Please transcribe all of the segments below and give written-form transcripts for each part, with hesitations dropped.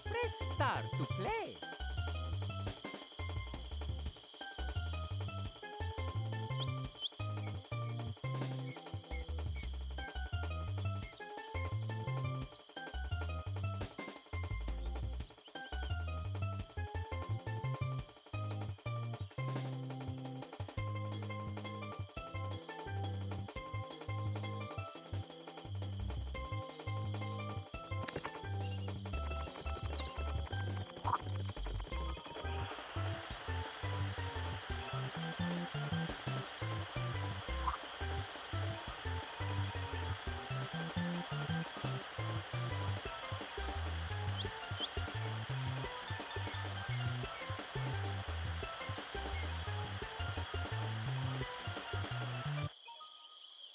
Press start to play.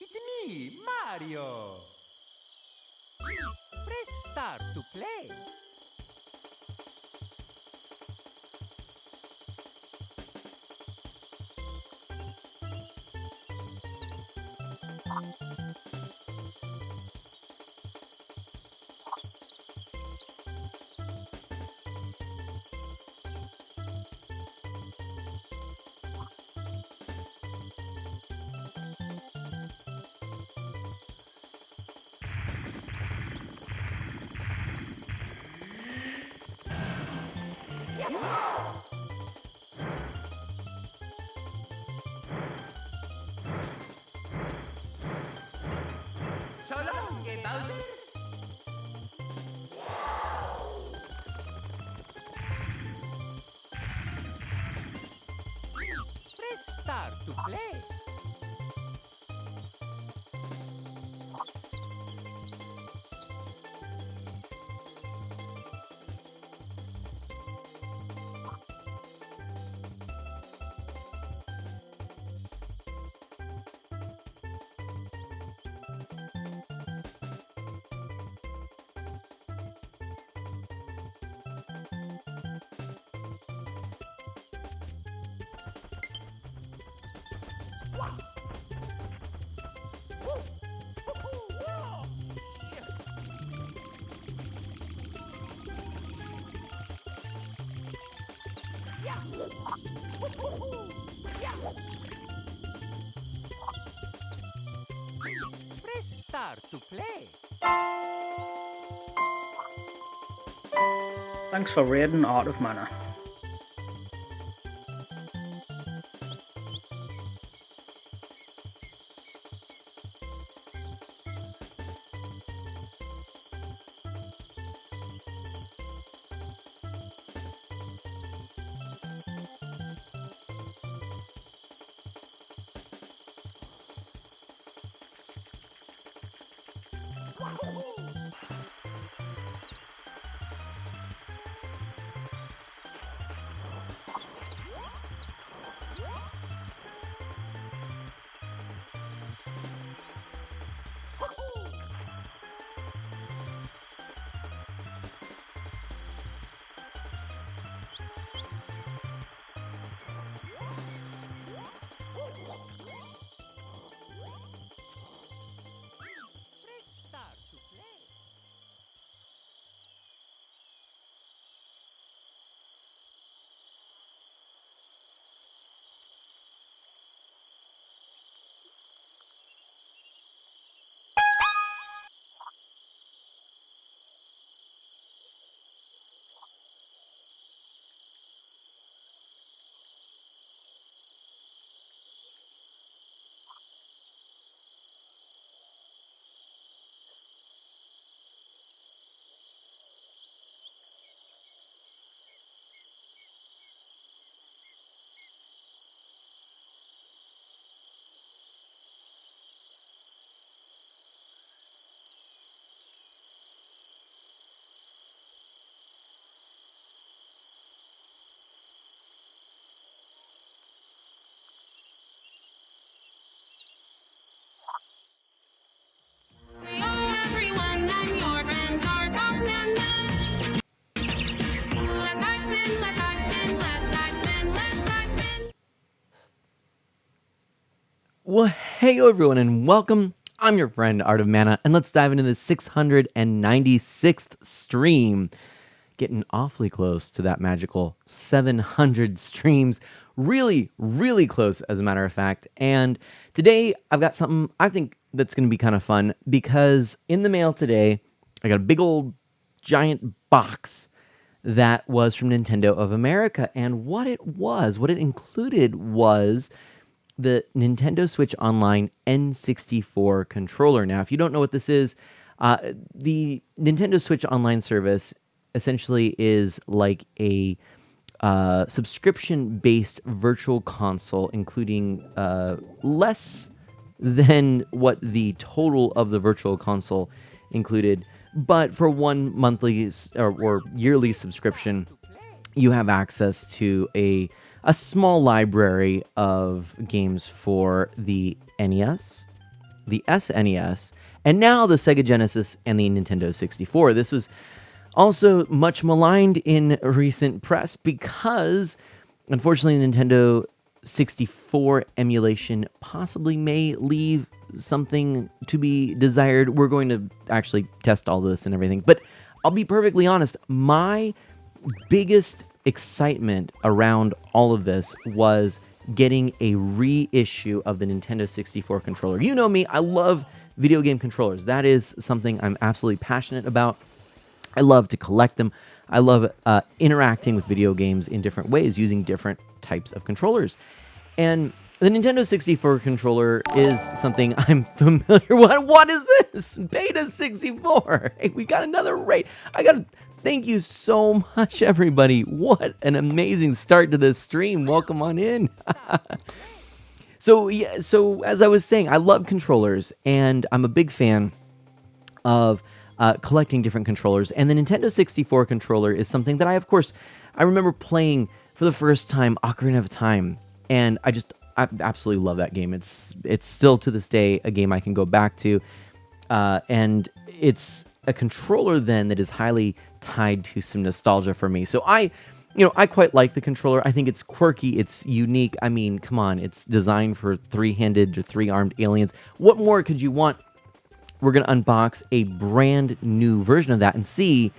It's me, Mario. Press start to play. So long, Bowser. Press start to play. Press start to play. Thanks for raiding Art of Mana. Press start to play. Everyone, I'm your friend, Gargamel. Let's dive in, let's dive in, let's dive in, let's dive in. Well, hey everyone, and welcome. I'm your friend Art of Mana, and let's dive into the 696th stream. getting awfully close to that magical 700 streams. Really, really close, as a matter of fact. And today I've got something I think that's going to be kind of fun, because in the mail today, I got a big old giant box that was from Nintendo of America. And what it included was the Nintendo Switch Online N64 controller. Now, if you don't know what this is, the Nintendo Switch Online service essentially is like a subscription-based virtual console, including less than what the total of the virtual console included. But for one monthly or yearly subscription, you have access to a small library of games for the NES, the SNES, and now the Sega Genesis and the Nintendo 64. This was also much maligned in recent press because, unfortunately, Nintendo 64 emulation possibly may leave something to be desired. We're going to actually test all this and everything. But I'll be perfectly honest, my biggest excitement around all of this was getting a reissue of the Nintendo 64 controller. You know me, I love video game controllers. That is something I'm absolutely passionate about. I love to collect them. I love interacting with video games in different ways using different types of controllers. And the Nintendo 64 controller is something I'm familiar with. What is this? Beta 64. Hey, we got another raid. Thank you so much, everybody. What an amazing start to this stream. Welcome on in. So as I was saying, I love controllers, and I'm a big fan of collecting different controllers. And the Nintendo 64 controller is something that I remember playing for the first time, Ocarina of Time, and I absolutely love that game. It's still to this day a game I can go back to, and it's a controller then that is highly tied to some nostalgia for me. So I quite like the controller. I think it's quirky, it's unique. I mean, come on, it's designed for three-handed or three-armed aliens. What more could you want? We're going to unbox a brand new version of that and see,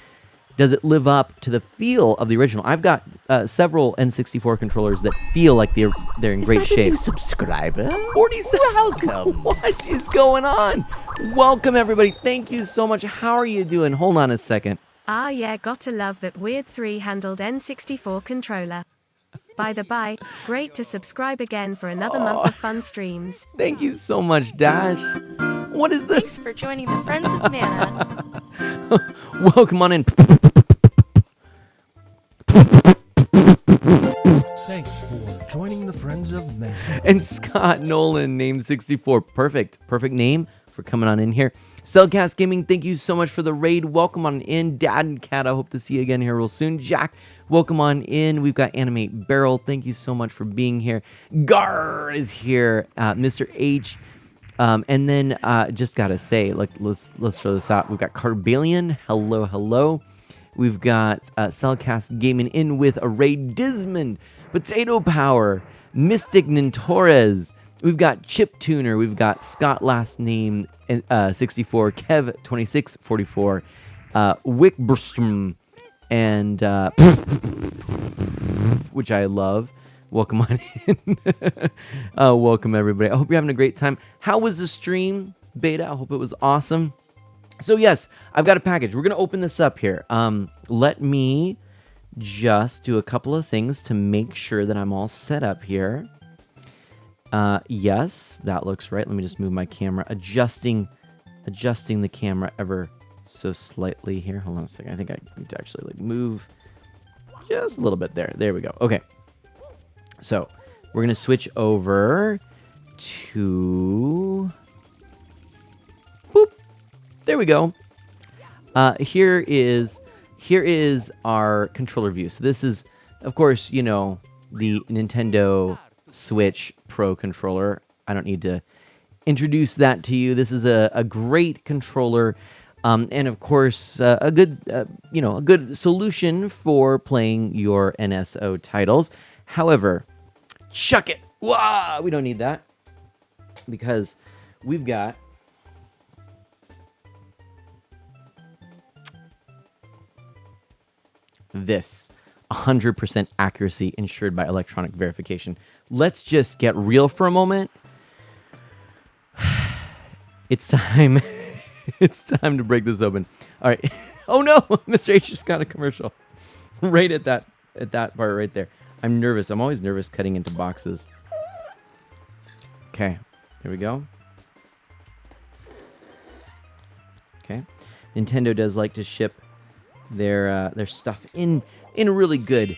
does it live up to the feel of the original? I've got several N64 controllers that feel like they're in great shape. New subscriber? 47. Welcome. What is going on? Welcome, everybody. Thank you so much. How are you doing? Hold on a second. Ah yeah, gotta love that weird three-handled N64 controller. By the by, great to subscribe again for another month of fun streams. Thank you so much, Dash. What is this? Thanks for joining the Friends of Mana. Welcome on in. Thanks for joining the Friends of Mana. And Scott Nolan, name 64. Perfect name for coming on in here. Cellcast Gaming, thank you so much for the raid. Welcome on in. Dad and Cat, I hope to see you again here real soon. Jack, welcome on in. We've got Animate Barrel. Thank you so much for being here. Gar is here. Mr. H. And then just gotta say, let's throw this out. We've got Carbalion. Hello. We've got Cellcast Gaming in with Array Dismond, Potato Power, Mystic Nintorez. We've got Chip Tuner. We've got Scott last name 64, Kev 2644, Wick Brstrom, and which I love. Welcome on in. Welcome everybody. I hope you're having a great time. How was the stream, Beta? I hope it was awesome. So yes, I've got a package. We're gonna open this up here. Let me just do a couple of things to make sure that I'm all set up here. Yes, that looks right. Let me just move my camera, adjusting the camera ever so slightly here. Hold on a second. I think I need to actually move just a little bit there. There we go. Okay. So we're gonna switch over to. Boop. There we go. Here is our controller view. So this is, of course, the Nintendo Switch Pro controller. I don't need to introduce that to you. This is a great controller, and of course, a good solution for playing your NSO titles. However, chuck it. Wow, we don't need that because we've got this 100% accuracy ensured by electronic verification. Let's just get real for a moment. It's time. It's time to break this open. All right. Oh no, Mr. H just got a commercial. Right at that part right there. I'm nervous. I'm always nervous cutting into boxes. Okay. Here we go. Okay. Nintendo does like to ship their stuff in really good.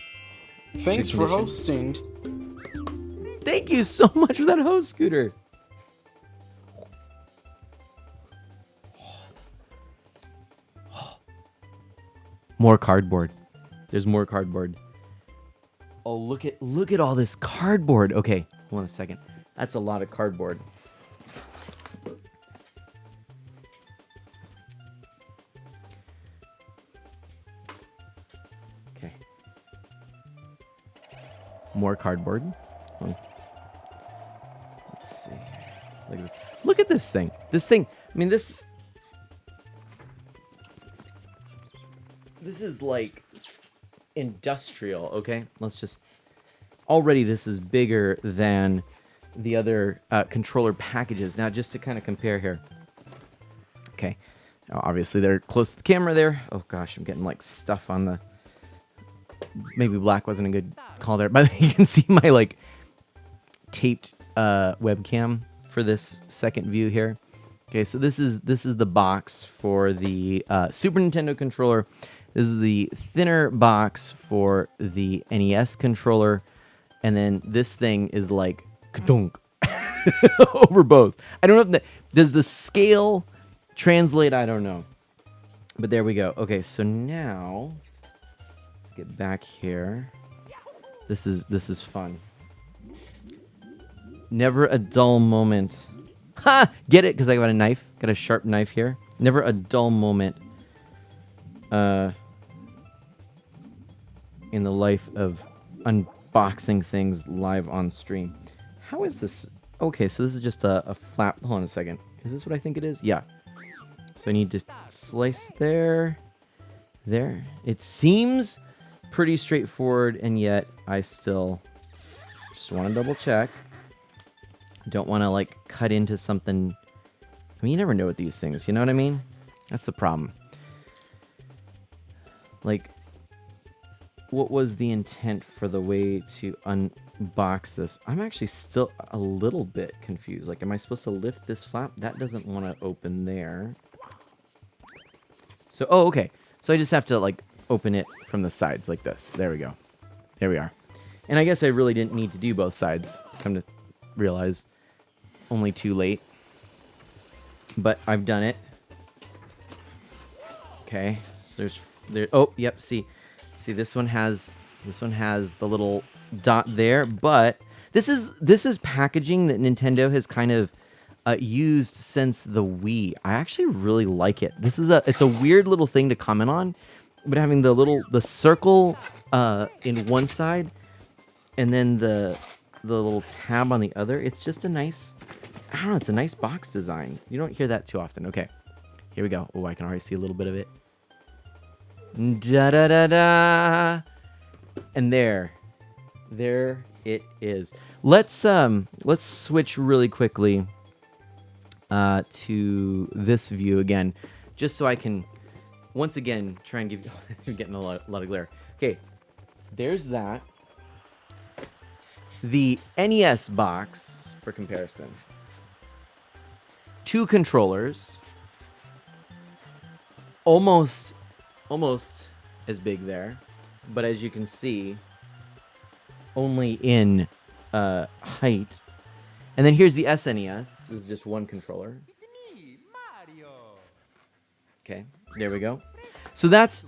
Thanks good for condition. hosting. Thank you so much for that host, Scooter. More cardboard. There's more cardboard. Oh, look at all this cardboard. Okay, hold on a second. That's a lot of cardboard. Okay. More cardboard. Let's see. Look at this. Look at this thing. This thing. I mean, this is like industrial, okay? Let's just... Already this is bigger than the other controller packages. Now, just to kind of compare here. Okay. Now, obviously, they're close to the camera there. Oh, gosh, I'm getting, like, stuff on the... Maybe black wasn't a good call there. By the way, you can see my, like, taped webcam for this second view here. Okay, so this is the box for the Super Nintendo controller. This is the thinner box for the NES controller. And then this thing is like ka-dunk over both. I don't know if does the scale translate? I don't know. But there we go. Okay, so now let's get back here. This is fun. Never a dull moment. Ha! Get it? Because I got a knife. Got a sharp knife here. Never a dull moment. In the life of unboxing things live on stream. How is this? Okay, so this is just a flap. Hold on a second. Is this what I think it is? Yeah. So I need to slice there. There. It seems pretty straightforward, and yet I still just want to double check. Don't want to, like, cut into something. I mean, you never know with these things. You know what I mean? That's the problem. Like... What was the intent for the way to unbox this? I'm actually still a little bit confused. Like, am I supposed to lift this flap? That doesn't want to open there. So, oh, okay. So I just have to, like, open it from the sides like this. There we go. There we are. And I guess I really didn't need to do both sides. Come to realize, only too late. But I've done it. Okay. So there. Oh, yep. See, this one has the little dot there, but this is packaging that Nintendo has kind of used since the Wii. I actually really like it. It's a weird little thing to comment on, but having the circle in one side and then the little tab on the other, it's just a nice, I don't know, it's a nice box design. You don't hear that too often. Okay, here we go. Oh, I can already see a little bit of it. Da da da da, and there it is. Let's switch really quickly to this view again, just so I can once again try and give you getting a lot of glare. Okay, there's that. The NES box for comparison. 2 controllers, almost as big there, but as you can see, only in height. And then here's the SNES. This is just one controller. Okay, there we go. So that's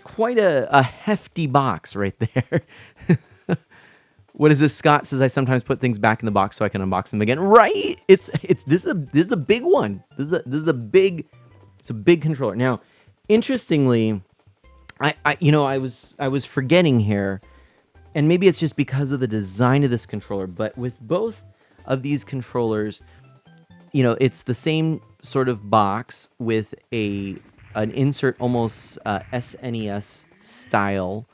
quite a hefty box right there. What is this? Scott says I sometimes put things back in the box so I can unbox them again. Right? This is a big one. This is a big controller. Now, interestingly, I was forgetting here, and maybe it's just because of the design of this controller, but with both of these controllers, you know, it's the same sort of box with an insert, almost SNES style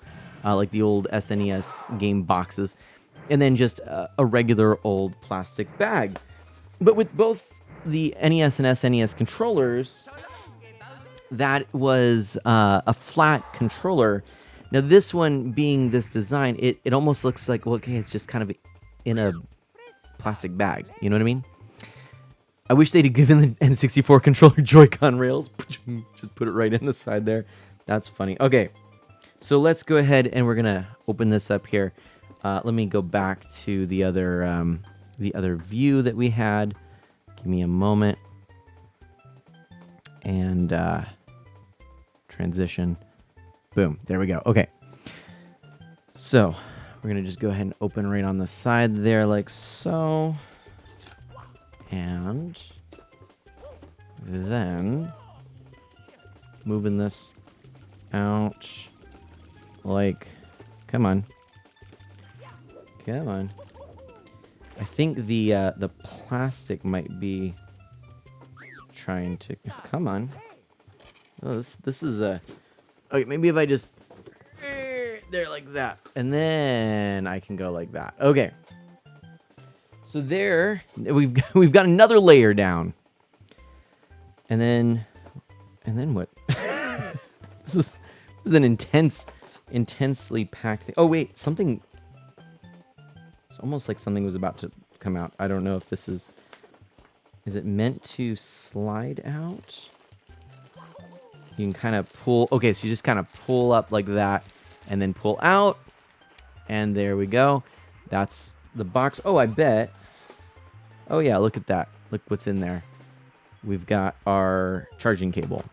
like the old SNES game boxes, and then just a regular old plastic bag. But with both the NES and SNES controllers, that was a flat controller. Now this one being this design, it almost looks like, well, okay, it's just kind of in a plastic bag. You know what I mean? I wish they'd have given the N64 controller Joy-Con rails. Just put it right in the side there. That's funny. Okay, so let's go ahead and we're gonna open this up here. Let me go back to the other view that we had. Give me a moment. And transition. Boom. There we go. Okay. So we're gonna just go ahead and open right on the side there, like so. And then moving this out like, come on. Come on. I think the plastic might be trying to, come on. Oh, this is a, okay, maybe if I just there like that, and then I can go like that. Okay. So there, we've got another layer down, and then what? this is an intensely packed thing. Oh wait, something. It's almost like something was about to come out. I don't know if this is. Is it meant to slide out? You can kind of pull. Okay, so you just kind of pull up like that, and then pull out, and there we go. That's the box. Oh, I bet. Oh yeah, look at that. Look what's in there. We've got our charging cable.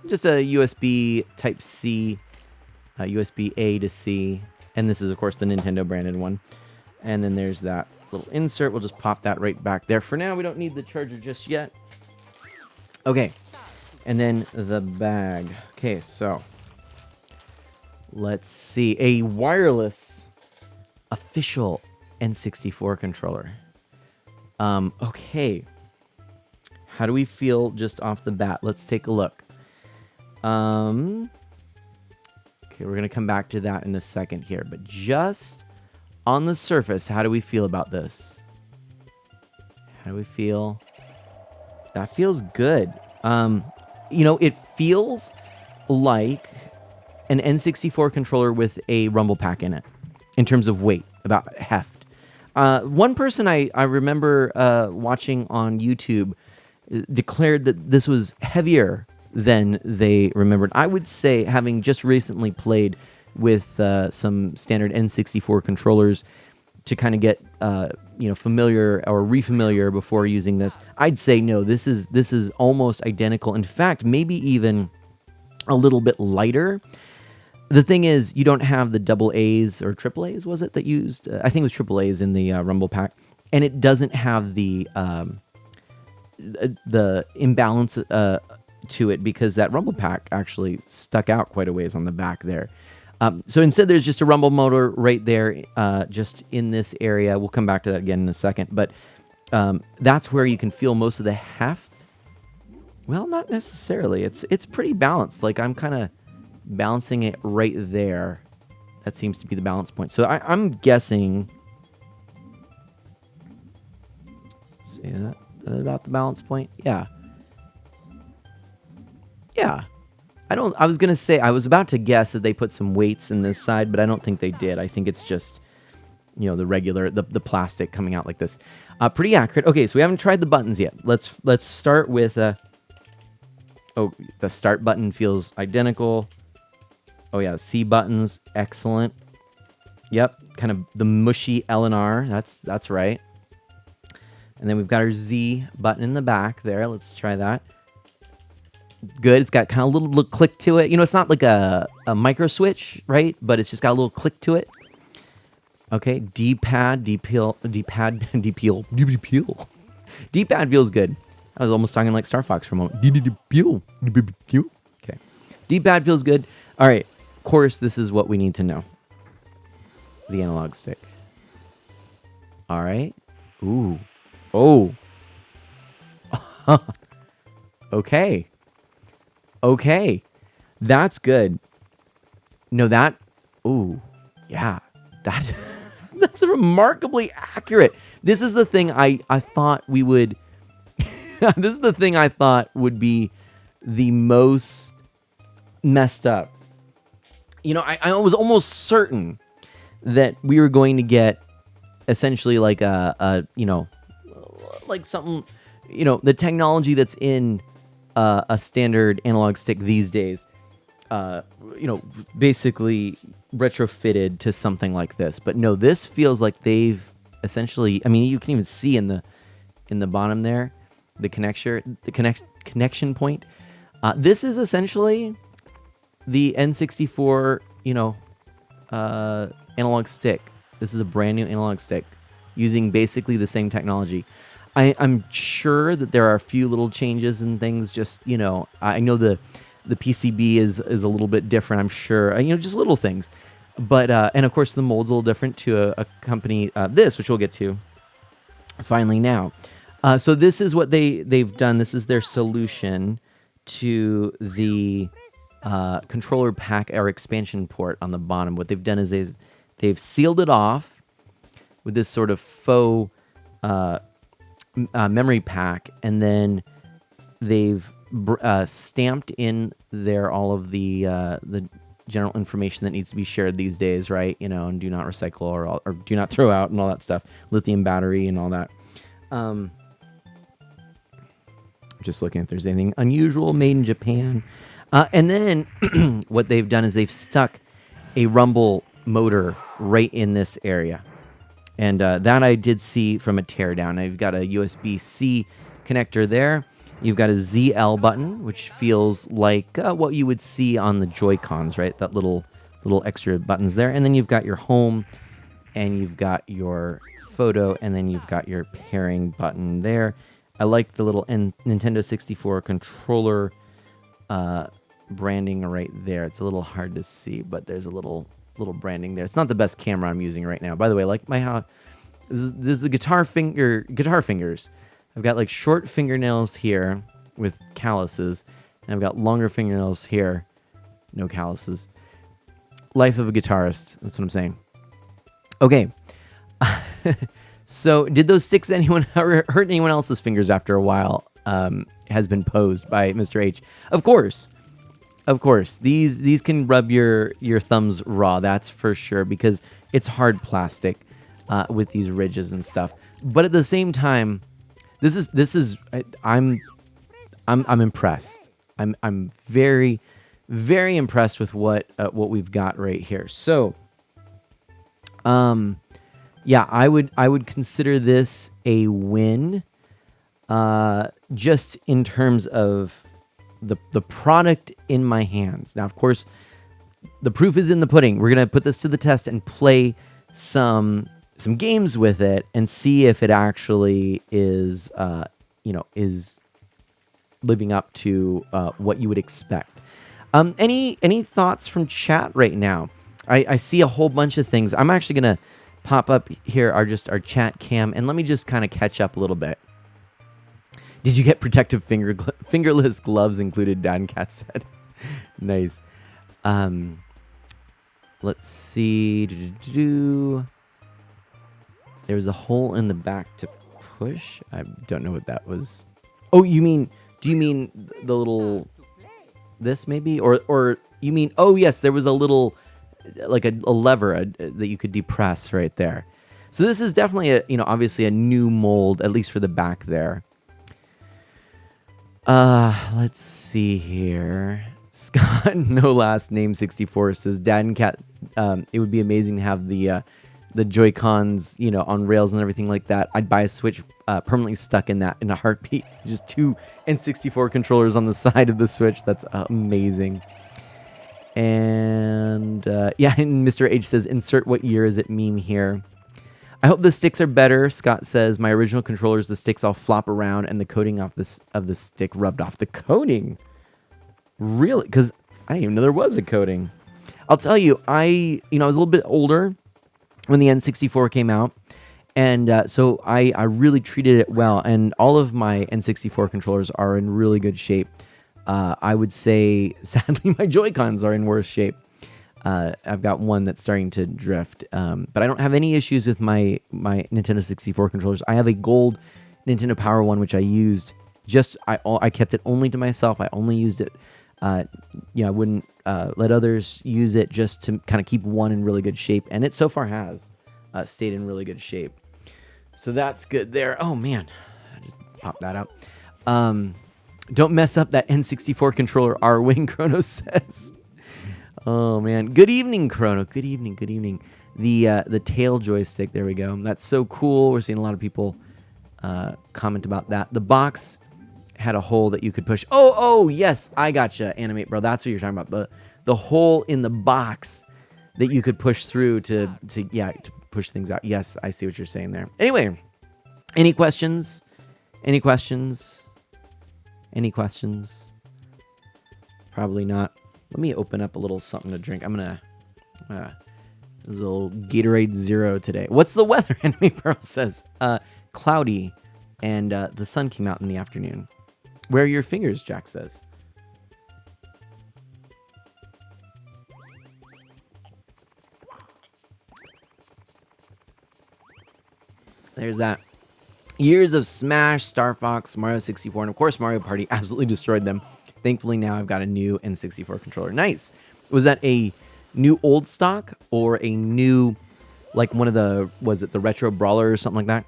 Just a USB Type C, USB A to C, and this is of course the Nintendo branded one. And then there's that little insert. We'll just pop that right back there. For now, we don't need the charger just yet. Okay, and then the bag. Okay, so let's see. A wireless official N64 controller. Okay. How do we feel just off the bat? Let's take a look. Okay, we're going to come back to that in a second here. But just on the surface, how do we feel about this? How do we feel? That feels good. You know, it feels like an N64 controller with a rumble pack in it in terms of weight, about heft. One person I remember watching on YouTube declared that this was heavier than they remembered. I would say, having just recently played with some standard N64 controllers to kind of get familiar or refamiliar before using this, I'd say no. This is almost identical. In fact, maybe even a little bit lighter. The thing is, you don't have the double A's or triple A's, was it, that used? I think it was triple A's in the Rumble Pack, and it doesn't have the imbalance to it because that Rumble Pack actually stuck out quite a ways on the back there. So instead, there's just a rumble motor right there, just in this area. We'll come back to that again in a second, but that's where you can feel most of the heft. Well, not necessarily. It's pretty balanced. Like, I'm kind of balancing it right there. That seems to be the balance point. So I'm guessing. See that about the balance point? Yeah. Yeah. I was gonna say, I was about to guess that they put some weights in this side, but I don't think they did. I think it's just, the regular, the plastic coming out like this. Pretty accurate. Okay, so we haven't tried the buttons yet. Let's start with oh, the start button feels identical. Oh yeah, C buttons, excellent. Yep, kind of the mushy L and R. That's right. And then we've got our Z button in the back there. Let's try that. Good. It's got kind of a little click to it. It's not like a micro switch, right? But it's just got a little click to it. Okay, D-pad, D-peel. D-pad feels good. I was almost talking like Star Fox for a moment. D-peel. Okay, D-pad feels good. All right, of course, this is what we need to know. The analog stick. All right. Ooh. Oh. Okay. Okay. That's good. No, that Ooh, yeah, that that's remarkably accurate. This is the thing I thought we would. This is the thing I thought would be the most messed up. I was almost certain that we were going to get essentially like like something, the technology that's in a standard analog stick these days, basically retrofitted to something like this. But no, this feels like they've essentially, I mean, you can even see in the bottom there, the connection point. This is essentially the N64, analog stick. This is a brand new analog stick using basically the same technology. I'm sure that there are a few little changes and things. Just I know the PCB is a little bit different. I'm sure just little things, but and of course the mold's a little different to a company which we'll get to finally now. So this is what they've done. This is their solution to the controller pack or expansion port on the bottom. What they've done is they've sealed it off with this sort of faux memory pack, and then they've stamped in there all of the general information that needs to be shared these days, right? And do not recycle or do not throw out and all that stuff, lithium battery and all that. Just looking if there's anything unusual, made in Japan. And then what they've done is they've stuck a rumble motor right in this area. And that I did see from a teardown. Now you've got a USB-C connector there. You've got a ZL button, which feels like what you would see on the Joy-Cons, right? That little extra buttons there. And then you've got your home, and you've got your photo, and then you've got your pairing button there. I like the little Nintendo 64 controller branding right there. It's a little hard to see, but there's a little branding there. It's not the best camera I'm using right now. By the way, like this is the guitar fingers. I've got like short fingernails here with calluses, and I've got longer fingernails here, no calluses. Life of a guitarist. That's what I'm saying. Okay. So, did those sticks hurt anyone else's fingers after a while? Has been posed by Mr. H. Of course. These can rub your thumbs raw. That's for sure, because it's hard plastic with these ridges and stuff. But at the same time, I'm impressed. I'm very, very impressed with what we've got right here. So, yeah, I would consider this a win, just in terms of the product in my hands. Now, of course, the proof is in the pudding. We're gonna put this to the test and play some games with it and see if it actually is is living up to what you would expect. Any thoughts from chat right now? I see a whole bunch of things. I'm actually gonna pop up here our chat cam, and let me just kind of catch up a little bit. Did you get protective fingerless gloves included? Dan Cat said. Nice. Let's see. There was a hole in the back to push. I don't know what that was. Oh, do you mean the little this maybe, or you mean? Oh yes, there was a little like a lever that you could depress right there. So this is definitely obviously a new mold, at least for the back there. Let's see here. Scott, no last name 64 says, Dad and Cat, it would be amazing to have the Joy-Cons, on rails and everything like that. I'd buy a Switch permanently stuck in that in a heartbeat. Just two N64 controllers on the side of the Switch. That's amazing. And yeah, and Mr. H says, insert what year is it meme here. I hope the sticks are better. Scott says, my original controllers, the sticks all flop around and the coating of the stick rubbed off. The coating? Really? Because I didn't even know there was a coating. I'll tell you, I was a little bit older when the N64 came out. And so I really treated it well. And all of my N64 controllers are in really good shape. I would say, sadly, my Joy-Cons are in worse shape. I've got one that's starting to drift, but I don't have any issues with my Nintendo 64 controllers. I have a gold Nintendo Power one, which I used I kept it only to myself. I only used it. I wouldn't let others use it, just to kind of keep one in really good shape, and it so far has stayed in really good shape. So that's good there. Oh man, I just popped that out. Don't mess up that N64 controller, R-Wing, Chrono says. Oh man, good evening, Chrono. Good evening, good evening. The tail joystick, there we go. That's so cool. We're seeing a lot of people comment about that. The box had a hole that you could push. Oh, yes, I gotcha, Animate Bro. That's what you're talking about. The hole in the box that you could push through to push things out. Yes, I see what you're saying there. Anyway, any questions? Any questions? Any questions? Probably not. Let me open up a little something to drink. I'm gonna this is a little Gatorade Zero today. What's the weather? Enemy Pearl says cloudy, and the sun came out in the afternoon. Where are your fingers? Jack says. There's that. Years of Smash, Star Fox, Mario 64, and of course Mario Party absolutely destroyed them. Thankfully now I've got a new N64 controller. Nice. Was that a new old stock or a new, like one of the, was it the Retro Brawler or something like that?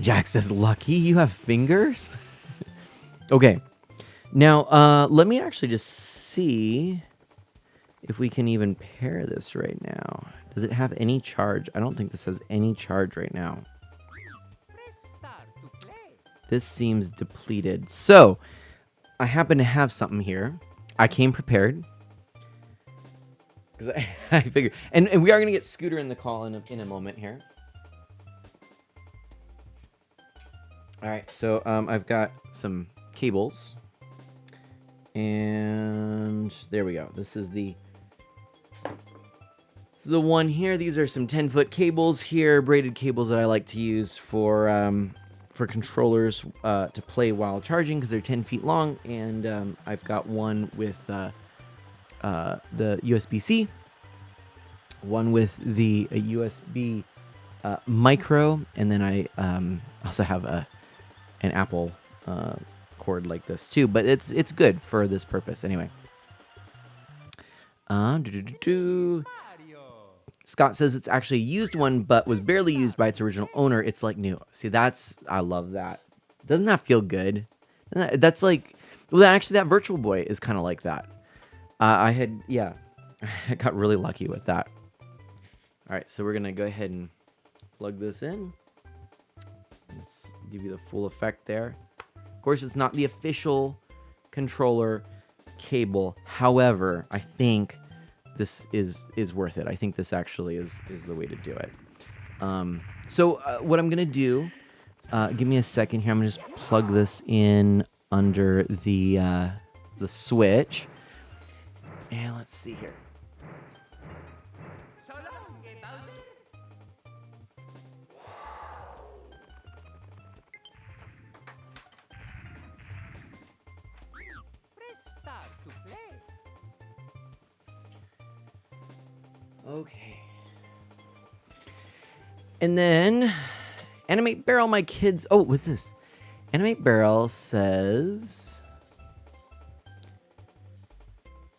Jack says, lucky you have fingers? Okay. Now, let me actually just see if we can even pair this right now. Does it have any charge? I don't think this has any charge right now. This seems depleted. So, I happen to have something here. I came prepared. Because I figured. And we are going to get Scooter in the call in a moment here. Alright, so I've got some cables. And there we go. This is the one here. These are some 10-foot cables here, braided cables that I like to use for controllers to play while charging because they're 10 feet long, and I've got one with the USB-C, one with the USB micro, and then I also have an Apple cord like this too, but it's good for this purpose anyway. Scott says it's actually a used one, but was barely used by its original owner. It's like new. See, I love that. Doesn't that feel good? That's like, well, actually, that Virtual Boy is kind of like that. I got really lucky with that. All right, so we're gonna go ahead and plug this in. Let's give you the full effect there. Of course, it's not the official controller cable. However, I think this is worth it. I think this actually is the way to do it. So what I'm gonna do, give me a second here. I'm gonna just plug this in under the switch, and let's see here. Okay. And then Animate Barrel, my kids. Oh, what's this? Animate Barrel says.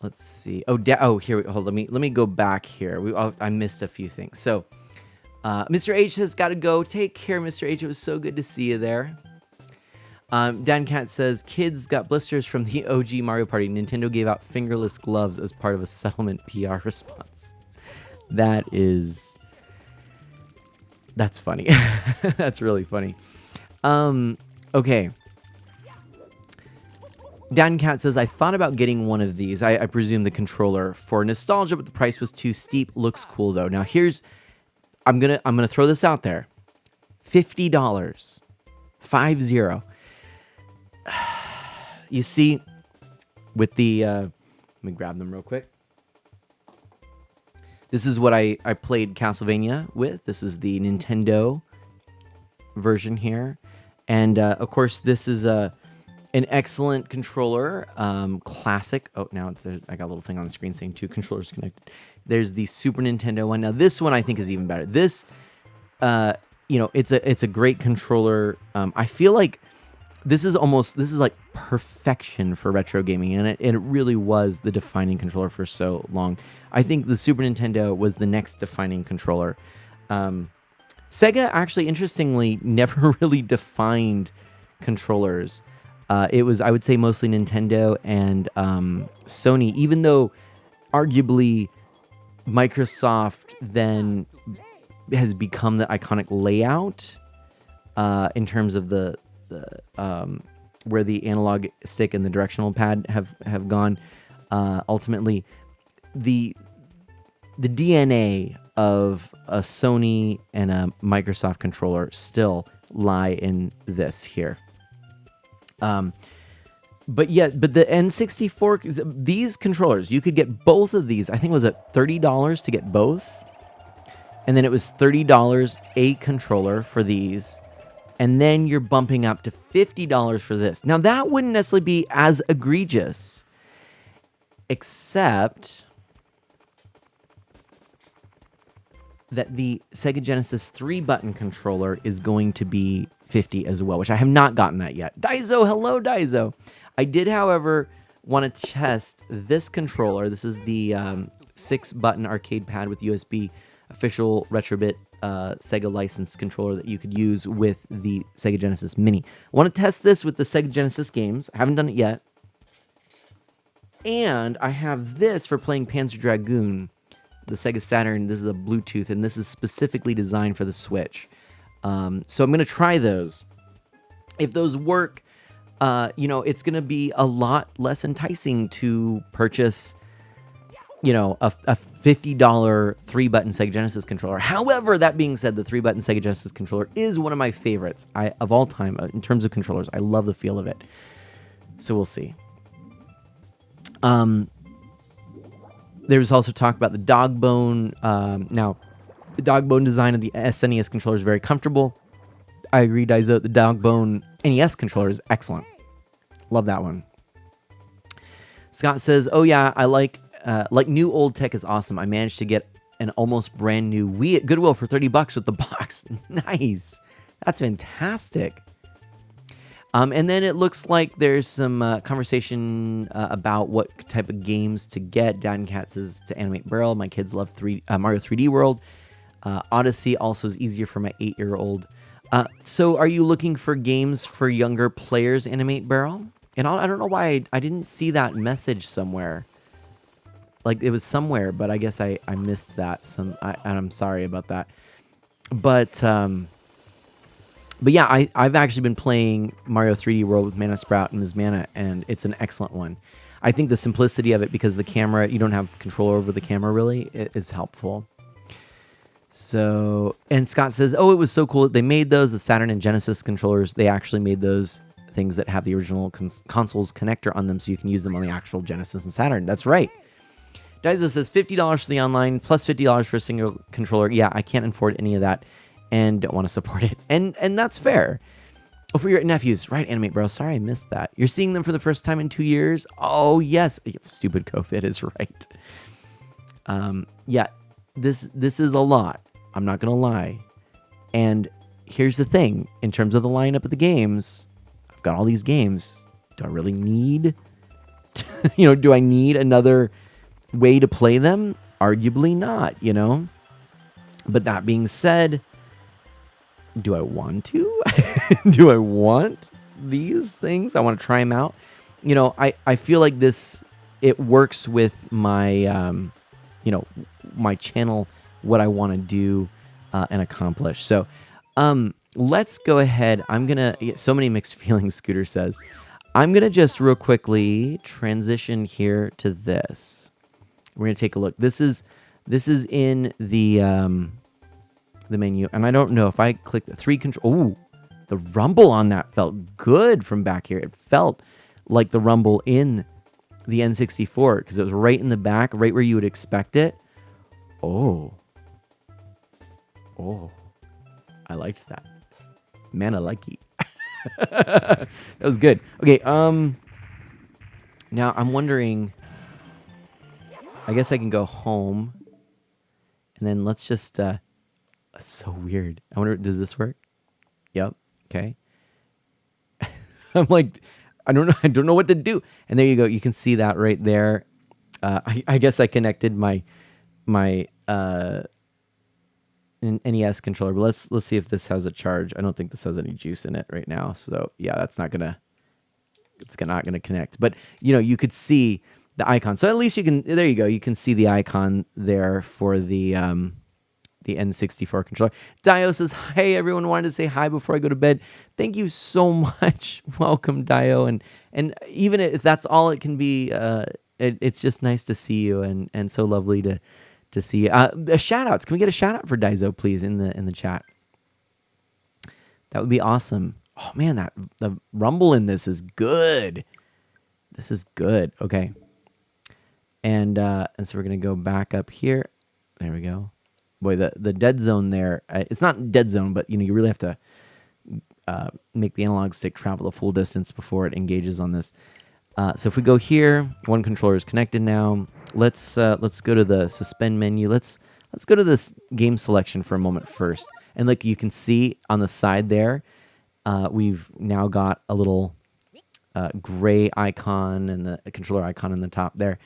Let's see. Oh, here. Hold. Let me go back here. I missed a few things. So, Mr. H has got to go. Take care, Mr. H. It was so good to see you there. Dan Cat says kids got blisters from the OG Mario Party. Nintendo gave out fingerless gloves as part of a settlement PR response. That's funny. That's really funny. Okay. Dan Cat says, I thought about getting one of these. I presume the controller for nostalgia, but the price was too steep. Looks cool though. Now I'm gonna throw this out there. $50. 50. You see, with the let me grab them real quick. This is what I played Castlevania with. This is the Nintendo version here. And, of course, this is An excellent controller, classic. Oh, now I got a little thing on the screen saying 2 controllers connected. There's the Super Nintendo one. Now this one I think is even better. This, it's a great controller. I feel like this is like perfection for retro gaming, and it really was the defining controller for so long. I think the Super Nintendo was the next defining controller. Sega actually, interestingly, never really defined controllers. It was, I would say, mostly Nintendo and Sony, even though arguably Microsoft then has become the iconic layout in terms of the where the analog stick and the directional pad have gone. Ultimately, the DNA of a Sony and a Microsoft controller still lie in this here. But the N64, these controllers, you could get both of these. I think it was at $30 to get both. And then it was $30 a controller for these. And then you're bumping up to $50 for this. Now, that wouldn't necessarily be as egregious, except that the Sega Genesis 3-button controller is going to be $50 as well, which I have not gotten that yet. Daizo, hello, Daizo. I did, however, want to test this controller. This is the 6-button arcade pad with USB official Retrobit Sega licensed controller that you could use with the Sega Genesis Mini. I want to test this with the Sega Genesis games. I haven't done it yet. And I have this for playing Panzer Dragoon, the Sega Saturn. This is a Bluetooth, and this is specifically designed for the Switch. So I'm going to try those. If those work, it's going to be a lot less enticing to purchase, a $50 3-button Sega Genesis controller. However, that being said, the 3-button Sega Genesis controller is one of my favorites of all time in terms of controllers. I love the feel of it. So we'll see. There was also talk about the dog bone. Now, the dog bone design of the SNES controller is very comfortable. I agree, Daizo. The dog bone NES controller is excellent. Love that one. Scott says, "Oh yeah, I like new old tech is awesome. I managed to get an almost brand new Wii at Goodwill for $30 with the box. Nice, that's fantastic." And then it looks like there's some conversation about what type of games to get. Dan Cat says to animate Barrel. My kids love Mario 3D World. Odyssey also is easier for my 8-year-old. So are you looking for games for younger players, Animate Barrel? And I don't know why I didn't see that message somewhere. Like, it was somewhere, but I guess I missed that. And I'm sorry about that. But yeah, I've actually been playing Mario 3D World with Mana Sprout and Ms. Mana, and it's an excellent one. I think the simplicity of it, because the camera, you don't have control over the camera really, is helpful. So, and Scott says, "Oh, it was so cool that they made those, the Saturn and Genesis controllers. They actually made those things that have the original console's connector on them, so you can use them on the actual Genesis and Saturn." That's right. Daizo says $50 for the online, plus $50 for a single controller. Yeah, I can't afford any of that, and don't want to support it. And that's fair. Oh, for your nephews, right, Animate Bro? Sorry, I missed that. You're seeing them for the first time in 2 years? Oh, yes. Stupid COVID is right. Yeah, this is a lot. I'm not going to lie. And here's the thing. In terms of the lineup of the games, I've got all these games. Do I really need... do I need another way to play them? Arguably not, But that being said... do I want to? Do I want these things? I want to try them out. I feel like it works with my, my channel, what I want to do and accomplish. So let's go ahead. I'm going to, so many mixed feelings, Scooter says. I'm going to just real quickly transition here to this. We're going to take a look. This is in the menu, and I don't know if I click the 3 control. Ooh, the rumble on that felt good from back here. It felt like the rumble in the N64 because it was right in the back, right where you would expect it. Oh, I liked that. Man, I like it. That was good. Okay, now I'm wondering, I guess I can go home, and then let's just, that's so weird. I wonder, does this work? Yep. Okay. I'm like, I don't know what to do. And there you go. You can see that right there. I guess I connected my NES controller, but let's see if this has a charge. I don't think this has any juice in it right now. So yeah, it's not gonna connect. But you could see the icon. So at least you can. There you go. You can see the icon there for the N64 controller. Dio says, "Hey everyone, wanted to say hi before I go to bed. Thank you so much. Welcome, Dio. And even if that's all it can be, it's just nice to see you and so lovely to see you. Shout outs. Can we get a shout out for Daizo, please, in the chat? That would be awesome. Oh man, the rumble in this is good. This is good. Okay. And so we're gonna go back up here. There we go. Boy, the dead zone there. It's not dead zone, but you really have to make the analog stick travel the full distance before it engages on this. So if we go here, one controller is connected now. Let's go to the suspend menu. Let's go to this game selection for a moment first. And like you can see on the side there, we've now got a little gray icon and the controller icon in the top there.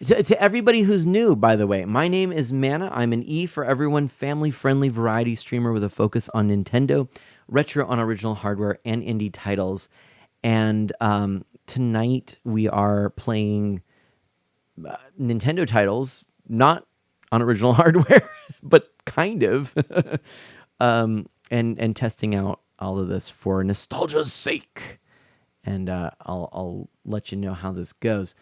To everybody who's new, by the way, my name is Mana. I'm an E for everyone, family-friendly variety streamer with a focus on Nintendo, retro on original hardware, and indie titles. And tonight we are playing Nintendo titles, not on original hardware, but kind of, and testing out all of this for nostalgia's sake. And I'll let you know how this goes.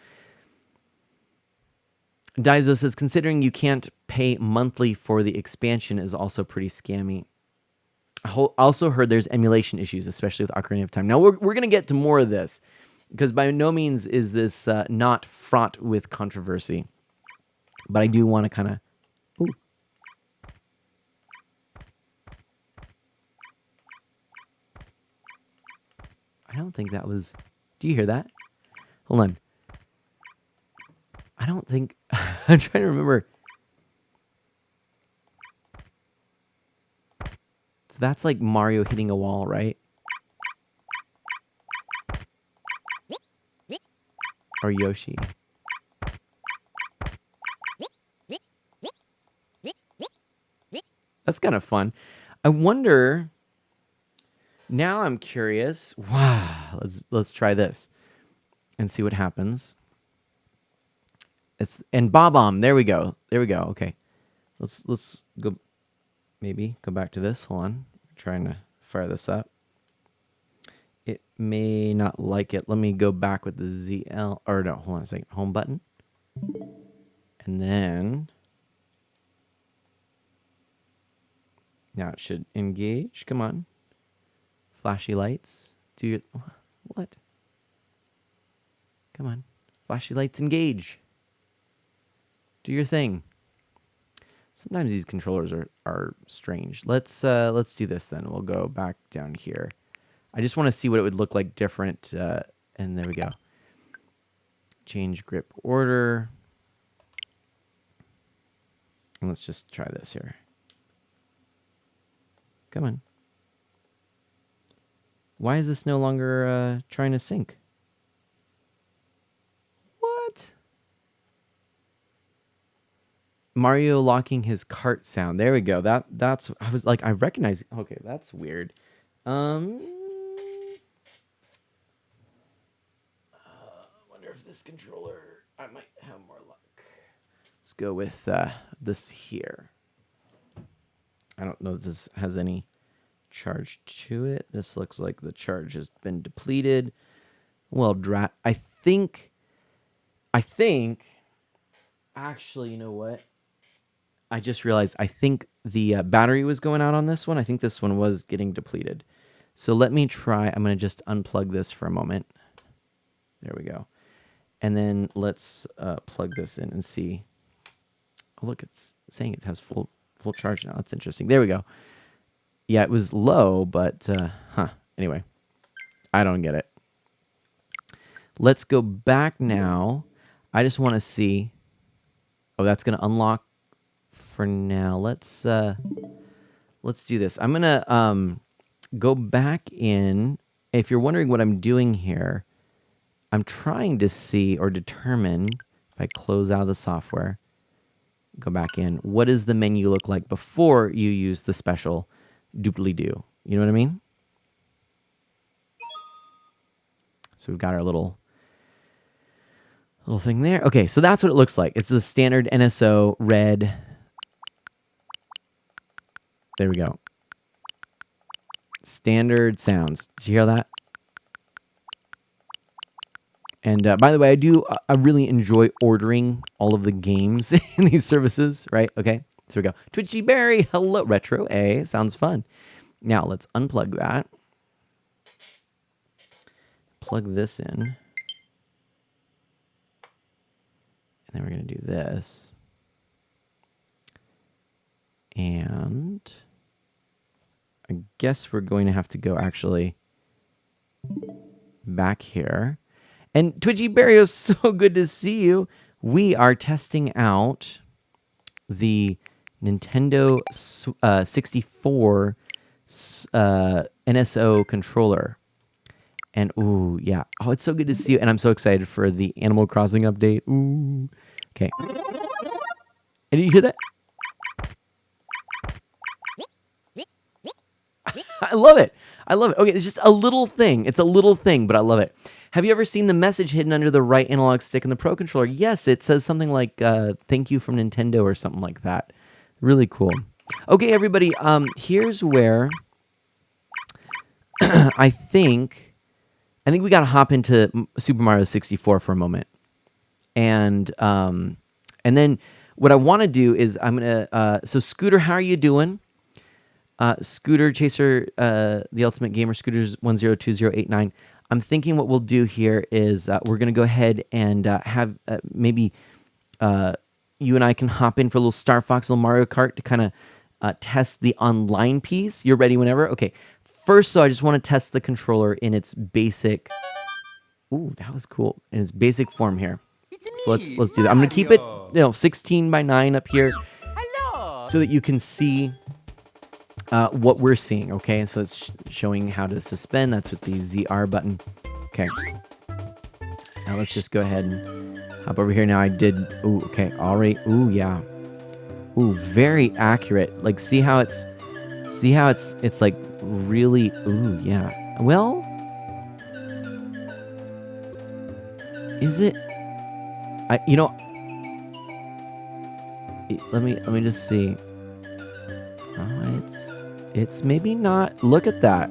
Daizo says, considering you can't pay monthly for the expansion is also pretty scammy. I also heard there's emulation issues, especially with Ocarina of Time. Now, we're going to get to more of this, because by no means is this not fraught with controversy. But I do want to kind of... Ooh. I don't think that was... Do you hear that? Hold on. I don't think... I'm trying to remember. So that's like Mario hitting a wall, right? Or Yoshi. That's kind of fun. I wonder... Now I'm curious. Wow. Let's try this and see what happens. And Bob-omb. There we go. There we go. Okay. Let's go. Maybe go back to this. Hold on. I'm trying to fire this up. It may not like it. Let me go back with the ZL. Or no, hold on a second. Home button. And then... Now it should engage. Come on. Flashy lights. Do you... What? Come on. Flashy lights engage. Do your thing. Sometimes these controllers are strange. Let's do this then. We'll go back down here. I just want to see what it would look like different. And there we go. Change grip order. And let's just try this here. Come on. Why is this no longer trying to sync? What? Mario locking his cart sound. There we go. That's I was like, I recognize. Okay, that's weird. Wonder if this controller, I might have more luck. Let's go with this here. I don't know if this has any charge to it. This looks like the charge has been depleted. Well, I think actually, you know what? I just realized I think the battery was going out on this one. I think this one was getting depleted. So let me try. I'm going to just unplug this for a moment. There we go. And then let's plug this in and see. Oh, look, it's saying it has full charge now. That's interesting. There we go. Yeah, it was low, but anyway, I don't get it. Let's go back now. I just want to see. Oh, that's going to unlock for now. Let's do this. I'm going to go back in. If you're wondering what I'm doing here, I'm trying to see or determine, if I close out of the software, go back in, what does the menu look like before you use the special doobly-doo? You know what I mean? So we've got our little thing there. Okay, so that's what it looks like. It's the standard NSO red. There we go. Standard sounds. Did you hear that? And by the way, I really enjoy ordering all of the games in these services, right? Okay, so we go. Twitchy Berry, hello, Retro A, sounds fun. Now let's unplug that. Plug this in. And then we're going to do this. And I guess we're going to have to go actually back here. And Twitchy Barrio, so good to see you. We are testing out the Nintendo 64 NSO controller. And, ooh, yeah. Oh, it's so good to see you. And I'm so excited for the Animal Crossing update. Ooh. Okay. And did you hear that? I love it. I love it. Okay, it's just a little thing. It's a little thing, but I love it. Have you ever seen the message hidden under the right analog stick in the Pro Controller? Yes, it says something like, thank you from Nintendo or something like that. Really cool. Okay, everybody, here's where I think we got to hop into Super Mario 64 for a moment. And then what I want to do is I'm going to, so Scooter, how are you doing? Scooter Chaser, the Ultimate Gamer, Scooters 102089. I'm thinking what we'll do here is we're going to go ahead and have maybe you and I can hop in for a little Star Fox, little Mario Kart to kind of test the online piece. You're ready whenever? Okay. First, so I just want to test the controller in its basic. Ooh, that was cool. In its basic form here. So let's do that. I'm going to keep it 16:9 up here so that you can see what we're seeing, okay? So it's showing how to suspend. That's with the ZR button. Okay. Now let's just go ahead and hop over here. Now I did... Ooh, okay. All right. Ooh, yeah. Ooh, very accurate. Like, see how it's like really... Ooh, yeah. Well... Is it... Let me just see. Oh, it's maybe not. Look at that.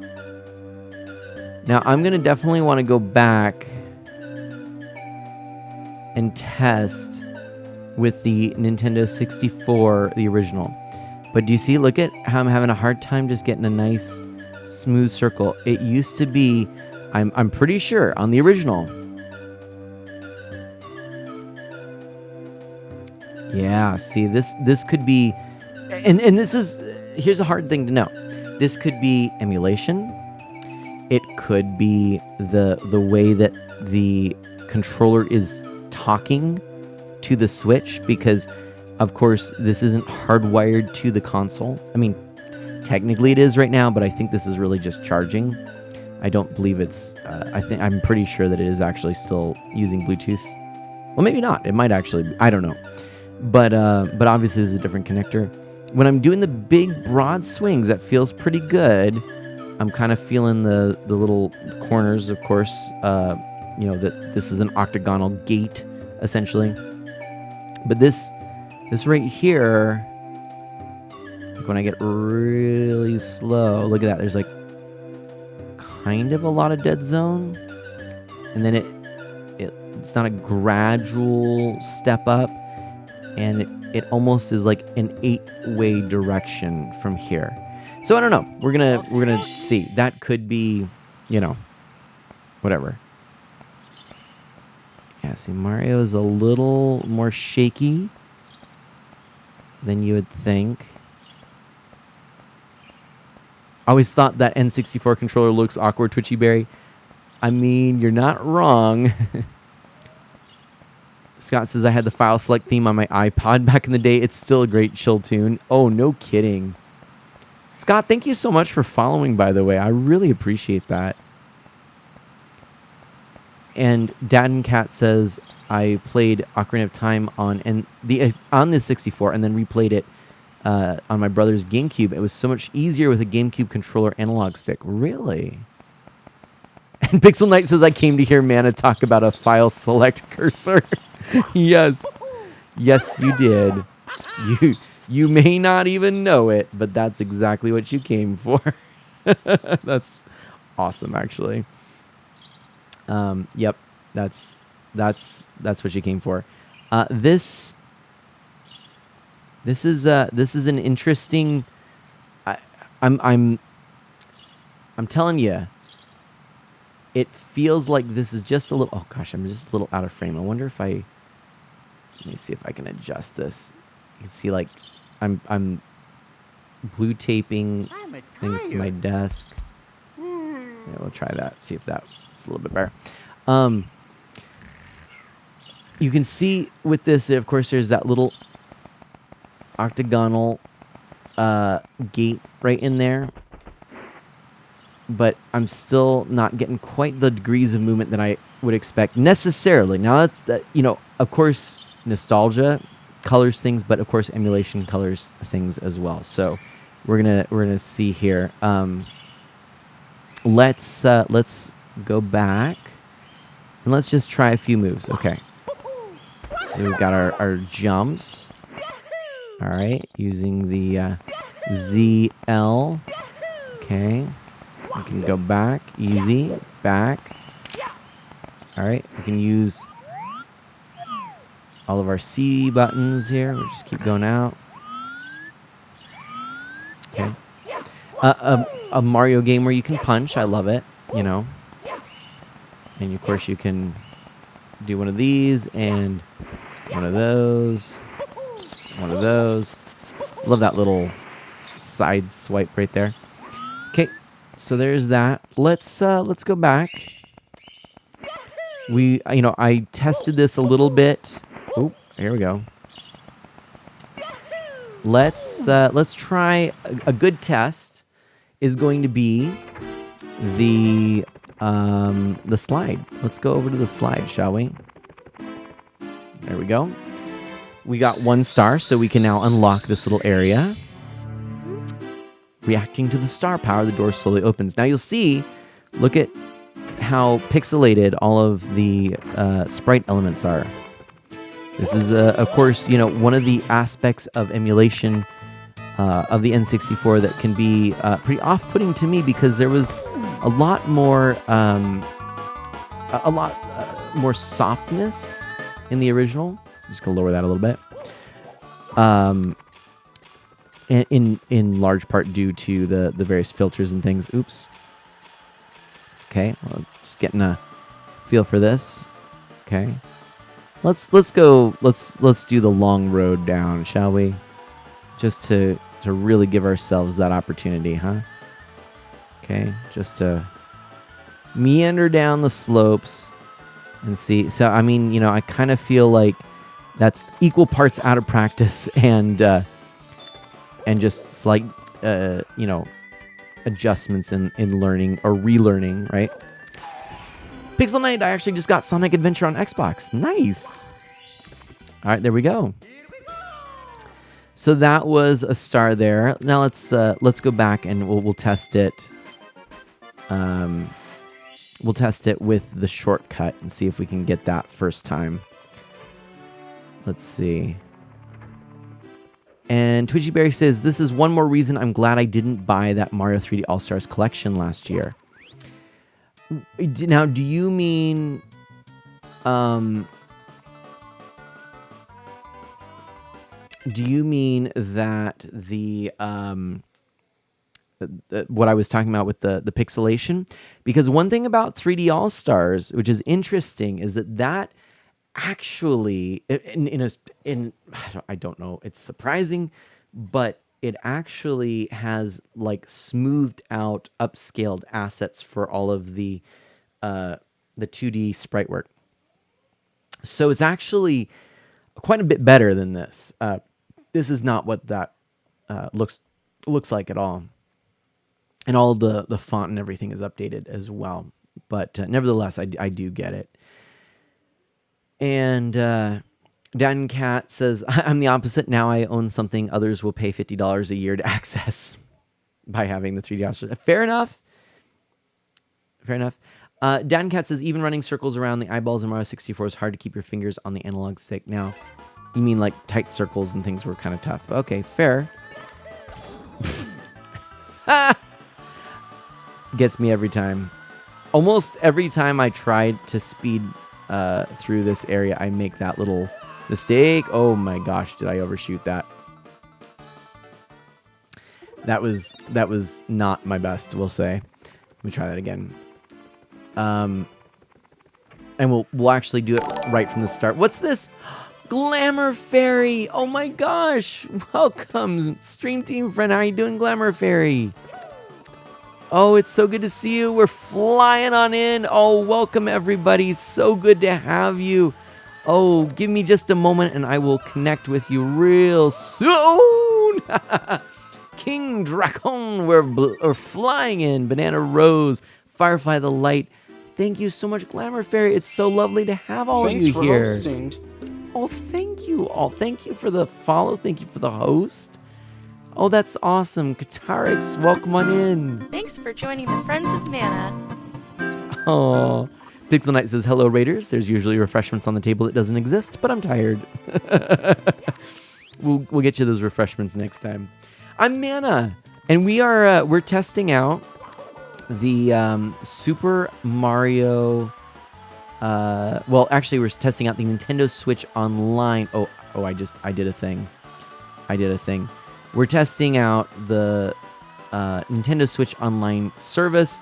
Now, I'm going to definitely want to go back and test with the Nintendo 64, the original. But do you see? Look at how I'm having a hard time just getting a nice, smooth circle. It used to be, I'm pretty sure, on the original. Yeah, see, this could be... And this is... Here's a hard thing to know. This could be emulation. It could be the way that the controller is talking to the Switch, because, of course, this isn't hardwired to the console. I mean, technically it is right now, but I think this is really just charging. I don't believe it's... I'm pretty sure that it is actually still using Bluetooth. Well, maybe not. It might actually be. I don't know. But obviously this is a different connector. When I'm doing the big broad swings, that feels pretty good. I'm kind of feeling the little corners, of course. That this is an octagonal gate, essentially. But this right here, when I get really slow, look at that. There's like kind of a lot of dead zone, and then it's not a gradual step up, and it almost is like an 8-way direction from here. So I don't know. We're gonna see. That could be, whatever. Yeah, see, Mario is a little more shaky than you would think. always thought that N64 controller looks awkward, Twitchy Berry. I mean, you're not wrong. Scott says, I had the file select theme on my iPod back in the day. It's still a great chill tune. Oh, no kidding. Scott, thank you so much for following, by the way. I really appreciate that. And Dad and Cat says, I played Ocarina of Time on the 64 and then replayed it on my brother's GameCube. It was so much easier with a GameCube controller analog stick. Really? And Pixel Knight says, I came to hear Mana talk about a file select cursor. Yes. Yes, you did. You may not even know it, but that's exactly what you came for. That's awesome, actually. Yep. That's what you came for. This is an interesting. I'm telling you. It feels like this is just a little. Oh gosh, I'm just a little out of frame. I wonder if I. Let me see if I can adjust this. You can see like I'm blue taping things to my desk. Yeah, we'll try that. See if that's a little bit better. You can see with this, of course, there's that little octagonal gate right in there. But I'm still not getting quite the degrees of movement that I would expect necessarily. Now, that's of course, nostalgia colors things, but of course, emulation colors things as well. So we're gonna see here. Let's go back and let's just try a few moves. Okay. So we've got our jumps. All right, using the ZL. Okay. We can go back, easy, back. All right, we can use all of our C buttons here. We'll just keep going out. Okay. A Mario game where you can punch. I love it, And of course you can do one of these and one of those. One of those. Love that little side swipe right there. Okay. So there's that. Let's go back. I tested this a little bit. Oh, here we go. Let's try a good test is going to be the slide. Let's go over to the slide, shall we? There we go. We got 1 star, so we can now unlock this little area. Reacting to the star power, the door slowly opens. Now you'll see, look at how pixelated all of the sprite elements are. This is, of course, one of the aspects of emulation of the N64 that can be pretty off-putting to me because there was a lot more softness in the original. I'm just gonna lower that a little bit. In large part due to the various filters and things. Oops. Okay, well, just getting a feel for this. Okay, let's do the long road down, shall we? Just to really give ourselves that opportunity, huh? Okay, just to meander down the slopes and see. So I mean, I kind of feel like that's equal parts out of practice and just slight, adjustments in learning or relearning, right? Pixel Knight, I actually just got Sonic Adventure on Xbox. Nice. All right, there we go. So that was a star there. Now let's go back and we'll test it. We'll test it with the shortcut and see if we can get that first time. Let's see. And Twitchy Berry says, this is one more reason I'm glad I didn't buy that Mario 3D All-Stars collection last year. Now, do you mean... do you mean that the... what I was talking about with the pixelation? Because one thing about 3D All-Stars, which is interesting, is that actually, I don't know, it's surprising, but it actually has like smoothed out, upscaled assets for all of the 2D sprite work. So it's actually quite a bit better than this. This is not what that looks like at all, and all the font and everything is updated as well. But nevertheless, I do get it. And Dan Cat says, I'm the opposite. Now I own something others will pay $50 a year to access by having the 3D officer. Fair enough. Fair enough. Dan Cat says, even running circles around the eyeballs in Mario 64 is hard to keep your fingers on the analog stick. Now, you mean like tight circles and things were kind of tough. Okay, fair. Gets me every time. Almost every time I tried to speed through this area, I make that little mistake. Oh my gosh, did I overshoot that? That was not my best, we'll say. Let me try that again. And we'll actually do it right from the start. What's this? Glamour Fairy! Oh my gosh! Welcome, stream team friend. How are you doing, Glamour Fairy? Oh, it's so good to see you. We're flying on in. Oh, welcome everybody. So good to have you. Oh, give me just a moment and I will connect with you real soon. King Dracon, we're flying in. Banana Rose, Firefly the Light. Thank you so much, Glamour Fairy. It's so lovely to have all Thanks of you for here. hosting. Oh, thank you all. Thank you for the follow. Thank you for the host. Oh, that's awesome. Katarix, welcome on in. Thanks for joining the Friends of Mana. Oh, Pixel Knight says, hello, Raiders. There's usually refreshments on the table that doesn't exist, but I'm tired. We'll get you those refreshments next time. I'm Mana, and we're testing out the Super Mario. Well, actually, we're testing out the Nintendo Switch Online. Oh, I did a thing. We're testing out the Nintendo Switch Online service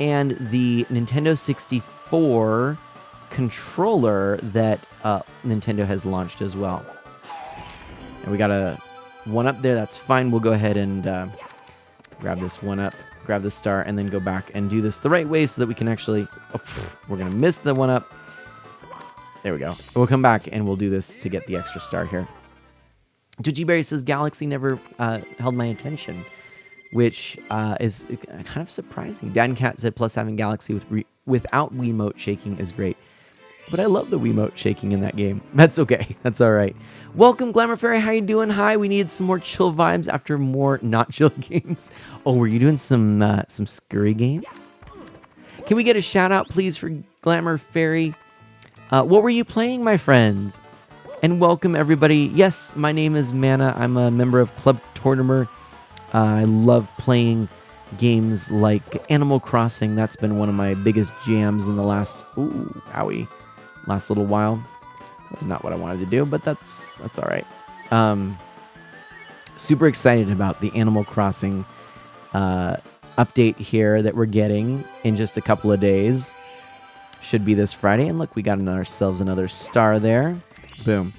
and the Nintendo 64 controller that Nintendo has launched as well. And we got a one up there. That's fine. We'll go ahead and grab this one up, grab the star, and then go back and do this the right way so that we can actually... Oh, we're going to miss the one up. There we go. We'll come back and we'll do this to get the extra star here. Berry says, Galaxy never held my attention, which is kind of surprising. Dan Cat said, plus having Galaxy without Wiimote shaking is great. But I love the Wiimote shaking in that game. That's okay. That's all right. Welcome, Glamour Fairy. How you doing? Hi. We need some more chill vibes after more not chill games. Oh, were you doing some scurry games? Can we get a shout out, please, for Glamour Fairy? What were you playing, my friends? And welcome, everybody. Yes, my name is Mana. I'm a member of Club Tortimer. I love playing games like Animal Crossing. That's been one of my biggest jams in the last little while. That was not what I wanted to do, but that's all right. Super excited about the Animal Crossing update here that we're getting in just a couple of days. Should be this Friday. And look, we got ourselves another star there. Boom.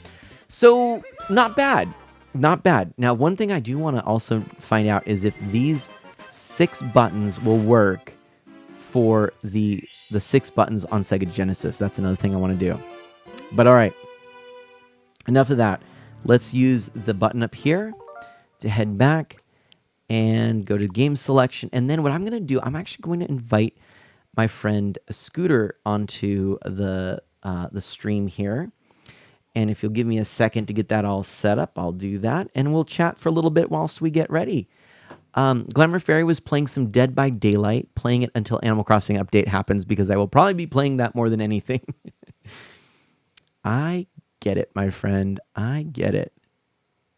So, not bad. Not bad. Now, one thing I do want to also find out is if these 6 buttons will work for the 6 buttons on Sega Genesis. That's another thing I want to do. But all right. Enough of that. Let's use the button up here to head back and go to game selection. And then what I'm going to do, I'm actually going to invite my friend Scooter onto the stream here. And if you'll give me a second to get that all set up, I'll do that. And we'll chat for a little bit whilst we get ready. Glamour Fairy was playing some Dead by Daylight, playing it until Animal Crossing update happens, because I will probably be playing that more than anything. I get it, my friend. I get it.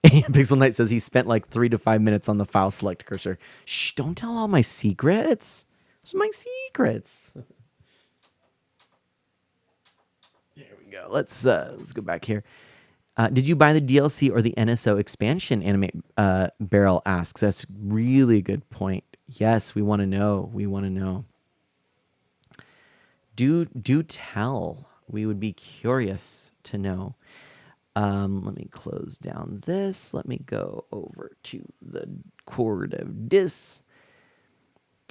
Pixel Knight says he spent like 3 to 5 minutes on the file select cursor. Shh, don't tell all my secrets. Those are my secrets. There we go. Let's go back here. Did you buy the DLC or the NSO expansion? Anime Barrel asks. That's really good point. Yes, we want to know. We want to know. Do tell. We would be curious to know. Let me close down this. Let me go over to the cord of dis.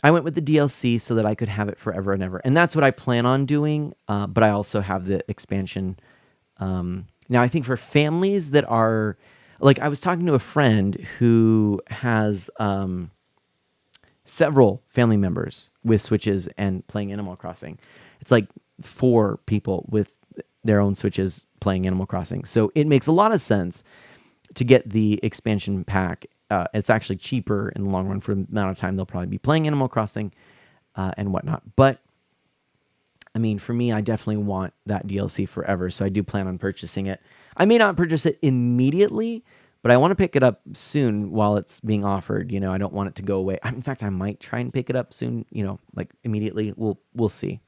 I went with the DLC so that I could have it forever and ever. And that's what I plan on doing. But I also have the expansion. Now, I think for families that are, like, I was talking to a friend who has several family members with Switches and playing Animal Crossing. It's like 4 people with their own Switches playing Animal Crossing. So it makes a lot of sense to get the expansion pack. It's actually cheaper in the long run for the amount of time they'll probably be playing Animal Crossing and whatnot. But I mean, for me, I definitely want that DLC forever, so I do plan on purchasing it. I may not purchase it immediately, but I want to pick it up soon while it's being offered. You know, I don't want it to go away. In fact, I might try and pick it up soon. You know, like immediately. We'll see.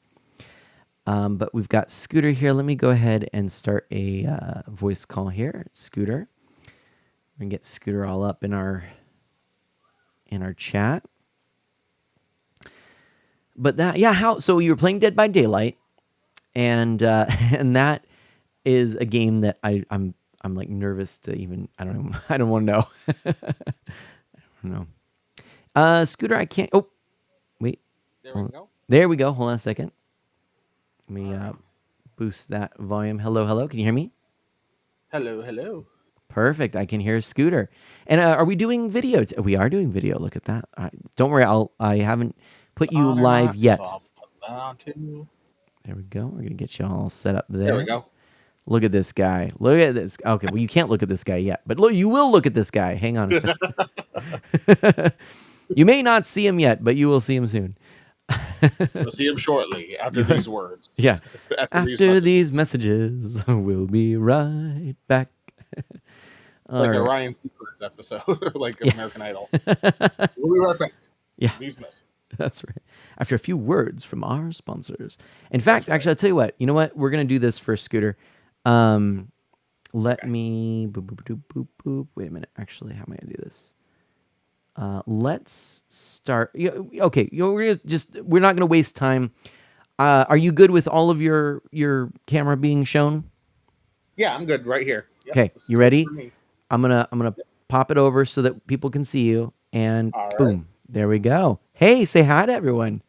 But we've got Scooter here. Let me go ahead and start a voice call here. Scooter. We're gonna get Scooter all up in our chat. But that, yeah, so you were playing Dead by Daylight, and and that is a game that I'm like nervous to even. I don't want to know. I don't know. Scooter, I can't. Oh, wait. There we go. There we go. Hold on a second. Let me boost that volume. Hello. Can you hear me? Hello. Perfect. I can hear Scooter. And are we doing video? We are doing video. Look at that. Don't worry. I haven't put you live yet. There we go. We're gonna get you all set up there. There we go. Look at this guy. Look at this. Okay, well, you can't look at this guy yet, but look, you will look at this guy. Hang on a second. You may not see him yet, but you will see him soon. We'll see him shortly after these words. Yeah. After these messages, we'll be right back. It's like a Ryan Seacrest episode, like American Idol. We'll be right back. Yeah. These messages. That's right. After a few words from our sponsors. In fact, actually, I'll tell you what. You know what? We're going to do this for Scooter. Let me... Boop. Wait a minute. Actually, how am I going to do this? Let's start... Okay. We're not going to waste time. Are you good with all of your camera being shown? Yeah, I'm good right here. Yep, okay. You ready? I'm gonna pop it over so that people can see you. And boom. There we go. Hey, say hi to everyone.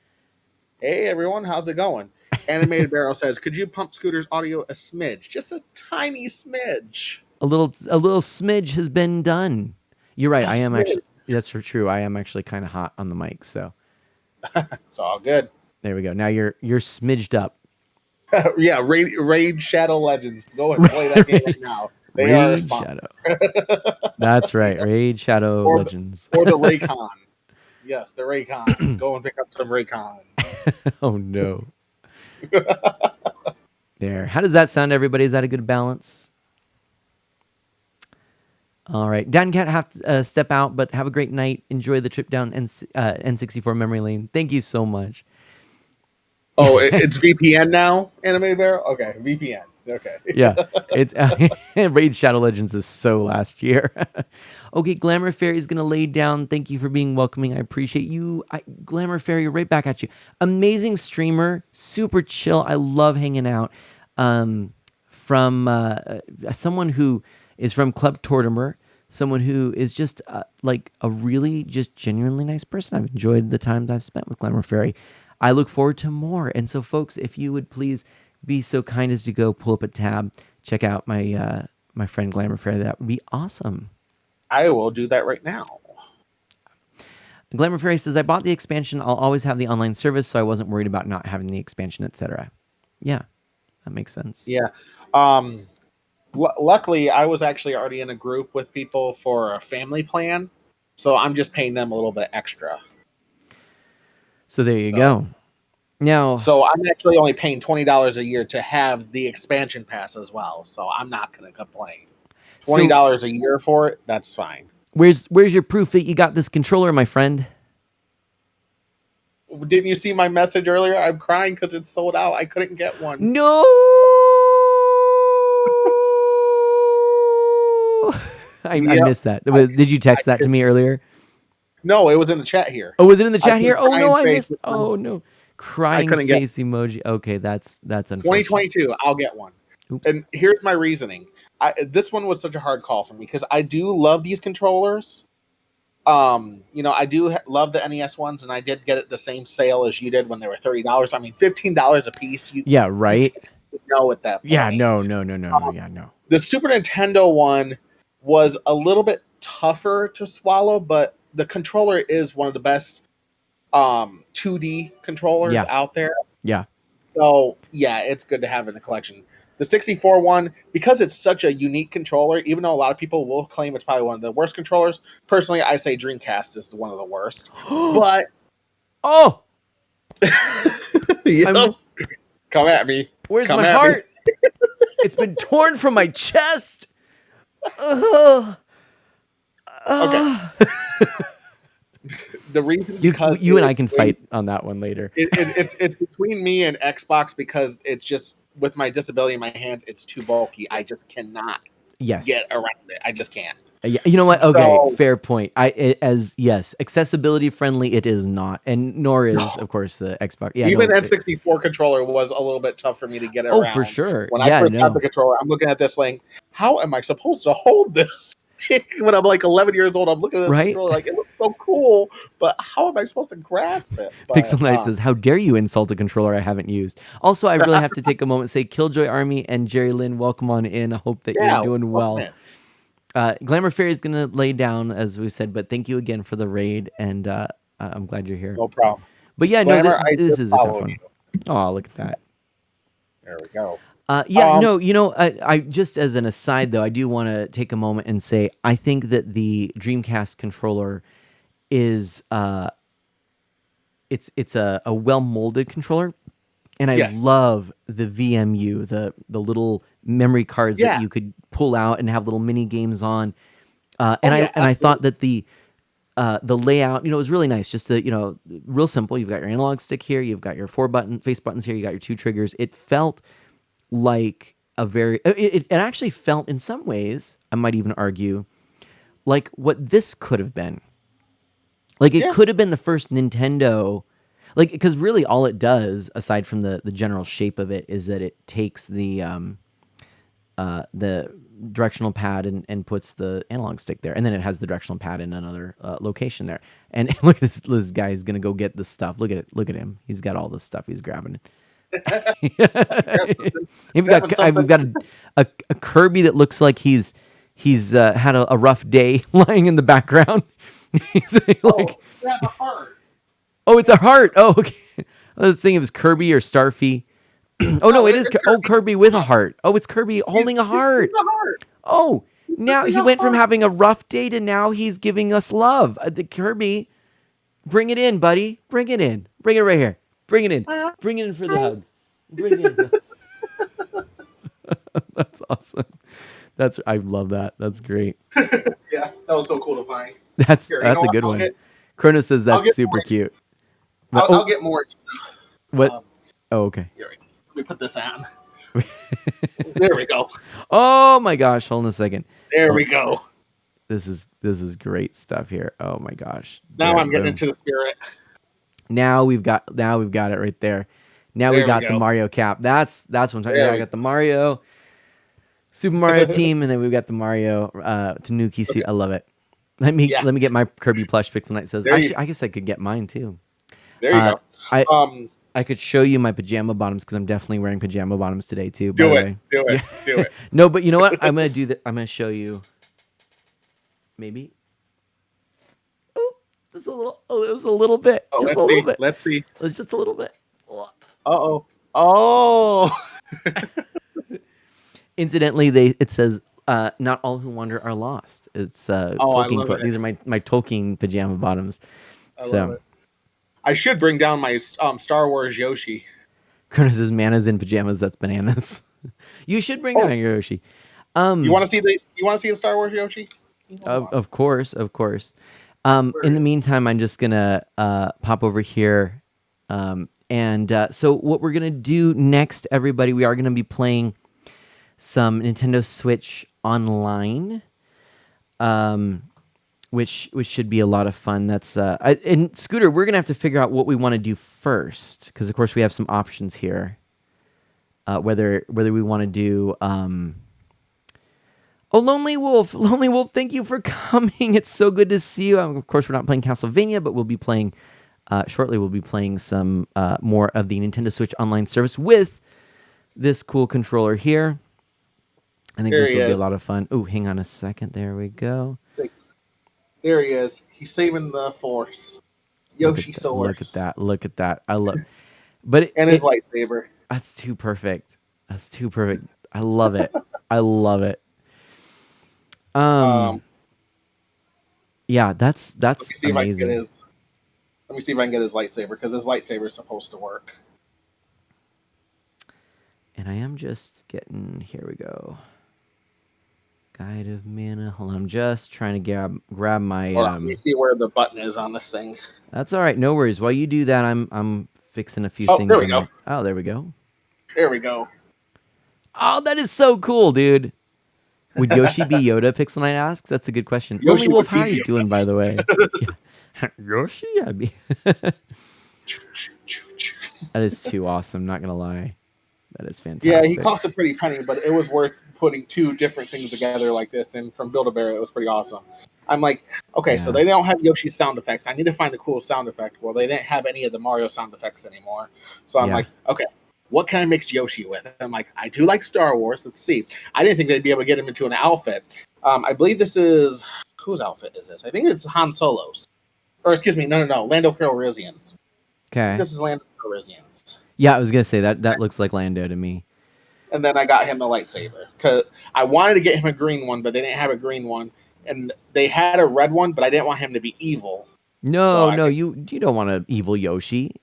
Hey, everyone. How's it going? Animated Barrel says, could you pump Scooter's audio a smidge? Just a tiny smidge. A little smidge has been done. You're right. I am smidge. actually. That's for true. I am actually kind of hot on the mic. So it's all good. There we go. Now you're smidged up. Yeah, Raid Shadow Legends. Go ahead and play that game right now. They are a sponsor. Shadow. That's right. Raid Shadow Legends. Or the Raycon. Yes, the Raycons. Go and pick up some Raycon. Oh, no. There. How does that sound, everybody? Is that a good balance? All right. Dan can't have to step out, but have a great night. Enjoy the trip down N64 memory lane. Thank you so much. Oh, it's VPN now, Animated Barrel? Okay, VPN. Okay. Yeah, it's Raid Shadow Legends is so last year. Okay, Glamour Fairy's gonna lay down. Thank you for being welcoming. I appreciate you. Glamour Fairy, right back at you. Amazing streamer, super chill. I love hanging out. From someone who is from Club Tortimer, someone who is just like a really just genuinely nice person. I've enjoyed the time that I've spent with Glamour Fairy. I look forward to more. And so, folks, if you would please be so kind as to go pull up a tab, check out my my friend Glamour Fairy. That would be awesome. I will do that right now. Glamour Fairy says, I bought the expansion. I'll always have the online service, so I wasn't worried about not having the expansion, etc. Yeah, that makes sense. Yeah. Luckily, I was actually already in a group with people for a family plan, so I'm just paying them a little bit extra. So there you go. Now, so I'm actually only paying $20 a year to have the expansion pass as well. So I'm not going to complain. $20 a year for it, that's fine. Where's your proof that you got this controller, my friend? Didn't you see my message earlier? I'm crying because it's sold out. I couldn't get one. No. I missed that. Did you text that to me earlier? No, it was in the chat here. Oh, was it in the chat here? Oh no, I missed. Oh no, crying face emoji. Okay, that's unfortunate. 2022, I'll get one. Oops. And here's my reasoning. This one was such a hard call for me because I do love these controllers. I do love the NES ones, and I did get it the same sale as you did when they were $30. I mean, $15 a piece. Yeah, right. You know at that point. Yeah, no. Yeah, no. The Super Nintendo one was a little bit tougher to swallow, but the controller is one of the best 2D controllers out there. Yeah. So, yeah, it's good to have in the collection. The 64 one, because it's such a unique controller, even though a lot of people will claim it's probably one of the worst controllers, personally, I say Dreamcast is one of the worst. But... Oh! Come at me. Where's Come my at heart? It's been torn from my chest. Ugh. Okay. The reason because you and I can fight on that one later. It's between me and Xbox because it's just with my disability in my hands, it's too bulky. I just cannot get around it. I just can't. Yeah, you know what? Okay, fair point. Accessibility friendly, it is not, and nor is of course the Xbox. Yeah, even N64 controller was a little bit tough for me to get around. Oh, for sure. When I first got the controller, I'm looking at this like, how am I supposed to hold this? When I'm like 11 years old, I'm looking at this controller like, it looks so cool, but how am I supposed to grasp it? But, Pixel Knight says, how dare you insult a controller I haven't used? Also, I really have to take a moment and say, Killjoy Army and Jerry Lynn, welcome on in. I hope that you're doing well. Glamour Fairy is going to lay down, as we said, but thank you again for the raid, and I'm glad you're here. No problem. But yeah, Glamour, this is a tough one. Oh, look at that. There we go. I just as an aside though, I do want to take a moment and say I think that the Dreamcast controller is it's a well molded controller, and I love the VMU, the little memory cards that you could pull out and have little mini games on, I thought that the layout, was really nice. Just real simple. You've got your analog stick here, you've got your 4 face buttons here, you got your 2 triggers. It felt like it actually felt in some ways, I might even argue, like what this could have been. Like it could have been the first Nintendo, like, because really all it does, aside from the general shape of it, is that it takes the directional pad and puts the analog stick there, and then it has the directional pad in another location there. And look at this guy's gonna go get the stuff. Look at him. He's got all this stuff. He's grabbing it. We've got a Kirby that looks like he's had a rough day lying in the background. He's like, a heart. Oh, it's a heart. Oh, okay. I was thinking it was Kirby or Starfy. Oh no, it is Kirby with a heart. Oh, it's Kirby holding a heart. Oh, now he went from having a rough day to now he's giving us love. The Kirby, bring it in, buddy. Bring it in. Bring it right here. Bring it in. Bring it in for the hug. Bring it in. That's awesome. I love that. That's great. Yeah, that was so cool to find. That's a good one. Chrono says that's super cute. I'll get more. What? Okay. Here, let me put this on. There we go. Oh my gosh! Hold on a second. There we go. This is great stuff here. Oh my gosh! Now I'm getting into the spirit. Now we've got it right there. Now we got the Mario cap. That's what I'm talking about. I got the Mario, Super Mario team, and then we've got the Mario Tanuki suit. I love it. Let me get my Kirby plush. Pixel Knight says. Actually, I guess I could get mine too. There you go. I could show you my pajama bottoms because I'm definitely wearing pajama bottoms today too. Do it. No, but you know what? I'm gonna do that. I'm gonna show you. Maybe. Oh, just a little. Oh, it was a little bit. Oh, just a little bit. Let's see. It's just a little bit. Oh. Incidentally, it says not all who wander are lost. It's Tolkien. These are my Tolkien pajama bottoms. I love it. I should bring down my Star Wars Yoshi. Cronus says mana's in pajamas. That's bananas. You should bring down your Yoshi. You want to see the Star Wars Yoshi? Of course. In the meantime, I'm just gonna pop over here. So what we're gonna do next, everybody, we are gonna be playing some Nintendo Switch Online, which should be a lot of fun. That's and Scooter, we're gonna have to figure out what we want to do first, because of course we have some options here. Whether we want to do Oh, Lonely Wolf. Lonely Wolf, thank you for coming. It's so good to see you. Of course, we're not playing Castlevania, but we'll be playing, shortly, we'll be playing some more of the Nintendo Switch Online service with this cool controller here. I think There this he will be a is. lot of fun. Oh, hang on a second. There we go. There he is. He's saving the force. Yoshi Look at Source. that. Look at that. I love but And his lightsaber. that's too perfect. That's too perfect. I love it. I love it. Yeah, that's Let me see amazing. if I can get his lightsaber, because his lightsaber is supposed to work. And I am just getting, here we go. Guide of Mana. Hold on, I'm just trying to grab my Let me see where the button is on this thing. That's all right, no worries. While you do that, I'm fixing a few things. There we go. Oh, there we go. There we go. Oh, that is so cool, dude. Would Yoshi be Yoda? Pixel Knight asks. That's a good question. Yoshi Lonely Wolf, would be how are you Yoda. doing, by the way? Yoshi? I'd be. That is too awesome. Not gonna lie, that is fantastic. Yeah, he cost a pretty penny, but it was worth putting two different things together like this. And from Build-A-Bear, it was pretty awesome. I'm like, okay, so Yeah. they don't have Yoshi's sound effects. I need to find a cool sound effect. Well, they didn't have any of the Mario sound effects anymore. So I'm Yeah. like, okay, what can I mix Yoshi with? And I'm like, I do like Star Wars. Let's see. I didn't think they'd be able to get him into an outfit. I believe this is, whose outfit is this? I think it's Han Solo's. Or excuse me, no, Lando Calrissian's. Okay. This is Lando Calrissian's. Yeah, I was gonna say that looks like Lando to me. And then I got him a lightsaber, because I wanted to get him a green one, but they didn't have a green one, and they had a red one, but I didn't want him to be evil. No, you don't want an evil Yoshi.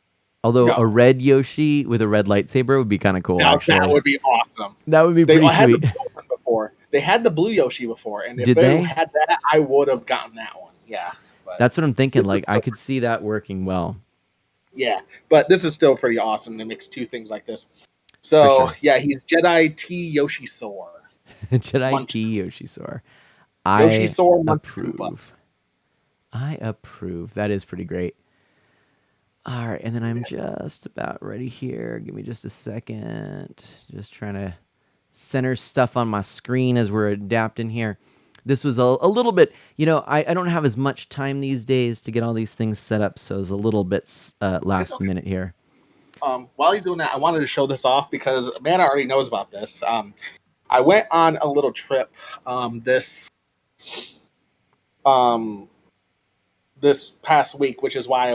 Although a red Yoshi with a red lightsaber would be kind of cool. Now actually, that would be awesome. That would be pretty had sweet. The blue one before. They had the blue Yoshi before, and if Did they they? had that, I would have gotten that one. Yeah, but That's what I'm thinking. Like I could see that working well. yeah, but this is still pretty awesome to mix two things like this. So sure. yeah, he's Jedi T Yoshi Soar. Jedi T Yoshi Soar. Yoshi Soar approve. I approve. That is pretty great. All right, and then I'm just about ready here. Give me just a second. Just trying to center stuff on my screen as we're adapting here. This was a little bit, I don't have as much time these days to get all these things set up, so it was a little bit last minute here. While he's doing that, I wanted to show this off because Mana already knows about this. I went on a little trip this past week, which is why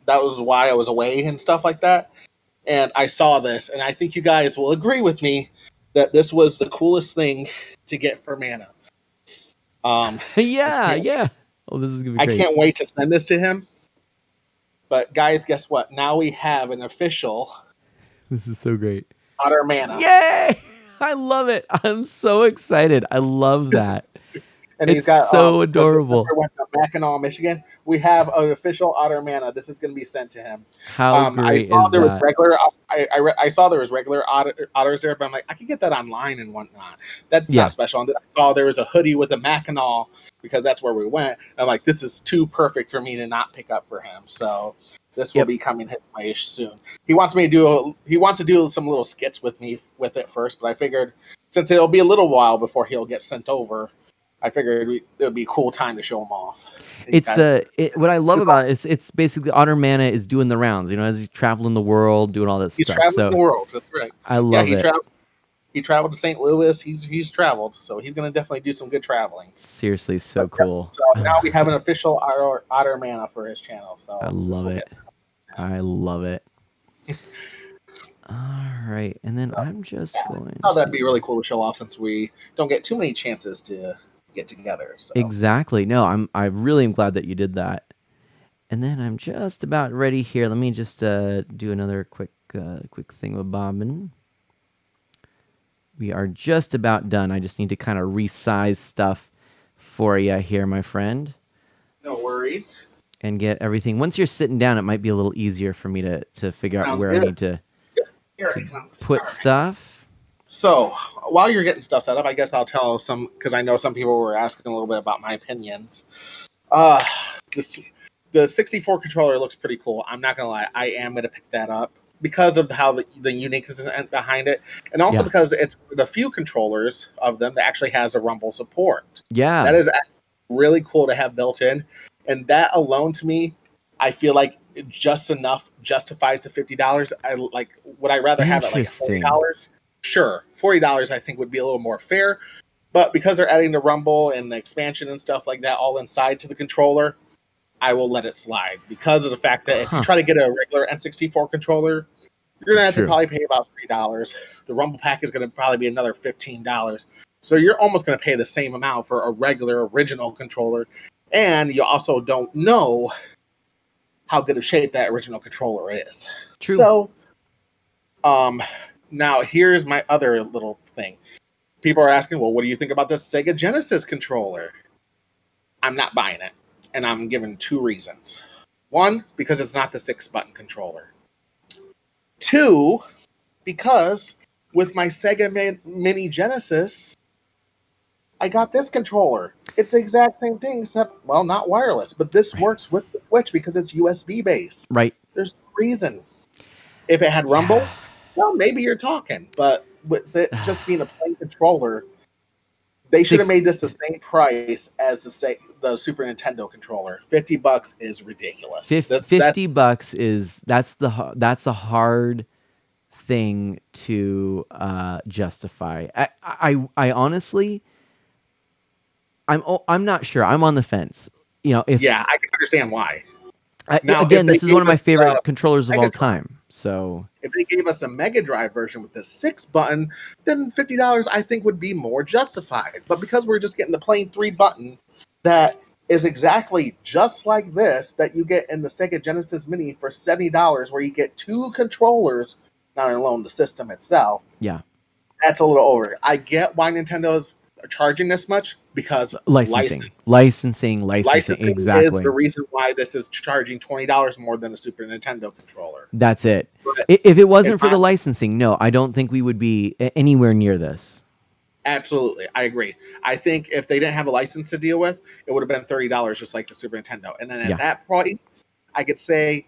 that was why I was away and stuff like that. And I saw this, and I think you guys will agree with me that this was the coolest thing to get for Mana. Yeah. Oh, this is gonna be great. I can't wait to send this to him. But guys, guess what? Now we have an official. This is so great. Otter Mana. Yay! I love it. I'm so excited. I love that. And it's he's got so adorable. Went to Mackinac, Michigan. We have an official Otter Mana. This is going to be sent to him. How great I saw is there that? Was regular. I saw there was regular otters there, but I'm like, I can get that online and whatnot. That's not special. And I saw there was a hoodie with a Mackinac because that's where we went. And I'm like, this is too perfect for me to not pick up for him. So this will be coming his way soon. He wants to do some little skits with me with it first, but I figured since it'll be a little while before he'll get sent over, I figured it would be a cool time to show him off. What I love about it is it's basically Otter Mana is doing the rounds, as he's traveling the world, doing all this stuff. He's traveling the world. That's right. I love it. He traveled to St. Louis. He's traveled, so he's going to definitely do some good traveling. Seriously, so cool. So now we have an official Otter Mana for his channel. So I love it. I love it. All right, and then I'm just going. Oh, that'd be really cool to show off since we don't get too many chances to get together. So. Exactly. No, I really am glad that you did that. And then I'm just about ready here. Let me just do another quick thing with Bobbin. We are just about done. I just need to kind of resize stuff for you here, my friend. No worries. And get everything. Once you're sitting down, it might be a little easier for me to figure out where I need to put stuff. So while you're getting stuff set up, I guess I'll tell some, because I know some people were asking a little bit about my opinions. The 64 controller looks pretty cool. I'm not gonna lie, I am gonna pick that up. because of how the uniqueness behind it, and also Yeah. because it's the few controllers of them that actually has a rumble support. Yeah. That is really cool to have built in, and that alone to me, I feel like it just enough justifies the $50. Would I rather have it like Interesting. $40? Sure, $40 I think would be a little more fair, but because they're adding the rumble and the expansion and stuff like that all inside to the controller, I will let it slide because of the fact that if you try to get a regular N64 controller, you're gonna have to probably pay about $3. The rumble pack is gonna probably be another $15. So you're almost gonna pay the same amount for a regular original controller, and you also don't know how good of shape that original controller is. True. So, now here's my other little thing. People are asking, well, what do you think about this Sega Genesis controller? I'm not buying it, and I'm given 2 reasons. 1, because it's not the 6-button controller. 2, because with my Sega Mini Genesis, I got this controller. It's the exact same thing, except, well, not wireless, but this works with the Switch because it's USB based. Right. There's no reason. If it had rumble, well, maybe you're talking, but with it just being a plain controller, they should have made this the same price as the Super Nintendo controller. $50 is ridiculous. $50 is that's a hard thing to justify. I honestly, I'm not sure. I'm on the fence. You know, if I can understand why. Now, again, this is one of my favorite controllers of all time. So if they gave us a Mega Drive version with the 6-button, then $50 I think would be more justified. But because we're just getting the plain 3-button that is exactly just like this that you get in the Sega Genesis Mini for $70, where you get 2 controllers, not alone the system itself. Yeah, that's a little over. I get why Nintendo's charging this much because licensing exactly is the reason why this is charging $20 more than a Super Nintendo controller. That's it. But if it wasn't for the licensing, no, I don't think we would be anywhere near this. Absolutely, I agree. I think if they didn't have a license to deal with, it would have been $30 just like the Super Nintendo. And then at that price, I could say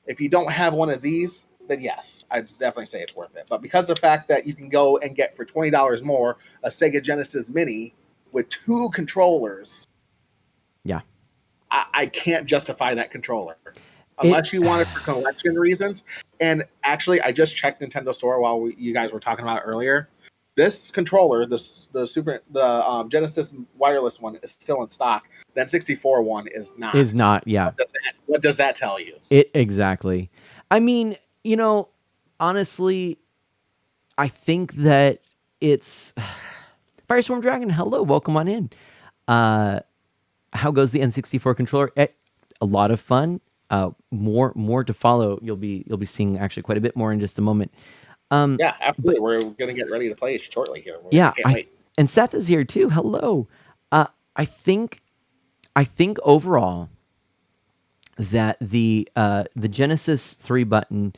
if you don't have one of these, then yes, I'd definitely say it's worth it. But because of the fact that you can go and get for $20 more a Sega Genesis Mini with 2 controllers, I can't justify that controller unless you want it for collection reasons. And actually, I just checked Nintendo Store while you guys were talking about it earlier. This controller, the Genesis wireless one, is still in stock. That N64 one is not. Is not. Yeah. What does that tell you? Exactly. I mean, you know, honestly, I think that it's Firestorm Dragon. Hello, welcome on in. How goes the N64 controller? A lot of fun. More to follow. You'll be seeing actually quite a bit more in just a moment. Yeah, absolutely. We're gonna get ready to play shortly here. Can't wait. And Seth is here too. Hello. I think overall that the Genesis 3-button,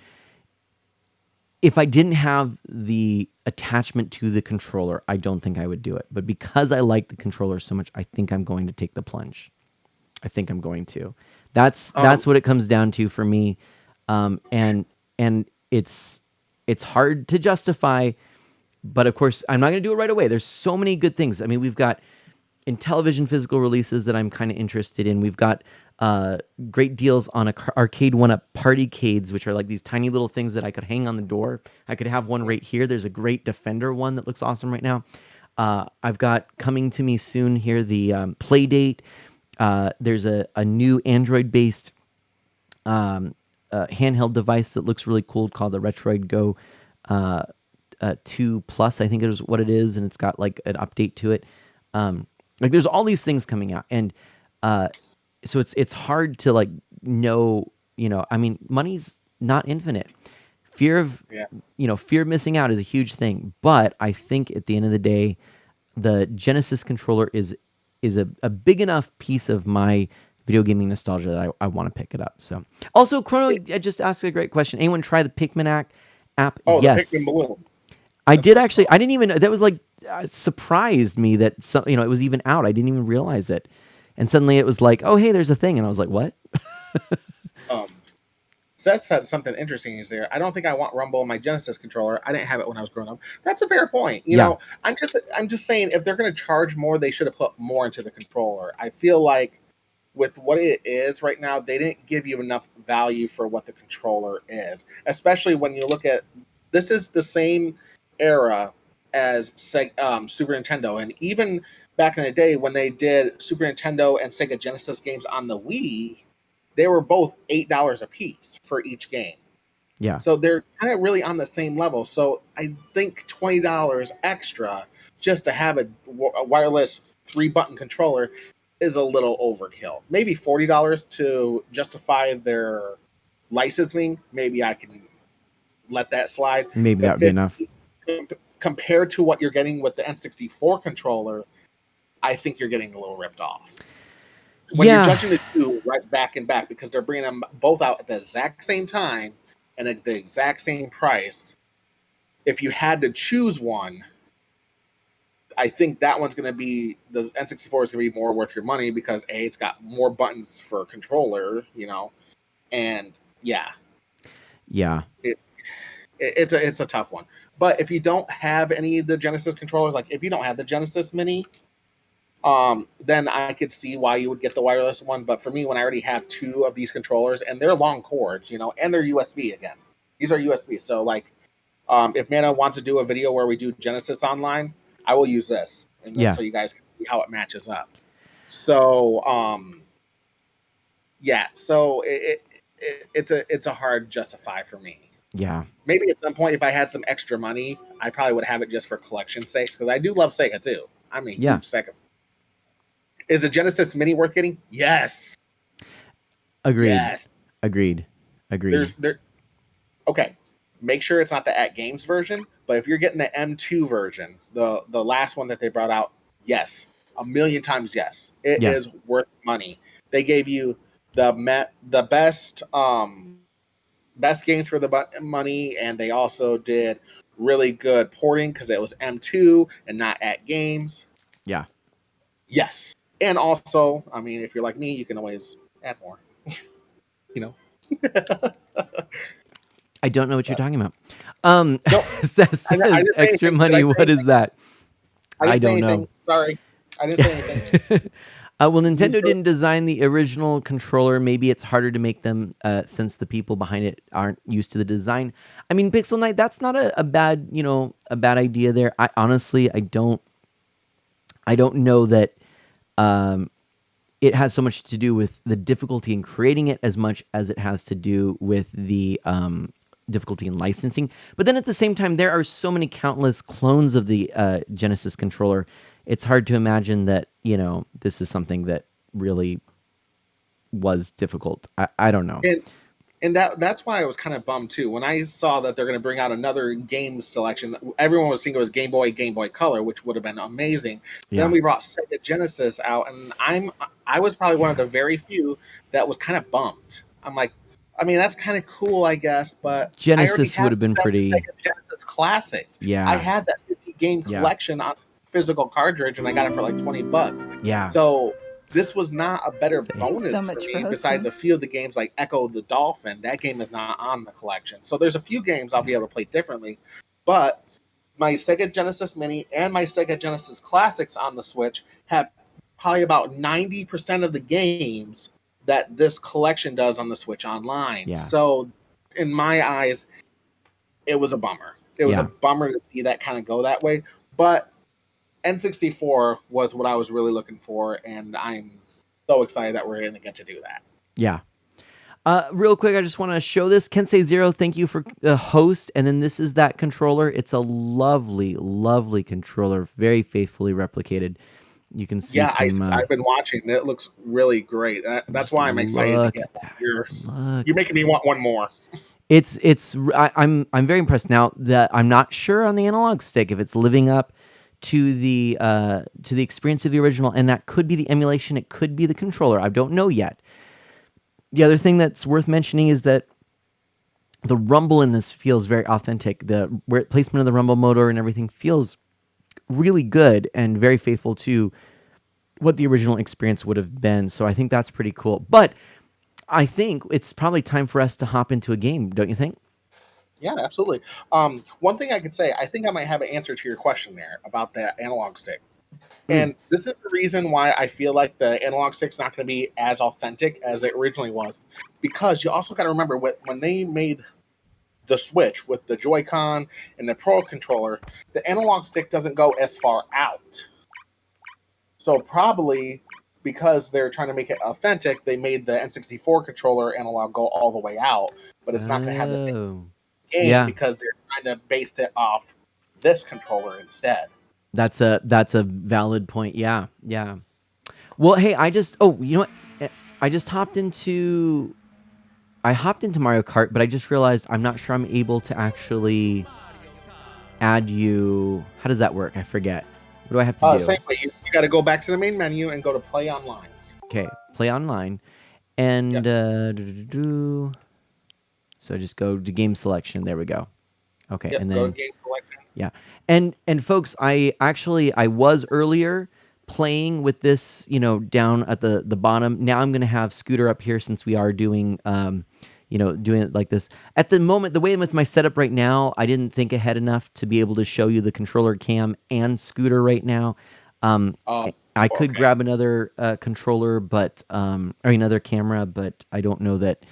if I didn't have the attachment to the controller, I don't think I would do it. But because I like the controller so much, I think I'm going to take the plunge. I think I'm going to. That's what it comes down to for me. And it's hard to justify, but of course I'm not going to do it right away. There's so many good things. I mean, we've got in television physical releases that I'm kind of interested in. We've got great deals on arcade 1-up partycades, which are like these tiny little things that I could hang on the door. I could have one right here. There's a great Defender one that looks awesome right now. I've got coming to me soon here the Playdate. There's a new Android-based handheld device that looks really cool called the Retroid Go 2 Plus, I think it is what it is, and it's got like an update to it. Like there's all these things coming out, and so it's hard to like know, you know, I mean, money's not infinite. Fear of missing out is a huge thing, but I think at the end of the day, the Genesis controller is a big enough piece of my video gaming nostalgia that I want to pick it up. So also Chrono just asked a great question. Anyone try the Pikmin app? Oh, yes. the Pikmin balloon. I did actually. I didn't even. That was like surprised me that it was even out. I didn't even realize it, and suddenly it was like, oh hey, there's a thing, and I was like, what? Seth said something interesting. He's there. I don't think I want Rumble in my Genesis controller. I didn't have it when I was growing up. That's a fair point. You Yeah. know, I'm just saying if they're going to charge more, they should have put more into the controller. I feel like with what it is right now, they didn't give you enough value for what the controller is. Especially when you look at this is the same era as Super Nintendo, and even back in the day when they did Super Nintendo and Sega Genesis games on the Wii, they were both $8 a piece for each game. Yeah. So they're kind of really on the same level. So I think $20 extra just to have a wireless 3-button controller is a little overkill. Maybe $40 to justify their licensing. Maybe I can let that slide. Maybe that But would be enough. compared to what you're getting with the N64 controller, I think you're getting a little ripped off. When you're judging the two right back and back, because they're bringing them both out at the exact same time and at the exact same price, if you had to choose one, I think that one's going to be, the N64 is going to be more worth your money because A, it's got more buttons for a controller, you know, and yeah, it's a tough one. But if you don't have any of the Genesis controllers, like if you don't have the Genesis Mini, then I could see why you would get the wireless one. But for me, when I already have 2 of these controllers and they're long cords, you know, and they're USB again, these are USB. So like, if Mana wants to do a video where we do Genesis online, I will use this, and then so you guys can see how it matches up. So, yeah, so it's a hard justify for me. Yeah. Maybe at some point, if I had some extra money, I probably would have it just for collection sakes because I do love Sega too. I'm a huge Sega. Is a Genesis Mini worth getting? Yes. Agreed. Yes. Agreed. Okay. Make sure it's not the At Games version, but if you're getting the M2 version, the last one that they brought out, yes, a million times yes, it is worth money. They gave you the best games for the money, and they also did really good porting because it was M2 and not At Games. Yeah. Yes, and also, I mean, if you're like me, you can always add more. You know. I don't know what you're talking about. Says extra anything. money. What is that? I don't know. Sorry, I didn't say anything. Well, Nintendo didn't design the original controller. Maybe it's harder to make them since the people behind it aren't used to the design. I mean, Pixel Knight, that's not a bad, a bad idea there. I honestly, I don't know that it has so much to do with the difficulty in creating it as much as it has to do with the difficulty in licensing. But then at the same time, there are so many countless clones of the Genesis controller. It's hard to imagine that, this is something that really was difficult. I don't know. And that's why I was kind of bummed too. When I saw that they're going to bring out another game selection, everyone was thinking it was Game Boy Color, which would have been amazing. Yeah. Then we brought Sega Genesis out, and I was probably one of the very few that was kind of bummed. I'm like, I mean, that's kind of cool, I guess, but Genesis would have been pretty. Sega Genesis classics. Yeah, I had that 50 game collection on physical cartridge, and I got it for like $20. Yeah. So this was not a better bonus for me. Besides a few of the games like Echo the Dolphin, that game is not on the collection. So there's a few games I'll be able to play differently, but my Sega Genesis Mini and my Sega Genesis Classics on the Switch have probably about 90% of the games that this collection does on the Switch Online. Yeah. So in my eyes, it was a bummer. It was a bummer to see that kind of go that way. But N64 was what I was really looking for, and I'm so excited that we're going to get to do that. Yeah. Real quick, I just want to show this. Kensei Zero, thank you for the host. And then this is that controller. It's a lovely, lovely controller, very faithfully replicated. You can see I've been watching. It looks really great. That's why I'm excited to get that. You're making me want one more. I'm very impressed now that I'm not sure on the analog stick if it's living up to the experience of the original, and that could be the emulation. It could be the controller. I don't know yet. The other thing that's worth mentioning is that the rumble in this feels very authentic. The placement of the rumble motor and everything feels really good and very faithful to what the original experience would have been. So I think that's pretty cool. But I think it's probably time for us to hop into a game, don't you think? Yeah, absolutely. One thing I could say, I think I might have an answer to your question there about the analog stick. Mm. And this is the reason why I feel like the analog stick's not going to be as authentic as it originally was. Because you also got to remember when they made the Switch with the Joy-Con and the Pro controller, the analog stick doesn't go as far out. So probably because they're trying to make it authentic, they made the N64 controller analog go all the way out, but it's not going to have the same Oh. game Yeah. because they're trying to base it off this controller instead. That's a valid point. Yeah. Yeah. Well, hey, you know what? I just hopped into Mario Kart, but I just realized I'm not sure I'm able to actually add you. How does that work? I forget. What do I have to do? Same way, you got to go back to the main menu and go to Play Online. Okay, play online, and Yep. so I just go to game selection. There we go. Okay, Yep, and go then to Game Selection. yeah, and folks, I was earlier playing with this, down at the bottom. Now I'm gonna have Scooter up here since we are doing doing it like this. At the moment, the way with my setup right now, I didn't think ahead enough to be able to show you the controller cam and Scooter right now. I could okay. grab another controller, but or another camera, but I don't know that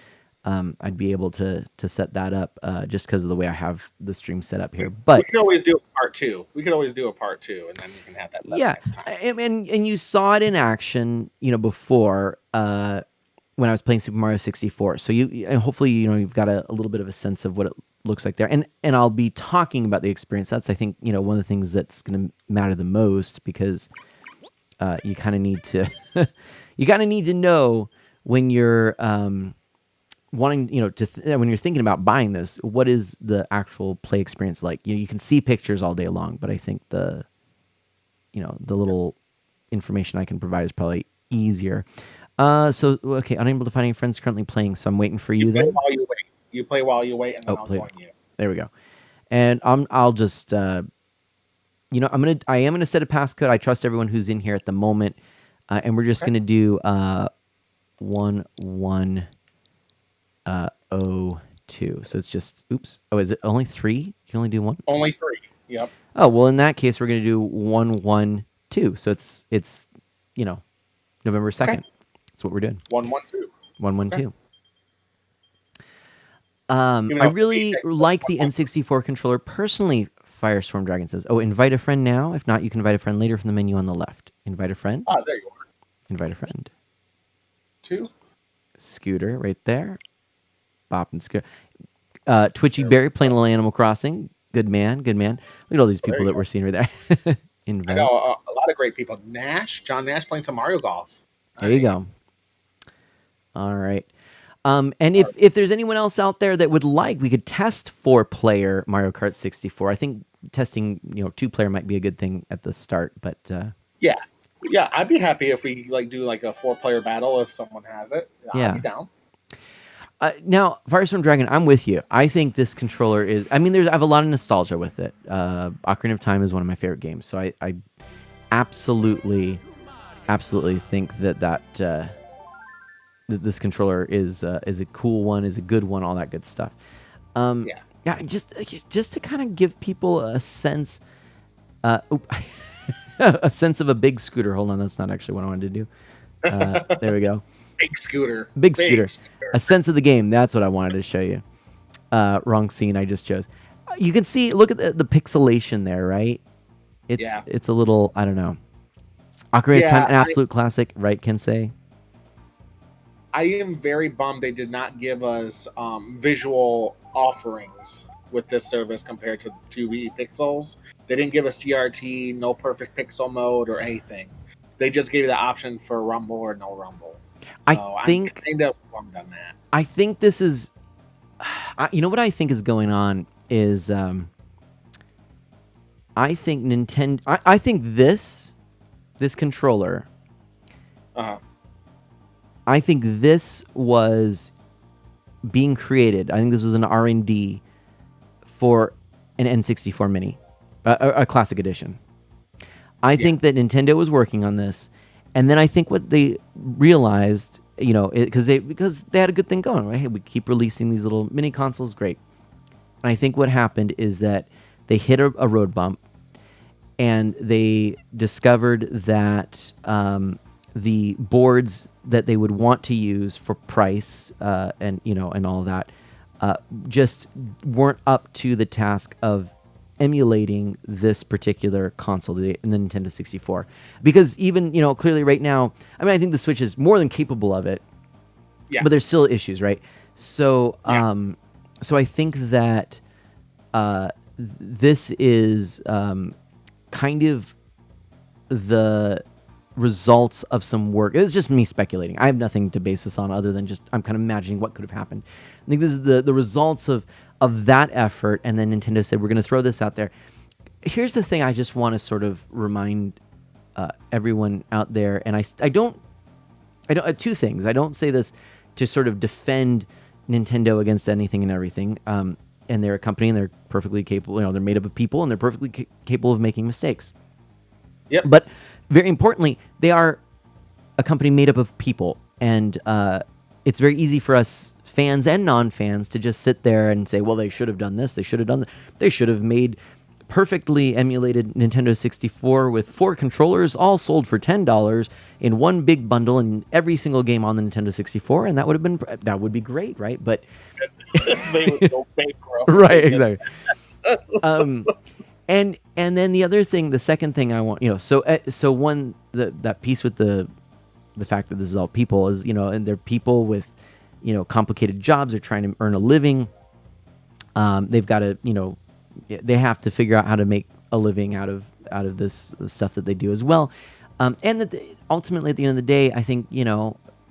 I'd be able to set that up just because of the way I have the stream set up here. We But can always do a part two. We could always do a part two, and then you can have that yeah, next time. and you saw it in action, before when I was playing Super Mario 64. So and hopefully you've got a little bit of a sense of what it looks like there. And I'll be talking about the experience. That's, I think, one of the things that's going to matter the most, because you kind of need to know when you're wanting, when you're thinking about buying this, what is the actual play experience like? You can see pictures all day long, but I think the little information I can provide is probably easier. So okay, unable to find any friends currently playing, so I'm waiting for you play then. while you wait. You play while you wait, and then I'll play. join you. There we go. And I'll just I am gonna set a passcode. I trust everyone who's in here at the moment, and we're just gonna do 1102. So it's just oops. Oh, is it only 3? You can only do 1. Only 3. Yep. Oh well, in that case, we're gonna do 112. So it's November 2nd. Okay. That's what we're doing. 112. 112. Okay. I really like the N64 controller personally. Firestorm Dragon says, "Oh, invite a friend now. If not, you can invite a friend later from the menu on the left. Invite a friend. Ah, there you are. Invite a friend. 2. Scooter right there. Bop and Scooter. Twitchy Berry playing a little Animal Crossing. Good man. Good man. Look at all these people that we're seeing right there. Invite. I know a lot of great people. John Nash playing some Mario Golf. There you go. All right. And if there's anyone else out there that would like, we could test 4-player Mario Kart 64. I think testing, 2-player might be a good thing at the start, but yeah, I'd be happy if we do a 4-player battle if someone has it. Yeah. I'll be down. Now, Firestorm Dragon, I'm with you. I think this controller is. I mean, I have a lot of nostalgia with it. Ocarina of Time is one of my favorite games, so I absolutely think that this controller is a cool one, is a good one, all that good stuff. Yeah, just to kind of give people a sense, a sense of a big scooter. Hold on, that's not actually what I wanted to do. There we go. Big scooter. Big scooter. A sense of the game. That's what I wanted to show you. Wrong scene I just chose. You can see, look at the pixelation there, right? It's a little, I don't know. Ocarina of Time, an absolute classic, right, Kensei? I am very bummed they did not give us visual offerings with this service compared to the 2D pixels. They didn't give us CRT, no perfect pixel mode, or anything. They just gave you the option for Rumble or no Rumble. So I'm kind of bummed on that. I think this is... what I think is going on is... I think Nintendo... I think this controller... Uh-huh. I think this was being created. I think this was an R&D for an N64 Mini, a classic edition. I think that Nintendo was working on this, and then I think what they realized because they had a good thing going, right? Hey, we keep releasing these little mini consoles, great. And I think what happened is that they hit a road bump, and they discovered that the boards that they would want to use for price and all of that just weren't up to the task of emulating this particular console, the Nintendo 64. Because even, clearly right now, I mean, I think the Switch is more than capable of it, but there's still issues, right? So, so I think that this is kind of the results of some work. It's just me speculating. I have nothing to base this on other than just I'm kind of imagining what could have happened. I think this is the results of that effort, and then Nintendo said, we're going to throw this out there. Here's the thing I just want to sort of remind everyone out there, and I don't two things. I don't say this to sort of defend Nintendo against anything and everything. And they're a company, and they're perfectly capable. They're made up of people, and they're perfectly capable of making mistakes. Yep. But very importantly, they are a company made up of people, and it's very easy for us fans and non-fans to just sit there and say, well, they should have done this, they should have done that. They should have made perfectly emulated Nintendo 64 with 4 controllers, all sold for $10 in one big bundle, in every single game on the Nintendo 64, and that would be great, right? But they would go bankrupt. right, exactly. And then the second thing I want, so one, that piece with the fact that this is all people is, and they're people with, complicated jobs. They're trying to earn a living. They've got to, they have to figure out how to make a living out of this stuff that they do as well. And that ultimately at the end of the day, I think,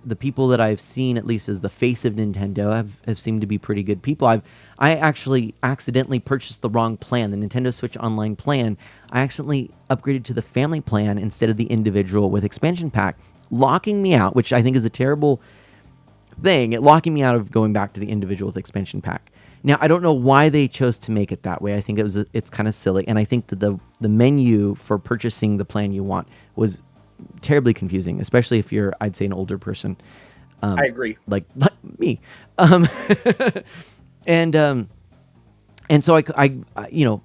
the people that I've seen, at least as the face of Nintendo, have seemed to be pretty good people. I actually accidentally purchased the wrong plan, the Nintendo Switch Online plan. I accidentally upgraded to the family plan instead of the individual with expansion pack, locking me out, which I think is a terrible thing, locking me out of going back to the individual with expansion pack. Now, I don't know why they chose to make it that way. I think it's kind of silly, and I think that the menu for purchasing the plan you want was terribly confusing, especially if you're, I'd say, an older person. I agree. Like me. And so I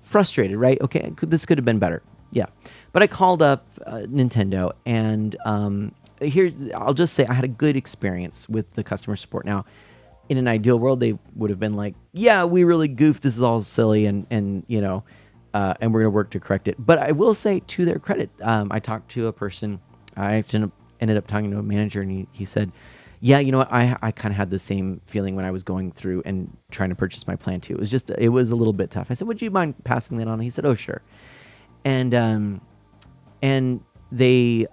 frustrated, right? Okay, this could have been better. Yeah. But I called up Nintendo, and here, I'll just say I had a good experience with the customer support. Now, in an ideal world, they would have been like, yeah, we really goofed. This is all silly, and we're going to work to correct it. But I will say, to their credit, I talked to a person. I ended up talking to a manager, and he said, yeah, you know what? I kind of had the same feeling when I was going through and trying to purchase my plan too. It was a little bit tough. I said, would you mind passing that on? He said, oh, sure. And they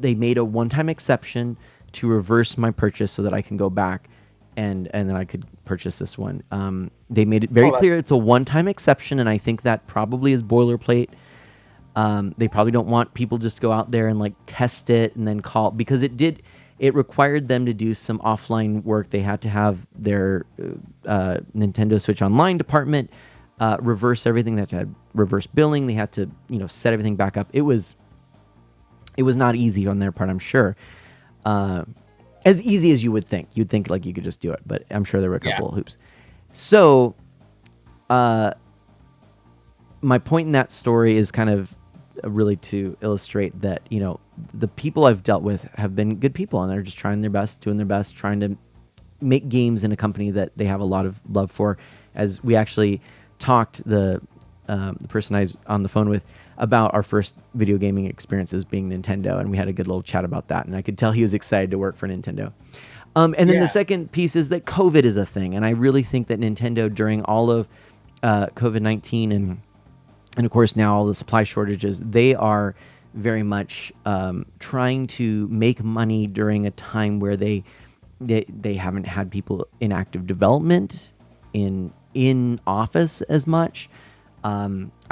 made a one-time exception to reverse my purchase so that I can go back and then I could purchase this one. They made it very clear it's a one-time exception, and I think that probably is boilerplate. They probably don't want people just to go out there and like test it and then call, because it required them to do some offline work. They had to have their Nintendo Switch Online department reverse everything. They had to have reverse billing. They had to, set everything back up. It was not easy on their part, I'm sure. As easy as you would think. You'd think like you could just do it, but I'm sure there were a couple of hoops. So, my point in that story is kind of really to illustrate that, the people I've dealt with have been good people, and they're just trying their best, doing their best, trying to make games in a company that they have a lot of love for. As we actually talked, the person I was on the phone with, about our first video gaming experiences being Nintendo, and we had a good little chat about that, and I could tell he was excited to work for Nintendo. And then the second piece is that COVID is a thing, and I really think that Nintendo, during all of COVID-19 and of course now all the supply shortages, they are very much trying to make money during a time where they haven't had people in active development in office as much.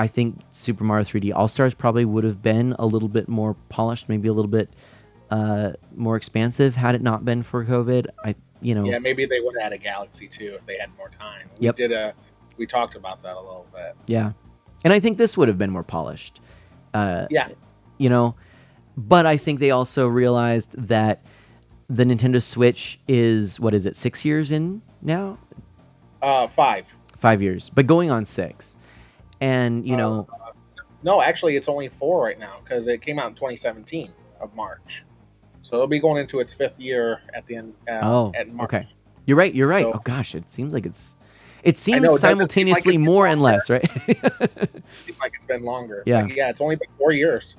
I think Super Mario 3D All-Stars probably would have been a little bit more polished, maybe a little bit more expansive had it not been for COVID. Yeah, maybe they would have had a Galaxy too if they had more time. We talked about that a little bit. Yeah. And I think this would have been more polished. But I think they also realized that the Nintendo Switch is, what is it, 6 years in now? 5. 5 years, but going on 6. And, you know... No, actually, it's only 4 right now because it came out in 2017 of March. So it'll be going into its 5th year at the end. At March. Okay. You're right. So, oh gosh, it seems like it seems know, simultaneously like more and less, right? It seems like it's been longer. Yeah. But yeah, it's only been 4 years.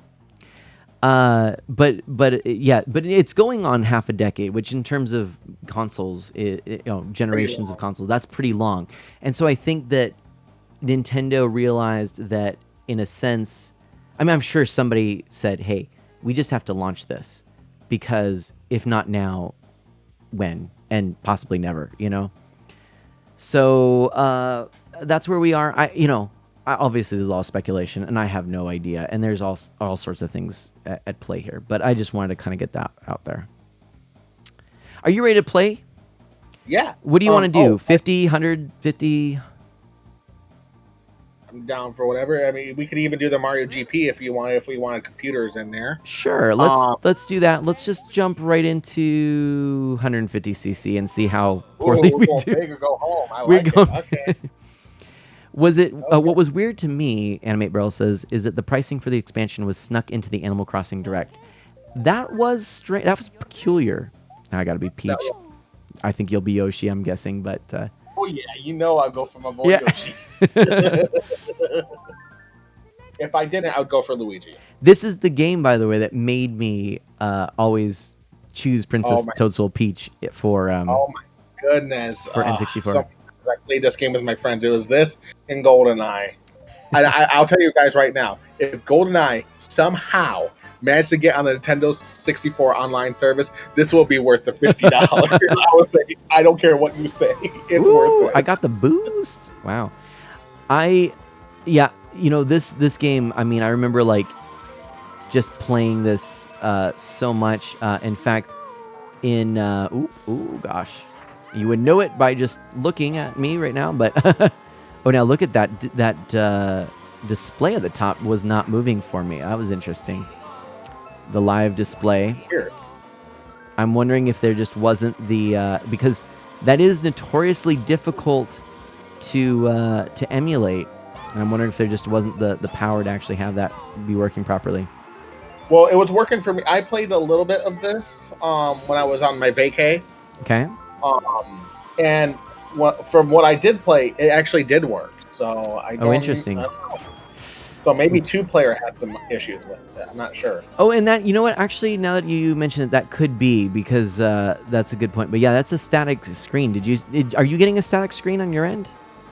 But it's going on half a decade, which in terms of consoles, generations of consoles, that's pretty long. And so I think that Nintendo realized that, in a sense, I mean, I'm sure somebody said, "Hey, we just have to launch this, because if not now, when? And possibly never." So that's where we are. Obviously there's a lot of speculation, and I have no idea, and there's all sorts of things at play here. But I just wanted to kind of get that out there. Are you ready to play? Yeah. What do you want to do? 50, 150? I'm down for whatever. I mean, we could even do the Mario GP if we wanted computers in there. Sure. Let's do that. Let's just jump right into 150cc and see how poorly we do. Big or go home. I like it. Okay. Was it what was weird to me, Animate Barrel says, is that the pricing for the expansion was snuck into the Animal Crossing Direct. That was strange. That was peculiar. Now I gotta be Peach. I think you'll be Yoshi, I'm guessing, but oh yeah, I'll go for my boy Yoshi. If I didn't, I would go for Luigi. This is the game, by the way, that made me always choose Princess Toadstool Peach for oh my goodness, for N64. I played this game with my friends. It was this and GoldenEye. I'll tell you guys right now, if GoldenEye somehow managed to get on the Nintendo 64 online service, this will be worth the $50. I would say, I don't care what you say. It's worth it. I got the boost. Wow. This game, I mean, I remember like just playing this so much. In fact, gosh, you would know it by just looking at me right now. But now look at that display at the top was not moving for me. That was interesting. The live display. Here. I'm wondering if there just wasn't the because that is notoriously difficult to emulate. And I'm wondering if there just wasn't the power to actually have that be working properly. Well, it was working for me. I played a little bit of this when I was on my vacay. Okay. And from what I did play, it actually did work. So interesting. So maybe 2-player had some issues with it. I'm not sure. Oh, and that, you know what? Actually, now that you mention it, that could be, because that's a good point. But yeah, that's a static screen. Are you getting a static screen on your end?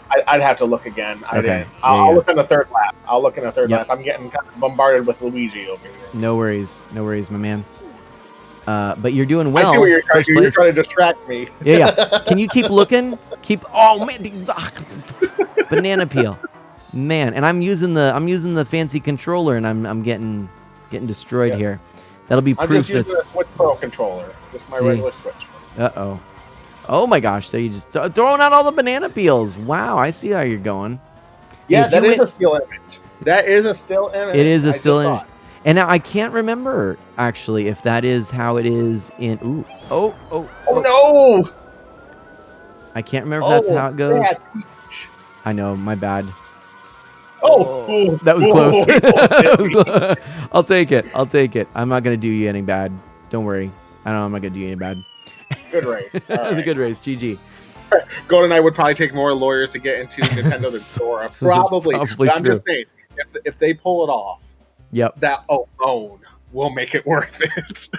I'd have to look again. Okay. I'll look in the third lap. Lap. I'm getting kind of bombarded with Luigi over here. No worries, my man. But you're doing well. I see what you're trying to do. You're trying to distract me. Yeah. Can you keep looking? Oh man, banana peel, man. And I'm using the fancy controller, and I'm getting destroyed here. That'll be proof. I'm just using a Switch Pro controller. Just my regular Switch. Uh-oh. Oh my gosh, so you just throwing out all the banana peels. Wow, I see how you're going. Yeah, that is a still image. That is a still image. It is a still image. And now I can't remember, actually, if that is how it is in... Ooh. Oh, no! I can't remember if that's how it goes. I know, my bad. Oh! That was close. I'll take it. I'm not going to do you any bad. Don't worry. I'm not going to do you any bad. Good race. Right. The good race. GG. GoldenEye would probably take more lawyers to get into Nintendo than Sora. Probably. But I'm just saying, if they pull it off, that alone will make it worth it.